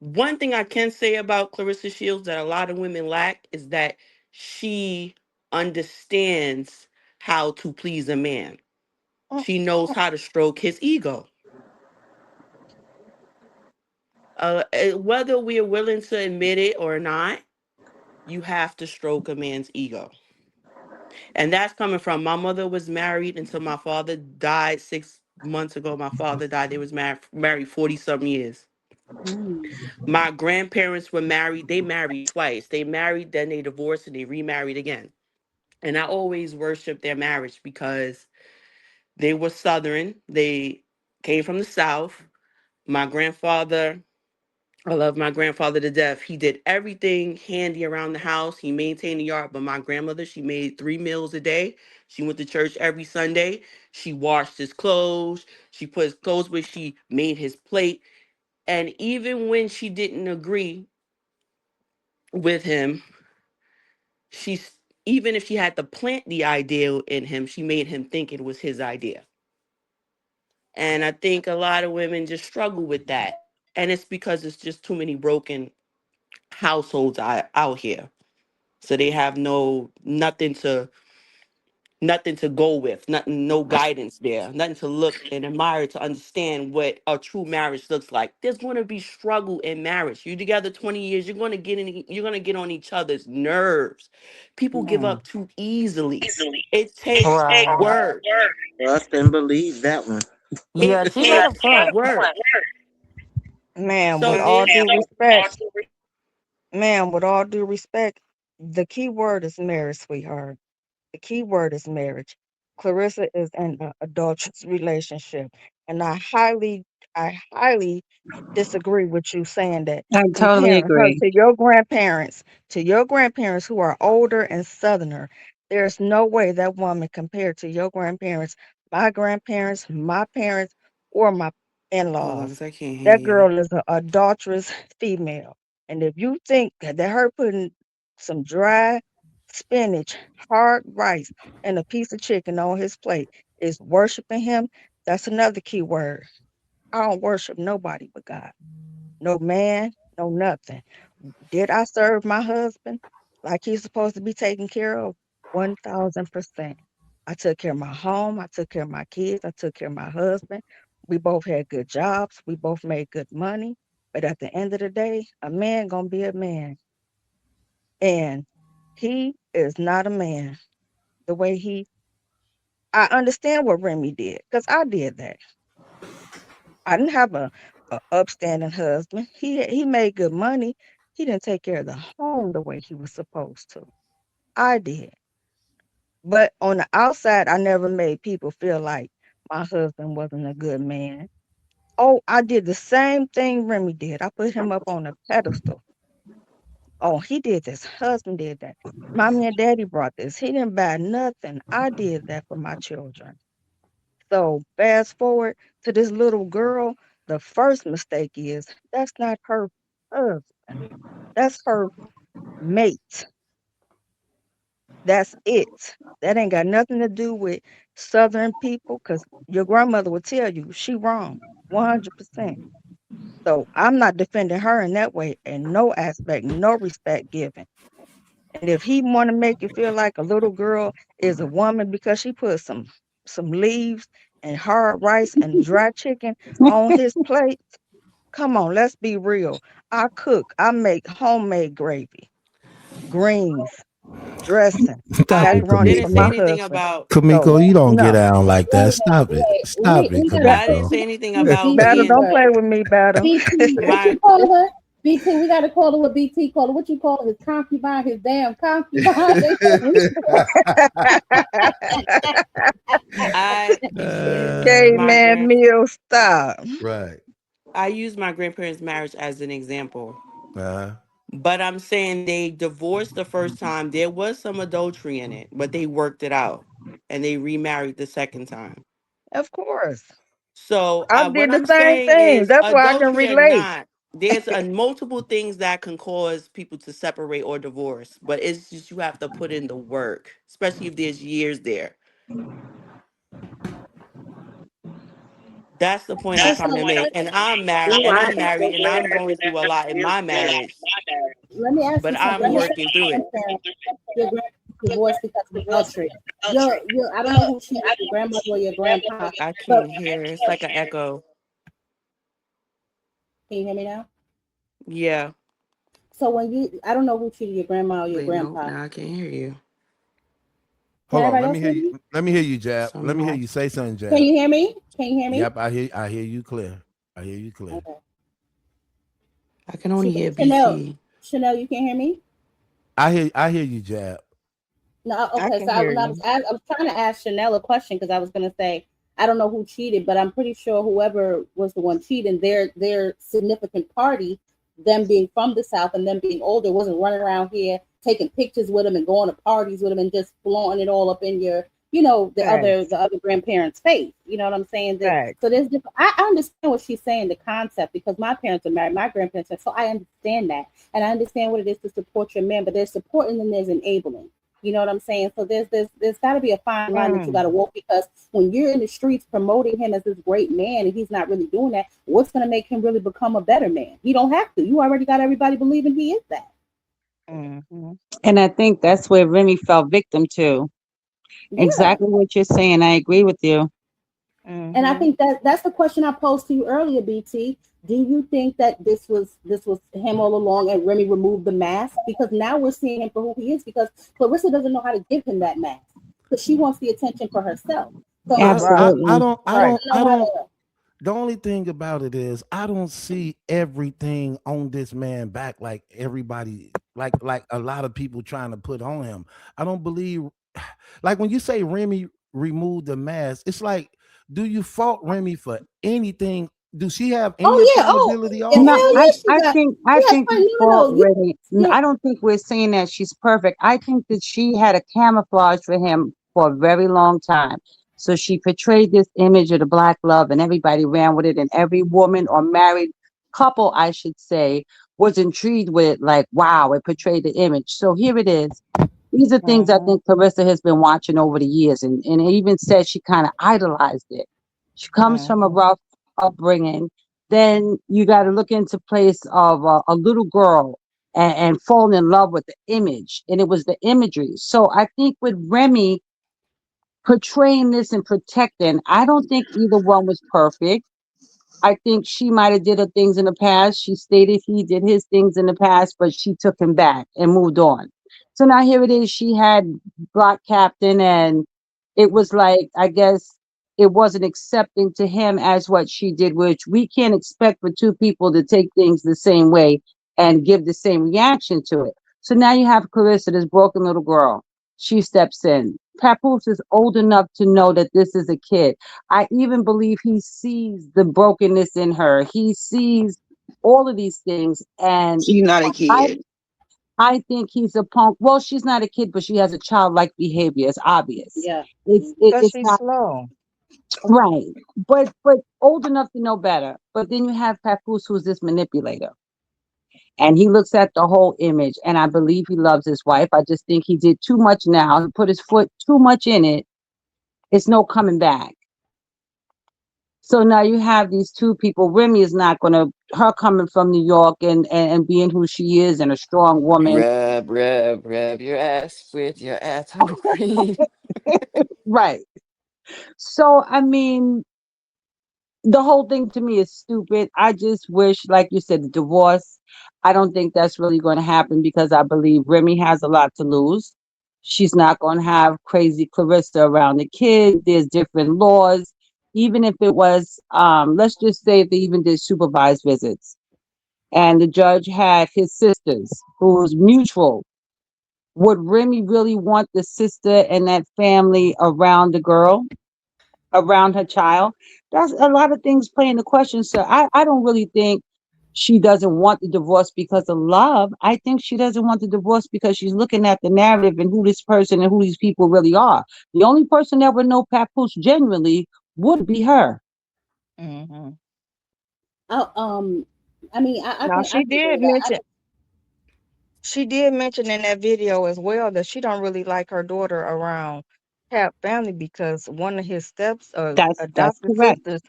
One thing I can say about Clarissa Shields that a lot of women lack is that she understands how to please a man. Mm, She knows how to stroke his ego. Whether we're willing to admit it or not, you have to stroke a man's ego. And that's coming from my mother was married until my father died 6 months ago. My father died. They was married 40 some years. Mm. My grandparents were married. They married twice. They married, then they divorced, and they remarried again. And I always worshiped their marriage because they were Southern. They came from the South. My grandfather, I love my grandfather to death. He did everything handy around the house. He maintained the yard. But my grandmother, she made 3 meals a day. She went to church every Sunday. She washed his clothes. She put his clothes where she made his plate. And even when she didn't agree with him, she's even if she had to plant the idea in him, she made him think it was his idea. And I think a lot of women just struggle with that. And it's because it's just too many broken households out here. So they have nothing to go with, nothing, no guidance there, nothing to look and admire to understand what a true marriage looks like. There's going to be struggle in marriage. You're together 20 years, you're going to get on each other's nerves. People give mm. up too easily. It takes Right. work. Trust and believe that one. Yeah, It she got a takes point. work. Man, So with all it's due respect, man, with all due respect, the key word is marriage, sweetheart. The key word is marriage. Clarissa is in an adulterous relationship, and I highly disagree with you saying that I totally comparing her agree. to your grandparents who are older and southerner. There's no way that woman compared to your grandparents, my parents, or my hold on, in-laws. because I can't hear That you. girl is an adulterous female, and if you think that her putting some dry spinach, hard rice, and a piece of chicken on his plate is worshiping him, that's another key word. I don't worship nobody but God. No man, no nothing. Did I serve my husband like he's supposed to be taken care of? 1000%. I took care of my home. I took care of my kids. I took care of my husband. We both had good jobs. We both made good money. But at the end of the day, a man gonna be a man. And he is not a man. The way I understand what Remy did, because I did that. I didn't have a upstanding husband. He made good money. He didn't take care of the home the way he was supposed to. I did. But on the outside, I never made people feel like my husband wasn't a good man. Oh, I did the same thing Remy did. I put him up on a pedestal. Oh, he did this. Husband did that. Mommy and daddy brought this. He didn't buy nothing. I did that for my children. So fast forward to this little girl. The first mistake is that's not her husband. That's her mate. That's it. That ain't got nothing to do with Southern people, because your grandmother would tell you she wrong, 100%. So I'm not defending her in that way, in no aspect, no respect given. And if he want to make you feel like a little girl is a woman because she put some leaves and hard rice and dry chicken on his plate. Come on, let's be real. I cook. I make homemade gravy, greens, dressing, Stop I it, macaroni didn't for Kamiko. say my anything husband. about So Kamiko, you don't get no, down like that. Wait, Stop it. wait. Stop it, We gotta. I didn't Kamiko. say anything Wait, about battle. being Don't BT. play with me, battle. BT, what you my call her? BT, we gotta call her what BT call her. What you call his concubine, his damn concubine. I use my Caveman meal stop. Right. I use my grandparents' marriage as an example. Uh, But I'm saying they divorced the first time. There was some adultery in it, but they worked it out and they remarried the second time. Of course. So I what did the I'm same saying thing. is That's why I can adultery or relate. not, there's multiple things that can cause people to separate or divorce, but it's just you have to put in the work, especially if there's years there. That's the point I'm trying to make. And I'm married and I'm married and I'm going through a lot in my marriage, Let me ask but you something. I'm Let me ask working through you it. something. Your grandparents divorced because of adultery. I don't know who she is, your grandmother or your grandpa, I but can't hear. It's like an echo. can you hear me now? Yeah. So I don't know who cheated, your grandma or your Wait, nope, grandpa. now I can't hear you. Can hold on. everybody Let else me hear hear you. me? Let me hear you, Jab. Let Something me hear off. you say something, Can Jab. you hear me? Can you hear me? Yep, I hear you clear. I hear you clear. Okay. I can only hear Chanel, BT. Chanel, you can't hear me? I hear you, Jab. No, I okay. can So hear I was you. I was trying to ask Chanel a question because I was going to say I don't know who cheated, but I'm pretty sure whoever was the one cheating, their significant party, them being from the South and them being older, wasn't running around here taking pictures with them and going to parties with them and just flaunting it all up in your, Facts. the other grandparents' face. You know what I'm saying? So Facts. there's different. I understand what she's saying, the concept, because my parents are married, my grandparents are, so I understand that, and I understand what it is to support your man, but there's supporting and there's enabling. You know what I'm saying? So there's got to be a fine line that you got to Mm. walk, because when you're in the streets promoting him as this great man and he's not really doing that, what's going to make him really become a better man? He don't have to. You already got everybody believing he is that. Hmm. And I think that's where Remy fell victim to. Yeah. Exactly what you're saying. I agree with you. And I Hmm. think that's the question I posed to you earlier, BT. Do you think that this was him all along and Remy removed the mask? Because now we're seeing him for who he is, because Clarissa doesn't know how to give him that mask because she wants the attention for herself. So I Right. I Absolutely. don't I Right. don't she I know how don't to. the only thing about it is I don't see everything on this man back like everybody like a lot of people trying to put on him. I don't believe like when you say Remy removed the mask, it's like, do you fault Remy for anything? Do she have any Oh yeah. Oh, accountability yeah, No, also? hell I, yes, she I got. think I Yes, think fine. we No, no, fault no. Remy. You, I don't think we're saying that she's perfect. I think that she had a camouflage for him for a very long time. So she portrayed this image of the black love, and everybody ran with it, and every woman or married couple, I should say, was intrigued with it. Like, wow, it portrayed the image. So here it is. These are things I Hmm. think Carissa has been watching over the years, and it even said she kind of idolized it. She comes from a Hmm. rough upbringing. Then you got to look into place of a little girl and fall in love with the image, and it was the imagery. So I think with Remy portraying this and protecting, I don't think either one was perfect. I think she might have did her things in the past. She stated he did his things in the past, but she took him back and moved on. So now here it is. She had Block Captain, and it was like, I guess it wasn't accepting to him as what she did, which we can't expect for two people to take things the same way and give the same reaction to it. So now you have Clarissa, this broken little girl. She steps in. Papoose is old enough to know that this is a kid. I even believe he sees the brokenness in her. He sees all of these things, and She's not a I kid. I think he's a punk. Well, she's not a kid, but she has a childlike behavior. It's obvious. yeah. Because It's she's not slow. right, but old enough to know better. But then you have Papoose, who's this manipulator, and he looks at the whole image. And I believe he loves his wife. I just think he did too much now. He put his foot too much in it. It's no coming back. So now you have these two people. Remy is not going to, her coming from New York and being who she is and a strong woman. Rub your ass with your asshole cream. Right. So I mean, the whole thing to me is stupid. I just wish, like you said, the divorce. I don't think that's really going to happen because I believe Remy has a lot to lose. She's not going to have crazy Clarissa around the kid. There's different laws. Even if it was, let's just say if they even did supervised visits and the judge had his sisters who was mutual, would Remy really want the sister and that family around the girl? Around her child. That's a lot of things playing the question. So I don't really think she doesn't want the divorce because of love. I think she doesn't want the divorce because she's looking at the narrative and who this person and who these people really are. The only person that would know Papoose genuinely would be her. Hmm. Oh, I mean, Now I can agree with that. she did mention in that video as well that she don't really like her daughter around Cap family because one of his steps That's adopted correct. sisters,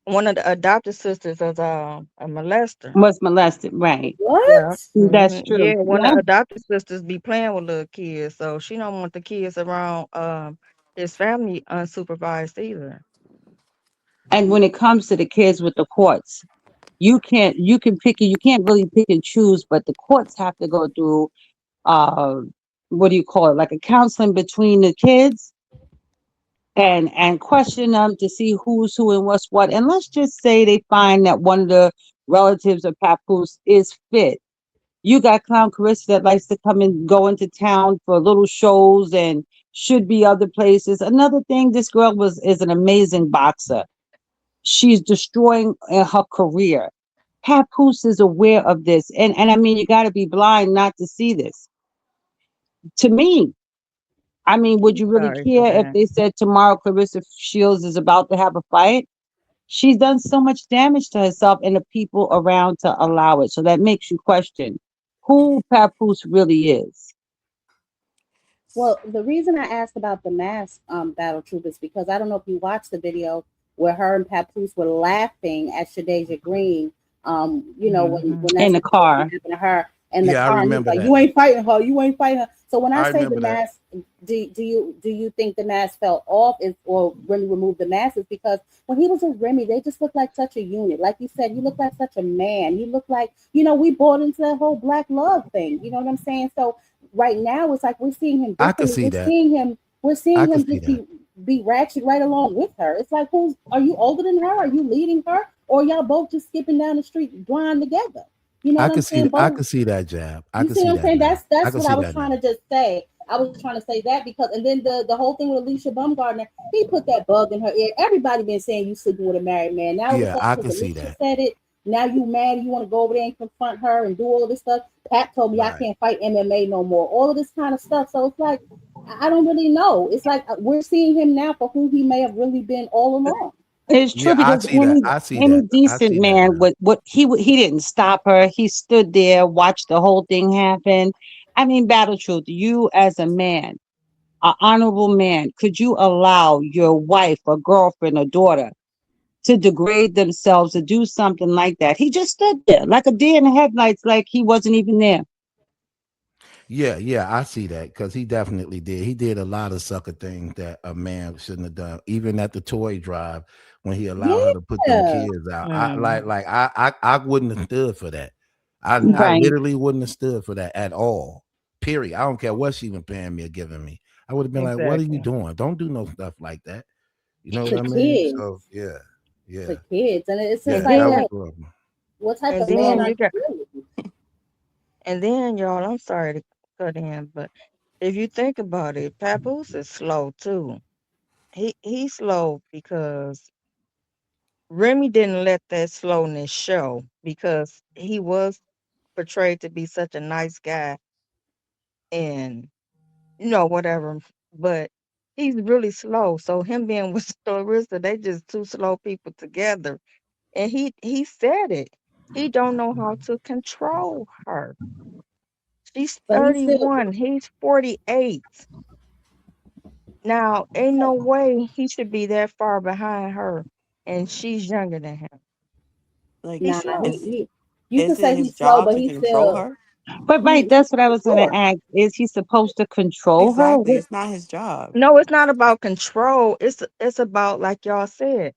one of the adopted sisters is a molester. Was molested, right? Yeah. What? That's Yeah, true. one of Yeah. the adopted sisters be playing with little kids, so she don't want the kids around his family unsupervised either. And when it comes to the kids with the courts, you can't really pick and choose, but the courts have to go through uh what do you call it, like a counseling between the kids and question them to see who's who and what's what. And let's just say they find that one of the relatives of Papoose is fit. You got Clown Carissa that likes to come and go into town for little shows and should be other places. Another thing, this girl is an amazing boxer. She's destroying her career. Papoose is aware of this. And I mean, you got to be blind not to see this. To me, I mean, would I'm you really sorry for care if that. they said tomorrow Clarissa Shields is about to have a fight? She's done so much damage to herself and the people around to allow it. So that makes you question who Papoose really is. Well, the reason I asked about the mask battle troop is because I don't know if you watched the video where her and Papoose were laughing at Shadeja Green. Hmm. When that In the situation car. happened to her in the Yeah, I car, and he was remember like, that. "You ain't fighting her. You ain't fighting her." So when I I say the remember that. mask, do you think the mask fell off is or Remy removed the mask is because when he was with Remy, they just looked like such a unit. Like you said, he looked like such a man. He looked like we bought into that whole black love thing. You know what I'm saying? So right now it's like we're seeing him I could differently. see We're that. seeing him. We're I seeing could him see just that. be ratchet right along with her. It's like, who's are you older than her? Are you leading her, or y'all both just skipping down the street blind together? You know I what I'm could see saying? that. I Both. could see that jab. I You could see see what I'm that saying? now. I That's could what I see was that trying now. to just say. I was trying to say that because, and then the whole thing with Alicia Bumgardner, he put that bug in her ear. Everybody been saying you sleeping with a married man. Now all of a Yeah, sudden I because could see Alicia that. said it, now you mad. You want to go over there and confront her and do all this stuff. Pat told me I Right. can't fight MMA no more. All of this kind of stuff. So it's like I don't really know. It's like we're seeing him now for who he may have really been all along. It's true Yeah, I because see that. I see any that. I decent see that man now. would what he didn't stop her. He stood there, watched the whole thing happen. I mean, battle truth, you as a man, an honorable man, could you allow your wife or girlfriend or daughter to degrade themselves to do something like that? He just stood there like a deer in the headlights, like he wasn't even there. Yeah, yeah, I see that because he definitely did. He did a lot of sucker things that a man shouldn't have done. Even at the toy drive when he allowed her to put them Yeah. kids out. Hmm. I wouldn't have stood for that. I Right. literally wouldn't have stood for that at all. Period. I don't care what she was paying me or giving me. I would have been like, "What are you Exactly. doing? Don't do no stuff like that." You know what To I mean? kids. So yeah, To yeah, kids. And it's just And yeah. like, That was then yo, horrible. what type and of man then are you you got really? and then y'all, I'm sorry to cut in, but if you think about it, Papoose is slow too. He's slow because Remy didn't let that slowness show because he was portrayed to be such a nice guy and whatever. But he's really slow. So him being with Clarissa, they just two slow people together. And he said it. He don't know how to control her. She's But he still 31. He's 48. Now, ain't no way he should be that far behind her, and she's younger than him. Like, He's nah, slow. is you is can it say his he's slow, job but to he's control still her? But right, that's what I was gonna Sure. ask. Is he supposed to control her? Exactly. It's not his job. No, it's not about control. It's about like y'all said.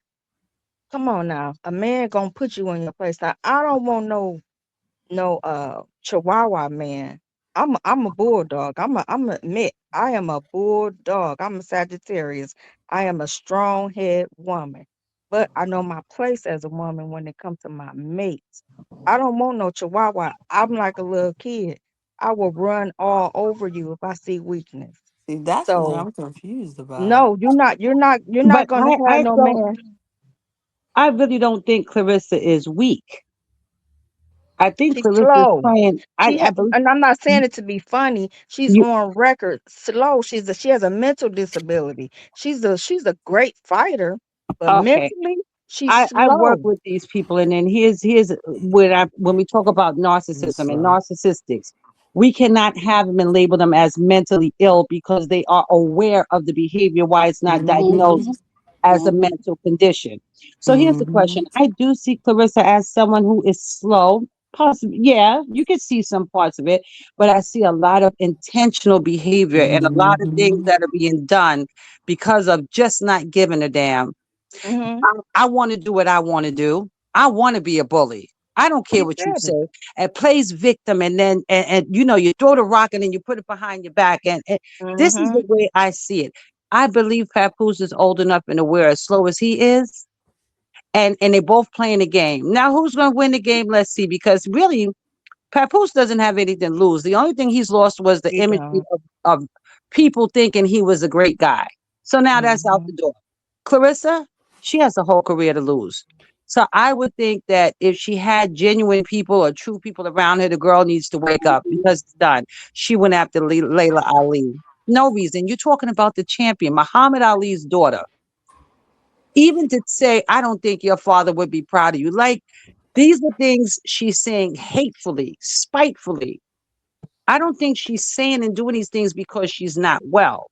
Come on now, a man gonna put you in your place. Now, I don't want no Chihuahua man. I'm a bulldog. I'm a admit I am a bulldog. I'm a Sagittarius. I am a strong head woman. But I know my place as a woman when it comes to my mates. I don't want no Chihuahua. I'm like a little kid. I will run all over you if I see weakness. See, that's what So I'm confused about. no, you're not But gonna have I no don't. man. I really don't think Clarissa is weak. I think She's Clarissa's slow. playing. I believe And I'm not saying it to be funny. She's you. on record slow. She has a mental disability. She's a great fighter, but Okay. mentally she's I work slow. with these people, and then here's when we talk about He's narcissism and slow. narcissistics, we cannot have them and label them as mentally ill because they are aware of the behavior, why it's not Mm-hmm. diagnosed Mm-hmm. as a Mm-hmm. mental condition. So here's the Mm-hmm. question: I do see Clarissa as someone who is slow. Possibly, yeah, you can see some parts of it, but I see a lot of intentional behavior and a lot of things Mm-hmm. that are being done because of just not giving a damn. Hmm. I want to do what I want to do. I want to be a bully. I don't care She what you said say. it. And plays victim, and then you know you throw the rock and then you put it behind your back. And this is Hmm. the way I see it. I believe Papoose is old enough and aware, as slow as he is, and they both playing the game. Now, who's going to win the game? Let's see. Because really, Papoose doesn't have anything to lose. The only thing he's lost was the He image don't. of people thinking he was a great guy. So now that's out Hmm. the door. Clarissa, she has a whole career to lose. So I would think that if she had genuine people or true people around her, the girl needs to wake up because it's done. She went after Layla Ali. No reason. You're talking about the champion, Muhammad Ali's daughter. Even to say, I don't think your father would be proud of you. Like, these are things she's saying hatefully, spitefully. I don't think she's saying and doing these things because she's not well.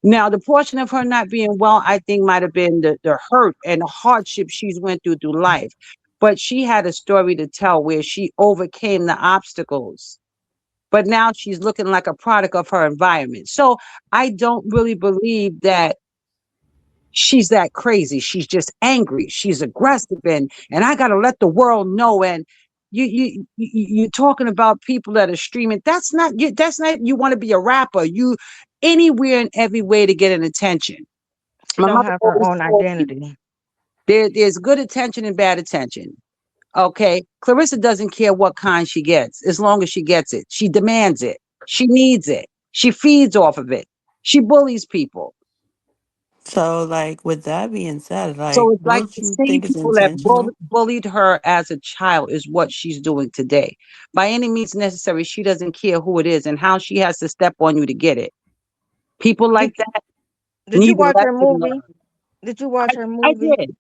Now, the portion of her not being well, I think might have been the hurt and the hardship she's went through life. But she had a story to tell where she overcame the obstacles. But now she's looking like a product of her environment. So I don't really believe that she's that crazy. She's just angry. She's aggressive, and I gotta let the world know. And you're talking about people that are streaming. That's not you. That's not you want to be a rapper. You anywhere and every way to get an attention. She My don't mother have her always own told me identity. there's good attention and bad attention. Okay, Clarissa doesn't care what kind she gets as long as she gets it. She demands it. She needs it. She feeds off of it. She bullies people. So, like, with that being said, So like, it's like don't the you same think it's people that intentional? bullied her as a child is what she's doing today. By any means necessary, she doesn't care who it is and how she has to step on you to get it. People Did like that Did you need a watch her lesson movie? learned. Did you watch her I movie? did.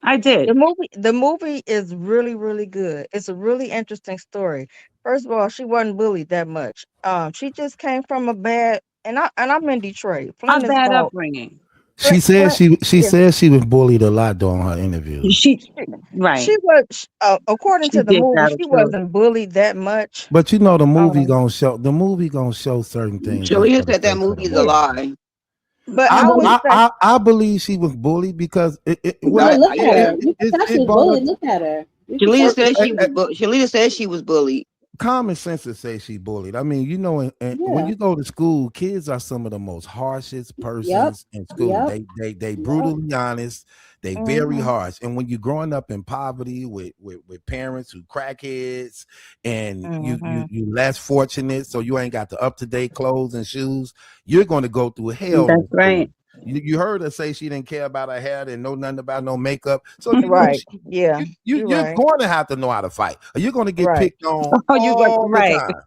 I did. The movie is really, really good. It's a really interesting story. First of all, she wasn't bullied that much. She just came from a bad and I'm in Detroit. A Flint is bad about upbringing. She said Flint. she Yeah, said she was bullied a lot during her interviews. She she, right. she was according She to the did movie, battle she too. wasn't bullied that much. But you know Um, the movie gonna show certain things just Shalia for the said that sake of the movie is a yeah, movie. lie. but I I be- would Well, say I believe she was bullied because But look at Yeah, her. You can tell it she's brought bullied. up Look at her. You can Shalia tell uh, she's said uh, she uh, was. bullied. Shalia said she was bullied. common sense to say she bullied. I mean, you know, and when Yeah. you go to school, kids are some of the most harshest Yep. persons in school. Yep. They Yep. brutally honest. They very hmm harsh. And when you're growing up in poverty with parents who crackheads, and hmm you less fortunate, so you ain't got the up to date clothes and shoes, you're going to go through hell that's in school. right. You heard her say she didn't care about her hair, didn't know nothing about no makeup. So you know right. Yeah, you're you're right. going to have to know how to fight, or you're going to get Right. picked on Oh, you got all the right. time.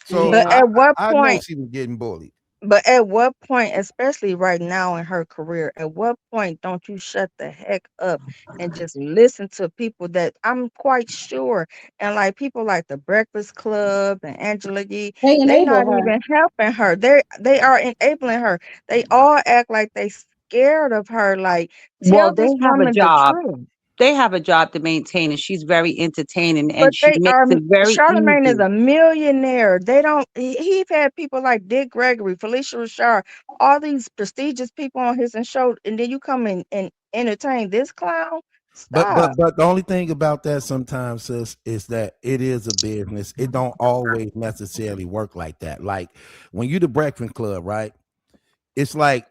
So But Yeah. at what I know point she was getting bullied. But at what point, especially right now in her career, at what point don't you shut the heck up and just listen to people that I'm quite sure, and like people like the Breakfast Club and Angela Yee, They they enable not her. even helping her. They are enabling her. They all act like they scared of her. Like, Well, tell they this have a woman the job. truth. they have a job to maintain, and she's very entertaining, But and she they makes are. it very Charlemagne is easy. a millionaire. They don't. He's had people like Dick Gregory, Felicia Rashad, all these prestigious people on his show, and then you come in and entertain this clown. Stop. But the only thing about that sometimes, sis, is that it is a business. It don't always necessarily work like that. Like when you the Breakfast Club, right? It's like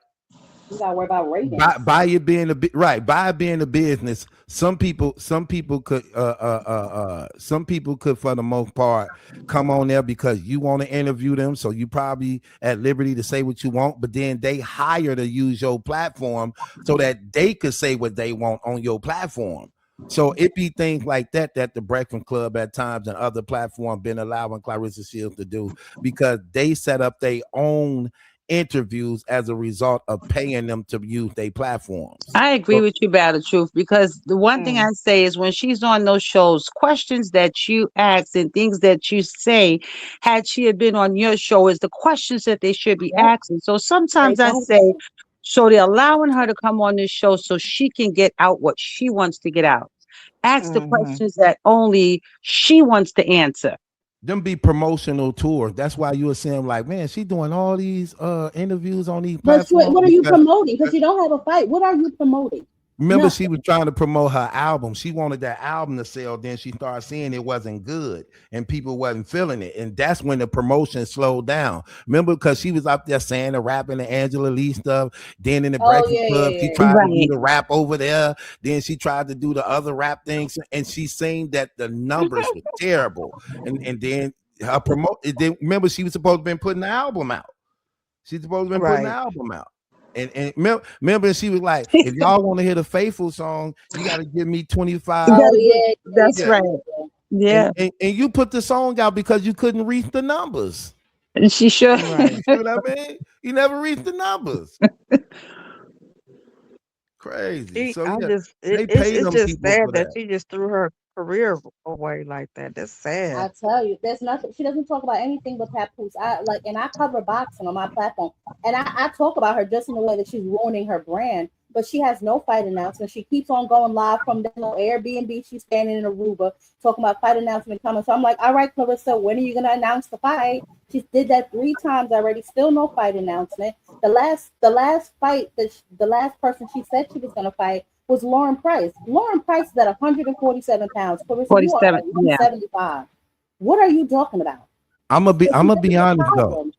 You gotta worry about ratings. by it being by it being a business, some people could some people could for the most part come on there because you want to interview them, so you probably at liberty to say what you want, but then they hire to use your platform so that they could say what they want on your platform. So it be things like that the Breakfast Club at times and other platforms been allowing Clarissa Shields to do because they set up their own interviews as a result of paying them to use their platforms. I agree So with you about the truth, because the one thing I Mm, say is when she's on those shows, questions that you ask and things that you say, had she had been on your show, is the questions that they should be Yep. asking. So They sometimes I don't say, so they're allowing her to come on this show so she can get out what she wants to get out. Ask the mhm. questions that only she wants to answer. them be promotional tours. That's why you were saying like, man, she doing all these interviews on these But platforms what are you because promoting? Because you don't have a fight. What are you promoting? remember, she Nothing. was trying to promote her album. She wanted that album to sell. Then she started seeing it wasn't good and people wasn't feeling it. And that's when the promotion slowed down. Remember, because she was up there saying the rapping the Angela Lee stuff. Then in the Oh Breakfast yeah, Club, yeah, she yeah. tried to do Right. the rap over there. Then she tried to do the other rap things. And she's saying that the numbers were terrible. And then her promote. Then remember, she was supposed to been putting the album out. She's supposed to been putting the Right. album out. And remember, she was like, if y'all want to hear the faithful song, you got to give me 25. Oh That's, yeah, yeah, that's Yeah. right. yeah. Yeah. And you put the song out because you couldn't reach the numbers. And she should. Right. You see what I mean? You never reached the numbers. Crazy. So I yeah, just. they It's pay it's them just people sad for that that. she just threw her career away like that. That's sad. I tell you, there's nothing. She doesn't talk about anything but papoose. I like, and I cover boxing on my platform, and I talk about her just in the way that she's ruining her brand. But she has no fight announcement. She keeps on going live from the Airbnb. She's standing in Aruba talking about fight announcement coming. So I'm like, all right, Clarissa, when are you gonna announce the fight? She did that 3 times already. Still no fight announcement. The last fight the last person she said she was gonna fight was Lauren Price. Lauren Price is at 147 pounds. Clarissa, you are 47. at Yeah. 175. What are you talking about? So I'm see, gonna this be is the honest though. problem.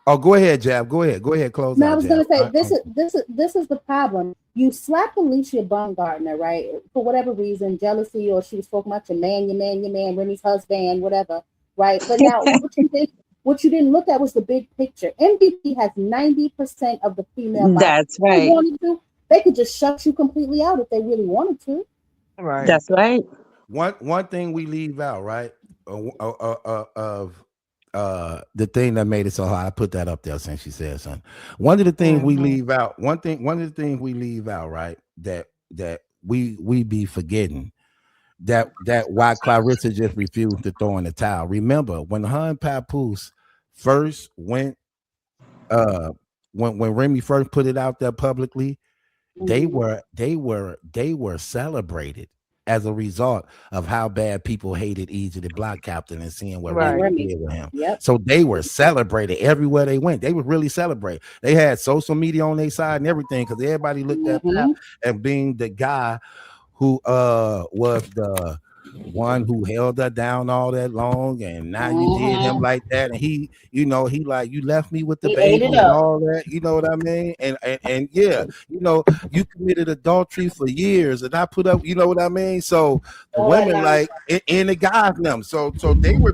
Oh, go ahead, Jab. Go ahead. Go ahead. Close Now I out, was Jab. gonna say this is the problem. You slap Alicia Baumgartner, right? For whatever reason, jealousy, or she was talking about your man, Remy's husband, whatever, right? But now what you didn't look at was the big picture. MVP has 90% of the female box. That's If they right. wanted to, they could just shut you completely out if they really wanted to. Right. That's right. One thing we leave out, right? Of the thing that made it so hard. I put that up there since she said something. One of the things we Mhm. leave out, one of the things we leave out, right? That we be forgetting that why Clarissa just refused to throw in the towel. Remember when her and Papoose first went uh when Remy first put it out there publicly, Mhm. they were celebrated as a result of how bad people hated Easy the Block Captain and seeing what And Right. Remy Remy. did with him. Yep. So they were celebrated everywhere they went. They were really celebrated. They had social media on their side and everything because everybody looked at Pap Hmm. as being the guy who was the one who held her down all that long, and now you did him Hmm. like that, and he like you left me with the He ate baby it and up. all that, you know what I mean? And yeah, you committed adultery for years, and I put up, you know what I mean? So the All that women like nonsense. in the guys them, so they were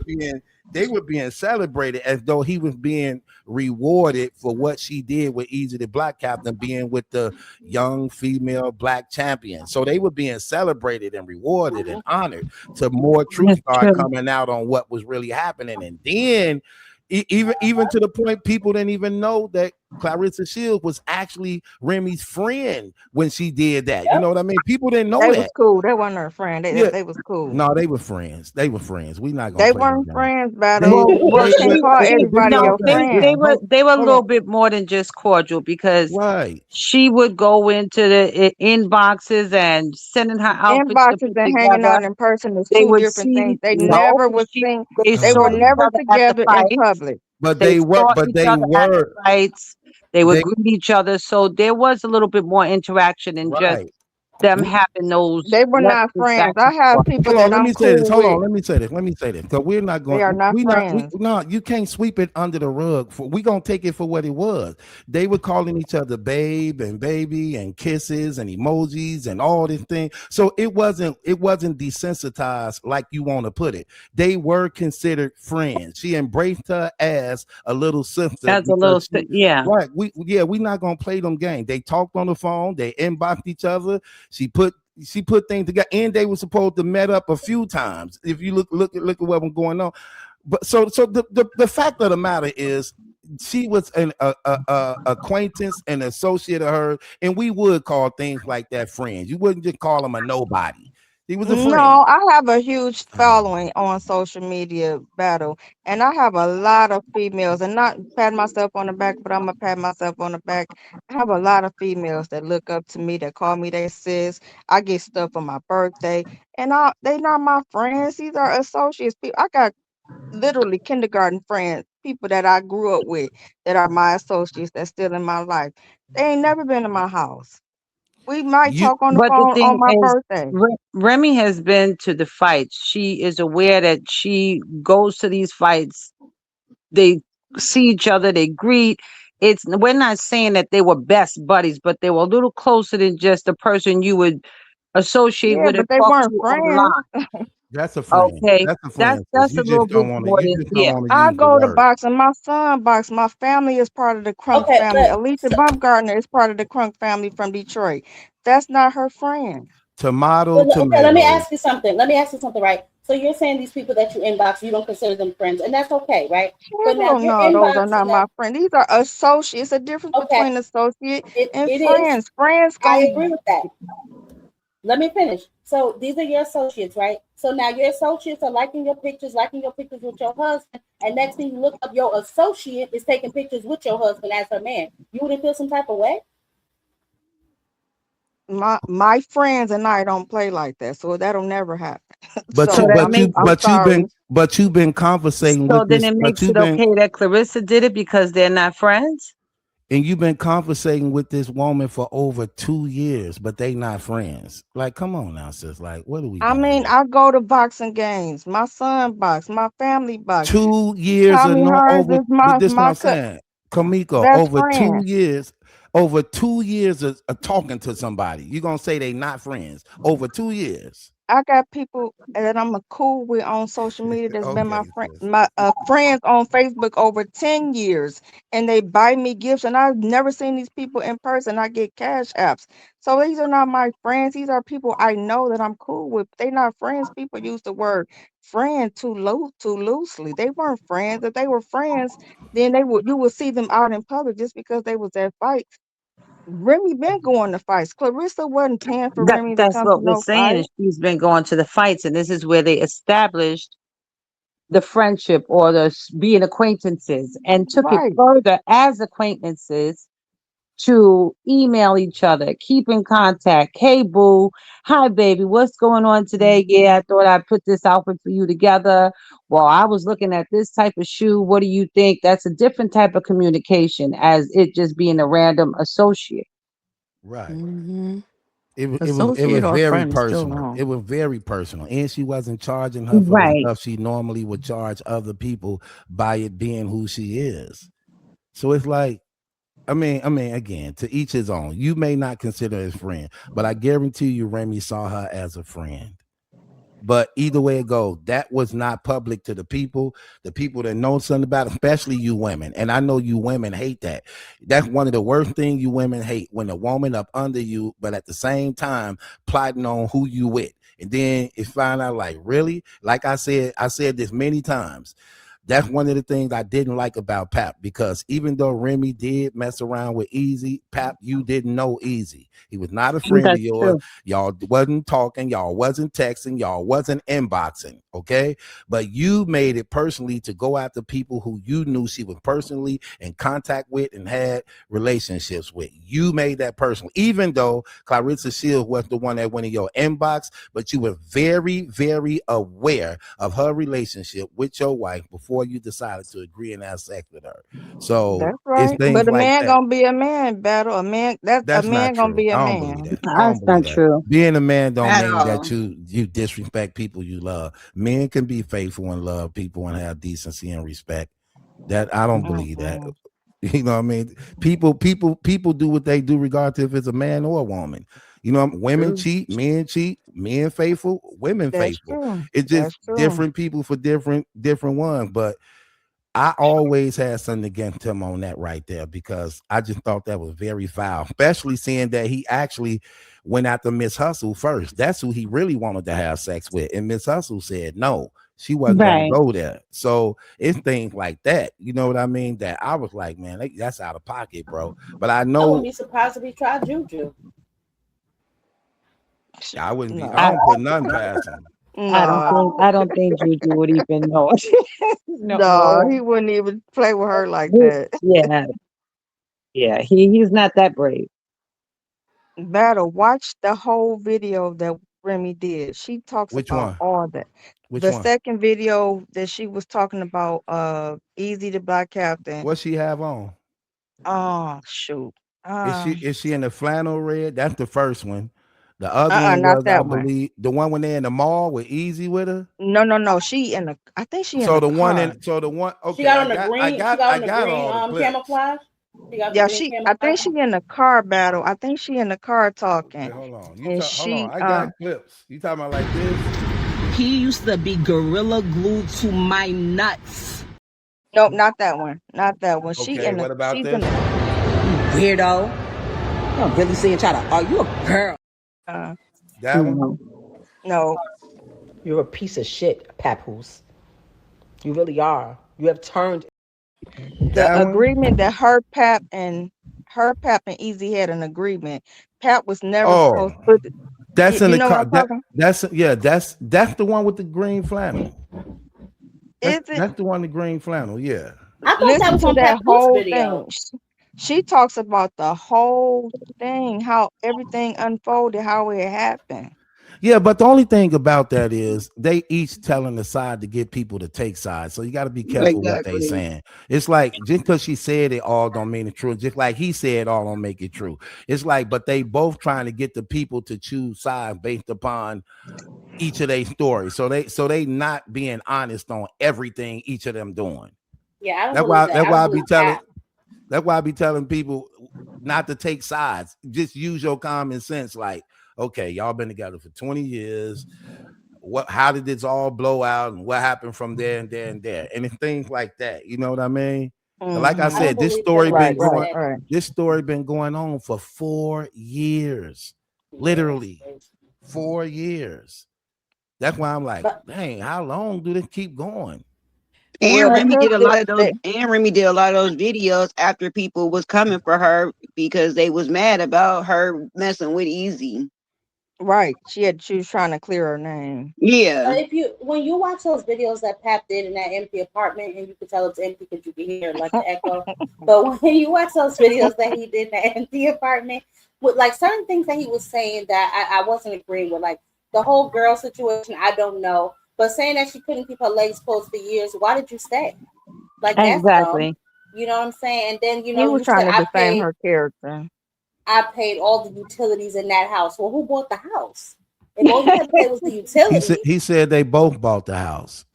being celebrated as though he was being rewarded for what she did with Easy the Black Captain being with the young female black champion. So they were being celebrated and rewarded and honored to more truth That's start true. coming out on what was really happening. And then even to the point people didn't even know that Clarissa Shields was actually Remy's friend when she did that. You Yep. know what I mean? People didn't know They was that. cool. They wasn't her friend. Yeah. They was cool. No, they were friends. They were friends. We not gonna They play them weren't games. friends, Battle. They, Well, You they, can't they, call this everybody is what I'm no, your saying. they friend. were they were a Hold little on. bit more than just cordial because Right. she would go into the inboxes and sending her outfits to Inboxes put and hanging together. out in person is They two would different see things. They no, never was seen. they They saw were each never other at the together in fights. public. But They they were. saw But each they other at the were. fights. They would They greet each other. So there was a little bit more interaction than just right. them having those They were not messages back friends. and I have forth. people Hold on, that let I'm me say this. cool Hold on, with. let me say this. Let me say this. Because we're not They going, are not friends. no, you can't sweep it under the rug. We gonna take it for what it was. They were calling each other babe and baby and kisses and emojis and all this thing. So it wasn't desensitized like you want to put it. They were considered friends. She embraced her as a little sister As a little, because she yeah. right. We not gonna play them games. They talked on the phone, they inboxed each other. She put things together, and they were supposed to met up a few times. If you look at what was going on, but so the fact of the matter is, she was an acquaintance, an associate of her, and we would call things like that friends. You wouldn't just call them a nobody. He was a No, friend. I have a huge following on social media, Battle, and I have a lot of females, and not pat myself on the back, but I'm gonna pat myself on the back. I have a lot of females that look up to me, that call me their sis. I get stuff for my birthday, and they not my friends. These are associates. I got literally kindergarten friends, people that I grew up with, that are my associates, that's still in my life. They ain't never been to my house. We might You talk on the But the phone on thing my is, birthday. Remy has been to the fights. She is aware that she goes to these fights. They see each other, they greet. We're not saying that they were best buddies, but they were a little closer than just the person you would associate Yeah, with but and they talk weren't to friends. online. that's a friend. Okay. That's a That's friend. Sis. that's You a little just bit don't want to. more You than, just don't yeah. want to I use the go to word. boxing. My son boxes. My family is part of the Crunk Okay, family. but Alicia so, Baumgartner is part of the Crunk family from Detroit. That's not her friend. Tomato, okay, let me tomato. ask you something. Let me ask you something, right? So you're saying these people that you inbox, you don't consider them friends, and that's okay, right? But now Hell you're no, those are not inboxing them. my friends. These are associates. A difference Okay, between associate and it is. friends. Friends I gonna agree with that. Let me finish. So these are your associates, right? So now your associates are liking your pictures with your husband, and next thing you look up, your associate is taking pictures with your husband as her man. You wouldn't feel some type of way? my friends and I don't play like that, so that'll never happen. But So you, So that but you, makes I'm it, but you've sorry. been conversating so with then this. it But makes you've it been okay that Clarissa did it because they're not friends. and you've been conversating with this woman for over 2 years, but they not friends. Like, come on now, sis. Like, what are we I doing mean, here? I go to boxing games. My son box. My family box. 2 years or Tommy no Hearns over. is But this is what my I'm saying, Kamiko. best Over two friend. years, over 2 years of talking to somebody. You gonna say they not friends over 2 years? I got people that I'm a cool with on social media that's been Okay, sis. my friends on Facebook over 10 years, and they buy me gifts, and I've never seen these people in person. I get cash apps. So these are not my friends. These are people I know that I'm cool with. They not friends. People use the word friend too loosely. They weren't friends. If they were friends, then you would see them out in public just because they was at fights. Remy been going to fights. Clarissa wasn't paying for Remy to That's come to what we're no saying. fight. She's been going to the fights, and this is where they established the friendship or being acquaintances and took it Right. further as acquaintances to email each other, keep in contact. Hey, boo. Hi, baby. What's going on today? Yeah, I thought I'd put this outfit for you together. Well, I was looking at this type of shoe. What do you think? That's a different type of communication as it just being a random associate. Right. Hmm. It was Associate or very friend is still personal. wrong. It was very personal, and she wasn't charging her for the Right. stuff she normally would charge other people by it being who she is. So it's like, I mean, again, to each his own. You may not consider her a friend, but I guarantee you, Remy saw her as a friend. But either way it goes, that was not public to the people that know something about it, especially you women. And I know you women hate that. That's one of the worst things you women hate, when a woman up under you, but at the same time plotting on who you with. And then it find out, like, really? Like I said this many times. That's one of the things I didn't like about Pap, because even though Remy did mess around with Easy, Pap, you didn't know Easy. He was not a friend of That's yours. true. Y'all wasn't talking, y'all wasn't texting, y'all wasn't inboxing, okay? But you made it personally to go after people who you knew she was personally in contact with and had relationships with. You made that personal, even though Clarissa Shields was the one that went in your inbox, but you were very, very aware of her relationship with your wife before you decided to agree and have sex with her. So That's it's right. things But a like man that. gonna be a man, battle. A That's not man gonna true. be a I don't believe man. that. I That's don't believe not that. true. Being a man don't At mean that all. you disrespect people you love. Men can be faithful and love people and have decency and respect. That I don't believe that. Mm-mm. You know what I mean? People do what they do, regardless if it's a man or a woman. You know, women True. cheat, men faithful, women That's faithful. true. It's just That's true. different people for different ones. But I always had something against him on that right there, because I just thought that was very foul, especially seeing that he actually went after Miss Hustle first. That's who he really wanted to have sex with. And Miss Hustle said no, she wasn't going to Right. go there. So it's things like that. You know what I mean? That I was like, man, that's out of pocket, bro. But I I wouldn't know be surprised if he tried Juju. I wouldn't be, I I, No. don't put nothing past him. No. I don't think Juju would even know. No, No, no. he wouldn't even play with her like that. Yeah, yeah. He's not that brave. Battle, watch the whole video that Remy did. She talks Which about one? all that. Which The one? second video that she was talking about, Easy the Black Captain. What she have on? Oh shoot. Is she in the flannel red? That's the first one. The other one Not was, I that one. believe, the one when they in the mall with Easy with her. No, no, no. She in the. I think she in So the the one car. in, so the one, She okay, got on the green. She got I on the got green all the clips. camouflage. She got the Yeah, green she. I think camouflage. she in the car battle. I think she in the car talking, Okay, hold on. and Hold on. she. I got clips. You talking about like this? He used to be gorilla glued to my nuts. Nope, not that one. Not that one. She Okay, in the. what about She's in this the. one? Weirdo. I'm really seeing try to. Are you a girl? Uh, That one? No. no. You're a piece of shit, Papoose. You really are. You have turned. The That one? agreement that her Pap and Easy had an agreement. Pap was never Oh, supposed to put. that's in You the know what car. I'm talking? That's yeah, that's the one with the green flannel. Is it? That's the one, the green flannel, yeah. I thought that Listen was to on that Papoose whole video. thing. She talks about the whole thing, how everything unfolded, how it happened. Yeah, but the only thing about that is they each telling the side to get people to take sides. So you got to be careful what they Exactly. saying. It's like just because she said it all don't mean it's true. Just like he said all don't make it true. It's like, but they both trying to get the people to choose sides based upon each of their stories. So they not being honest on everything each of them doing. Yeah, I don't believe that. That's I why don't I be believe telling Pat. that's why I be telling people not to take sides. Just use your common sense. Like, okay, y'all been together for 20 years. How did this all blow out, and what happened from there and there and there? And it's things like that. You know what I mean? Like I I Mm-hmm. don't said, believe none of what Right, he right, said. right. this story been going on for 4 years. Yeah, that's Literally crazy. 4 years. That's why I'm like, But dang, how long do this keep going? And Well, Remy because did a lot of those. And Remy did a lot of those videos after people was coming for her because they was mad about her messing with Easy. right, she was trying to clear her name. Yeah. if you when you watch those videos that Pat did in that empty apartment, and you could tell it's empty because you can hear like the echo. But when you watch those videos that he did in that empty apartment, with like certain things that he was saying that I wasn't agreeing with, like the whole girl situation, I don't know. But saying that she couldn't keep her legs closed for years, why did you stay? Like that's dumb. Exactly. You know what I'm saying? And then He was you said trying to defame her character. I paid all the utilities in that house. Well, who bought the house? If all you had to pay was the utilities, He said they both bought the house.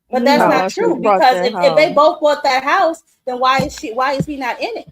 but that's No, not she true brought because that if they home. both bought that house, then why is he not in it?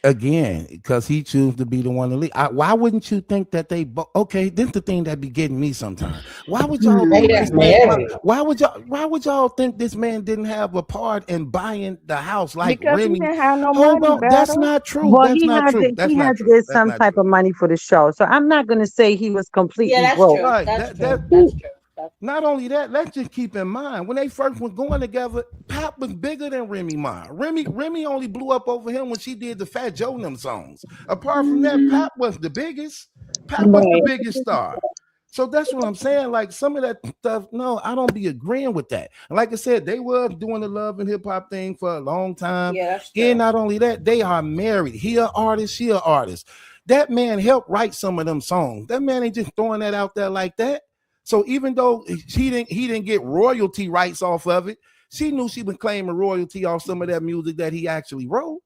Again, because he chose to be the one to leave. Why wouldn't you think that they okay, this is the thing that be getting me sometimes. Why would y'all Mhm. think They this got man married. why would y'all think this man didn't have a part in buying the house like Because he Remy? didn't have no Hold money, on, that's battle. not true. Well, That's not true. That's he not had to true. get That's some not type true. of money for the show. So I'm not going to say he was Yeah, completely that's broke. true. Right. That's true. He, That's true. Okay. Not only that, let's just keep in mind when they first were going together, Pap was bigger than Remy Ma. Remy only blew up over him when she did the Fat Joe and them songs. Apart from that, Mhm. Pap was the biggest. Pap was the Right. biggest star. So that's what I'm saying. Like some of that stuff, no, I don't be agreeing with that. And like I said, they were doing the love and hip hop thing for a long time. Yeah, that's And true. not only that, they are married. He an artist, she an artist. That man helped write some of them songs. That man ain't just throwing that out there like that. So even though he didn't get royalty rights off of it, she knew she was claiming royalty off some of that music that he actually wrote.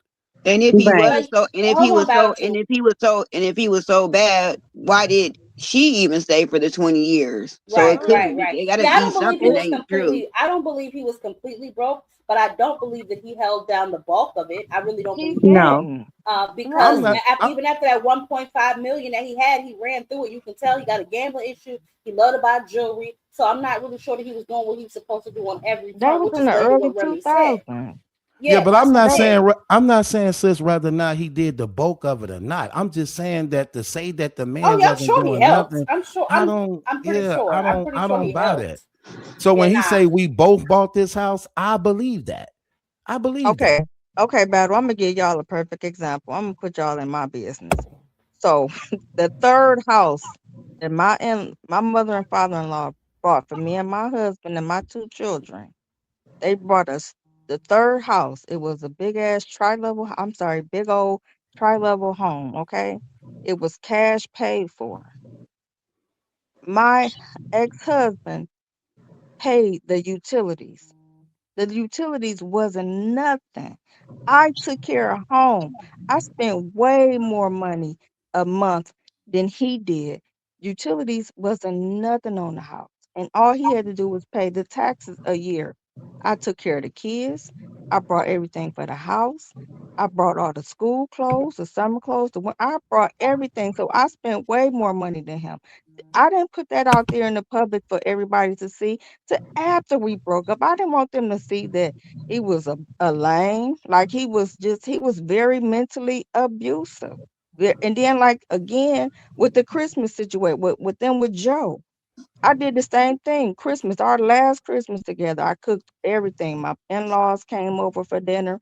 And if he Right. was so, and if he Hold on, was so, Battle and Tune. if he was so, and if he was so bad, why did she even stay for the 20 years? So it Right, Right. right, couldn't be. right. It got to Yeah, I be don't believe he something that was ain't true. completely. I don't believe he was completely broke, but I don't believe that he held down the bulk of it. I really don't He believe that. No. didn't. Because I'm Right. not. I'm, even after that 1.5 million that he had, he ran through it. You can tell he got a gambling issue. He loved to buy jewelry, so I'm not really sure that he was doing what he was supposed to do on every That turn, was which in is the literally early what Remy said. 2000s. yeah, Yeah, but but that's I'm what I'm not saying. saying. I'm not saying, sis, whether or not he did the bulk of it or not. I'm just saying that to say that the Oh man yeah, I'm wasn't sure he doing helped. nothing, I'm sure. I don't. I'm pretty Yeah, sure. I'm pretty I sure don't he buy that. helped. So Yeah, when he nah. say we both bought this house, I believe that. I believe that. Okay. Okay, Battle. I'm gonna give y'all a perfect example. I'm gonna put y'all in my business. So the third house that my mother and father in law bought for me and my husband and my two children. They brought us the third house. It was a big ass tri-level. I'm sorry, big old tri-level home. Okay, it was cash paid for. My ex-husband paid the utilities. The utilities wasn't nothing. I took care of home. I spent way more money a month than he did. Utilities wasn't nothing on the house. And all he had to do was pay the taxes a year. I took care of the kids. I brought everything for the house. I brought all the school clothes, the summer clothes, I brought everything. So I spent way more money than him. I didn't put that out there in the public for everybody to see. To after we broke up, I didn't want them to see that he was a lame. Like he was very mentally abusive. And then like again with the Christmas situation with them with Joe. I did the same thing. Christmas, our last Christmas together, I cooked everything. My in-laws came over for dinner.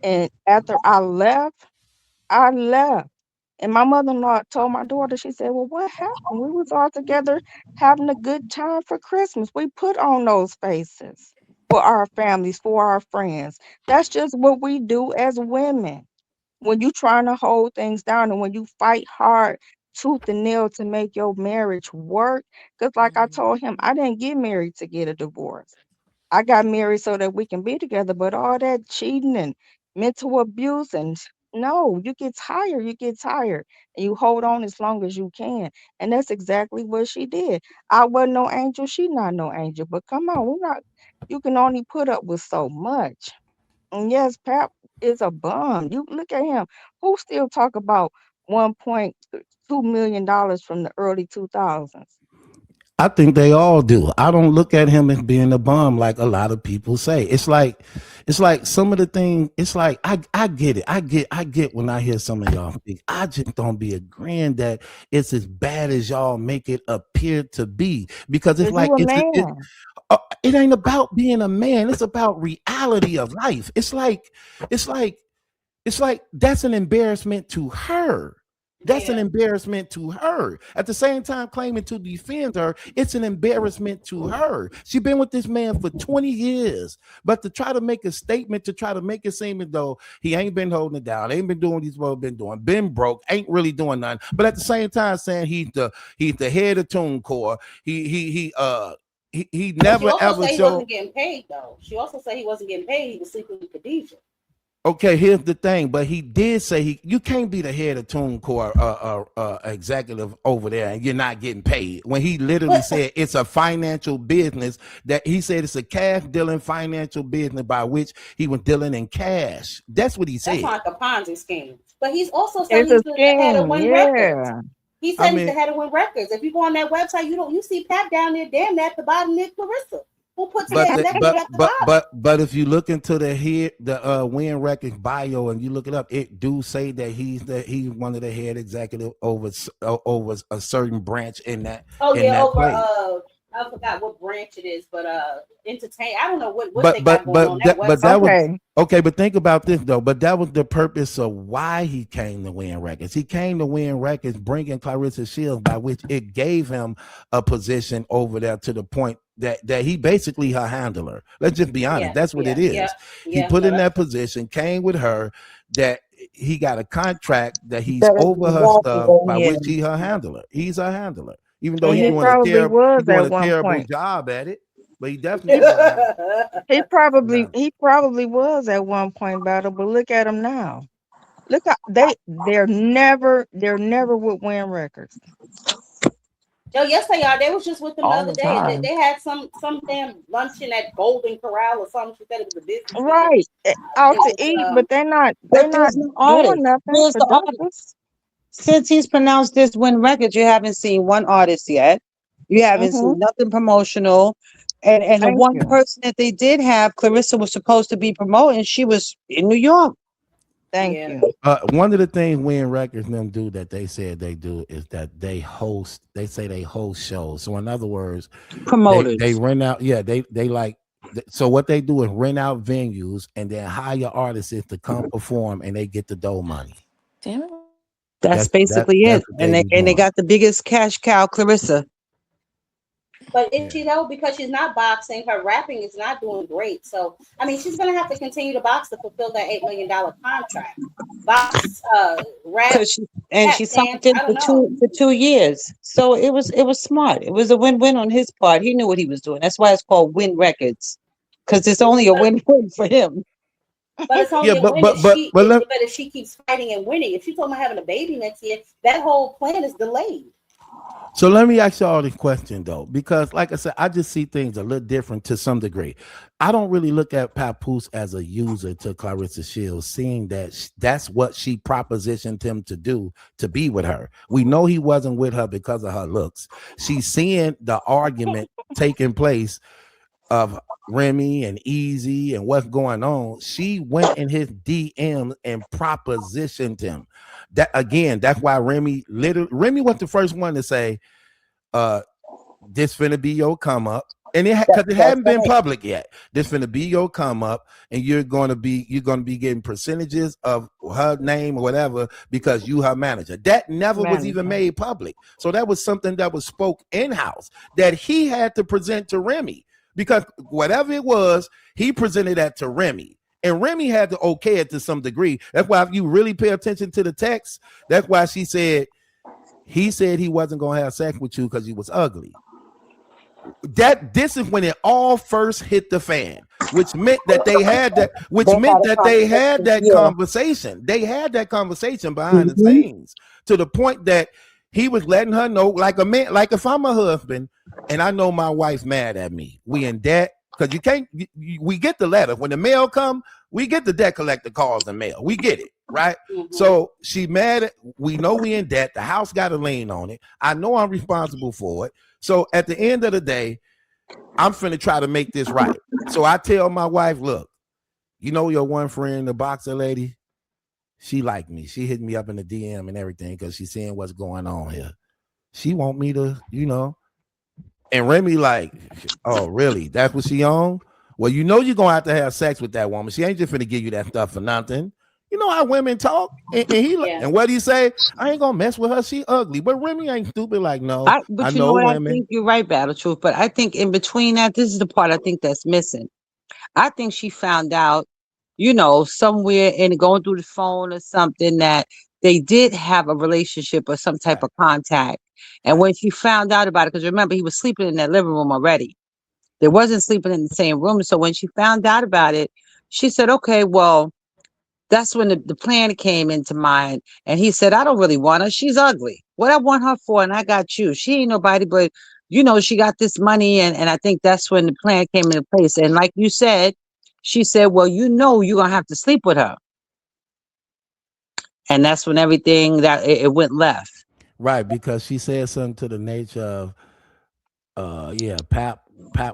And after I left. And my mother-in-law told my daughter, she said, well, what happened? We was all together having a good time for Christmas. We put on those faces for our families, for our friends. That's just what we do as women. When you trying to hold things down and when you fight hard, tooth and nail to make your marriage work. Because like I told him, I didn't get married to get a divorce. I got married so that we can be together, but all that cheating and mental abuse and no, you get tired, and you hold on as long as you can. And that's exactly what she did. I wasn't no angel, she not no angel. But come on, we're not you can only put up with so much. And yes, Pap is a bum. You look at him. Who still talk about $1.2 million from the early 2000s? I think they all do. I don't look at him as being a bum like a lot of people say. It's like some of the thing. It's like I get it. I get when I hear some of y'all speak. I just don't be agreeing that it's as bad as y'all make it appear to be because it's Because you like a man. it ain't about being a man. It's about reality of life. It's like it's like that's an embarrassment to her. That's an Yeah. embarrassment to her. At the same time, claiming to defend her, it's an embarrassment to her. She's been with this man for 20 years. But to try to make a statement, to try to make it seem as though he ain't been holding it down, ain't been doing what he's supposed to been doing, been broke, ain't really doing nothing. But at the same time, saying he's the head of TuneCore. He But she never also ever said he showed. wasn't getting paid though. She also said he wasn't getting paid. He was sleeping with Khadijah. Okay, here's the thing, but he did say you can't be the head of TuneCore executive over there and you're not getting paid. When he literally But said it's a financial business, that he said it's a cash dealing financial business by which he was dealing in cash. That's what he that's said. not like a Ponzi scheme. But he's also saying It's a he's the head of scheme, Win Records. yeah. He I said he's the mean, head of Win Records. If you go on that website, you see Pat down there, damn at the bottom, Nick Clarissa. Who puts but their the, executive at the bottom? but if you look into the Win Records bio and you look it up, it do say that he's one of the head executive over a certain branch in Oh yeah, that over place. I forgot what branch it is, but entertain. I don't know what they but got but going on that but that was website. Okay. okay. But think about this though. But that was the purpose of why he came to Win Records. He came to Win Records, bringing Clarissa Shields, by which it gave him a position over there to the point that he basically her handler. Let's just be honest. Yeah, That's what it yeah, yeah, is. He yeah. put No, in that's that position, came with her. That he got a contract that he's That is over her exactly stuff, what by he which is. he her handler. He's her handler, even though And he yeah. probably he was doing at a one terrible point. job at it. But he definitely is her handler. He probably was at one point battle, but look at him now. Look how they're never with Win Records Yo, yes, they are. They was just with them the all other the day. They, time. they had some damn luncheon at Golden Corral or something. She said it was a business meeting. Right. Out It to was eat, but they're But not there's no doing artist. nothing Where's the productive. artist? Since he's pronounced this Win Records, you haven't seen one artist yet. You haven't Mm-hmm. seen nothing promotional. And the Thank one you. person that they did have, Clarissa was supposed to be promoting. She was in New York. Thank yeah. you. One of the things Win Records and them do that they said they do is that they host. They say they host shows. So in other words, they Promoters. rent out. Yeah, they like. So what they do is rent out venues and then hire artists to come perform, and they get the dough money. Damn it. That's basically it. That's what And they they be and they doing. got the biggest cash cow, Clarissa. But if Yeah. she though, because she's not boxing, her rapping is not doing great. So I mean, she's gonna have to continue to box to fulfill that $8 million contract. Box, rap, And tap she signed dance. in I don't know. for 2 years. So it was smart. It was a win-win on his part. He knew what he was doing. That's why it's called Win Records. Because it's only a But win-win for him. but it's Yeah, only a but win but if but she but if, let, but if she keeps fighting and winning. If she's talking about having a baby next year, that whole plan is delayed. So let me ask y'all this question though, because like I said, I just see things a little different to some degree. I don't really look at Papoose as a user to Clarissa Shields, seeing that that's what she propositioned him to do, to be with her. We know he wasn't with her because of her looks. She's seeing the argument taking place of Remy and Easy and what's going on. She went in his DM and propositioned him. That again, that's why Remy was the first one to say, this finna be your come up. And because it That's hadn't been right. public yet. This finna be your come up, and you're gonna be getting percentages of her name or whatever because you her manager. That never was even Manager. made public. So that was something that was spoke in-house that he had to present to Remy. Because whatever it was, he presented that to Remy. And Remy had to okay it to some degree. That's why if you really pay attention to the text, that's why she said he said he wasn't gonna have sex with you because he was ugly. This is when it all first hit the fan, which meant that they had that, They had a conversation. conversation. They had that conversation behind the Mhm. scenes to the point that he was letting her know, like a man, like if I'm a husband and I know my wife's mad at me, we in debt because you can't. We get the letter when the mail come. We get the debt collector calls and mail. We get it, right? Mhm. So she mad. We know we in debt. The house got a lien on it. I know I'm responsible for it. So at the end of the day, I'm finna try to make this right. So I tell my wife, look, you know your one friend, the boxer lady, she liked me. She hit me up in the DM and everything because she's seeing what's going on here. She want me to, And Remy like, oh, really? That's what she on? Well, you know you're gonna have to have sex with that woman. She ain't just finna give you that stuff for nothing. You know how women talk, Yeah. and what do you say? I ain't gonna mess with her. She ugly, but Remy ain't stupid. Like, no, I But you know know what? I women. think you're right, Battle Truth. But I think in between that, this is the part I think that's missing. I think she found out, somewhere in going through the phone or something that they did have a relationship or some type Right, of contact. And right. when she found out about it, because remember, he was sleeping in that living room already. They wasn't sleeping in the same room. So when she found out about it, she said, okay, well, that's when the plan came into mind. And he said, I don't really want her. She's ugly. What I want her for, and I got you. She ain't nobody, but she got this money. And I think that's when the plan came into place. And like you said, she said, well, you're gonna have to sleep with her. And that's when everything that it went left. Right, because she said something to the nature of, yeah, Pap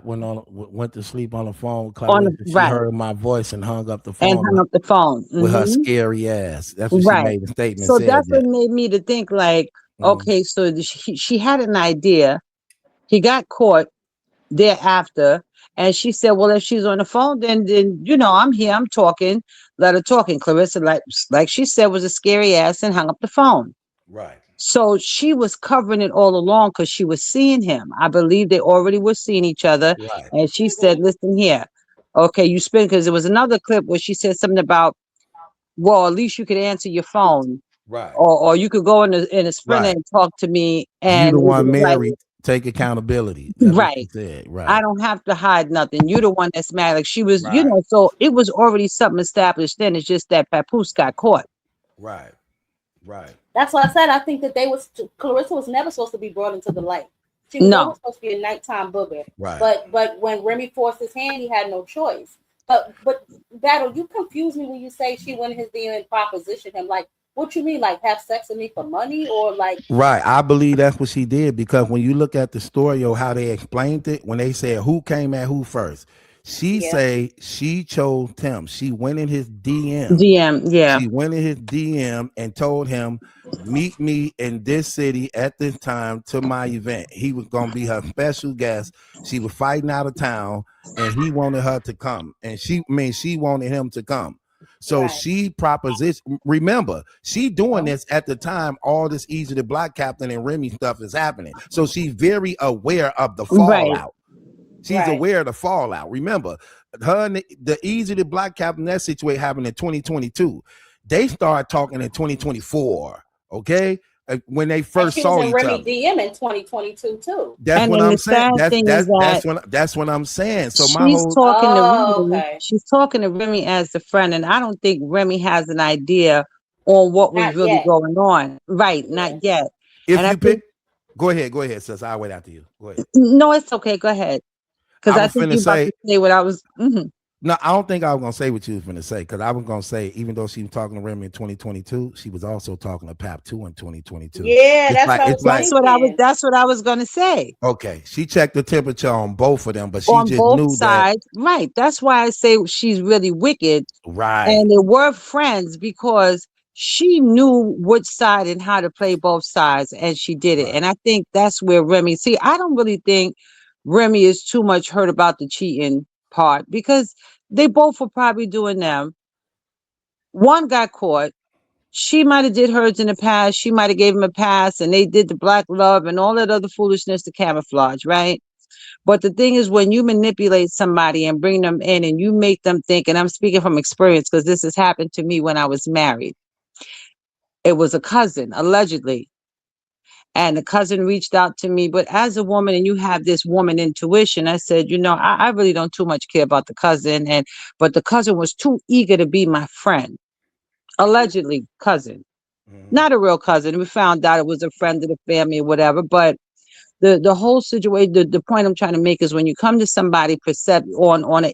went to sleep on the phone. Clarissa, she Right. heard my voice and hung up the And phone hung up the phone. with her Hmm. scary ass. That's what she Right. made the statement. So Said that's what that. made me to think like, Mhm. okay, so she had an idea. He got caught. thereafter. And she said, well, if she's on the phone, then you know, I'm here, I'm talking, let her talk. And Clarissa, like she said, was a scary ass and hung up the phone. Right. So she was covering it all along because she was seeing him. I believe they already were seeing each other. Right. And she said, Mhm. listen here. Okay, you spin, because there was another clip where she said something about, well, at least you could answer your phone, Right. or you could go in a sprinter Right. and talk to me. You And the it one was like, married. Take accountability. That's what right. she said. I Right. don't have to hide nothing. You're the one that's mad. Like she was, you Right. know, so it was already something established then. It's just that Papoose got caught. Right. Right. That's why I said I think that Clarissa was never supposed to be brought into the light. She was No. always supposed to be a nighttime booger. Right. But when Remy forced his hand, he had no choice. But Battle, you confuse me when you say she went in his DM and propositioned him. Like, what you mean? Like, have sex with me for money, or like? Right. I believe that's what she did, because when you look at the story or how they explained it, when they said who came at who first, she Yeah. say she chose Tim. She went in his DM. DM, yeah. She went in his DM and told him, meet me in this city at this time to my event. He was going to be her special guest. She was fighting out of town and he wanted her to come. And she wanted him to come. So Right. she proposition. Remember, she doing Oh. this at the time all this Easy the Black Captain and Remy stuff is happening. So she's very aware of the Right. fallout. She's Right. aware of the fallout. Remember, her and the Easy the Black Captain, that situation happened in 2022. They started talking in 2024. Okay, when they And first she was saw in each Remy other. DM in 2022 too. That's And what then I'm the saying. sad That's thing is that's that that's what I'm saying. So my she's whole talking to Oh, Remy. okay. She's talking to Remy as the friend, and I don't think Remy has an idea on what was Not really yet. going on. Right, not Yeah. yet. if And I you pick, think go ahead, sis. I'll wait after you. Go ahead. no, it's okay. Go ahead, because I I was think finna you're about say to say what I was. Mhm. no, I don't think I was gonna say what you was gonna say, because I was gonna say even though she was talking to Remy in 2022, she was also talking to Pap 2 in 2022. Yeah, It's that's like what I it's was like thinking. That's what I was gonna say. okay, she checked the temperature on both of them, but she On just both knew that sides, right? That's why I say she's really wicked, right, and they were friends because she knew which side and how to play both sides, and she did it. right, And I think that's where Remy. See, I don't really think Remy is too much hurt about the cheating part because they both were probably doing them. One got caught. She might have did hers in the past. She might have gave him a pass, and they did the black love and all that other foolishness to camouflage, right? But the thing is, when you manipulate somebody and bring them in and you make them think, and I'm speaking from experience because this has happened to me when I was married. It was a cousin, allegedly. And the cousin reached out to me. But as a woman, and you have this woman intuition, I said, you know, I really don't too much care about the cousin. But the cousin was too eager to be my friend. Allegedly, cousin. mhm, Not a real cousin. We found out it was a friend of the family or whatever. But the whole situation, the point I'm trying to make is when you come to somebody percept on a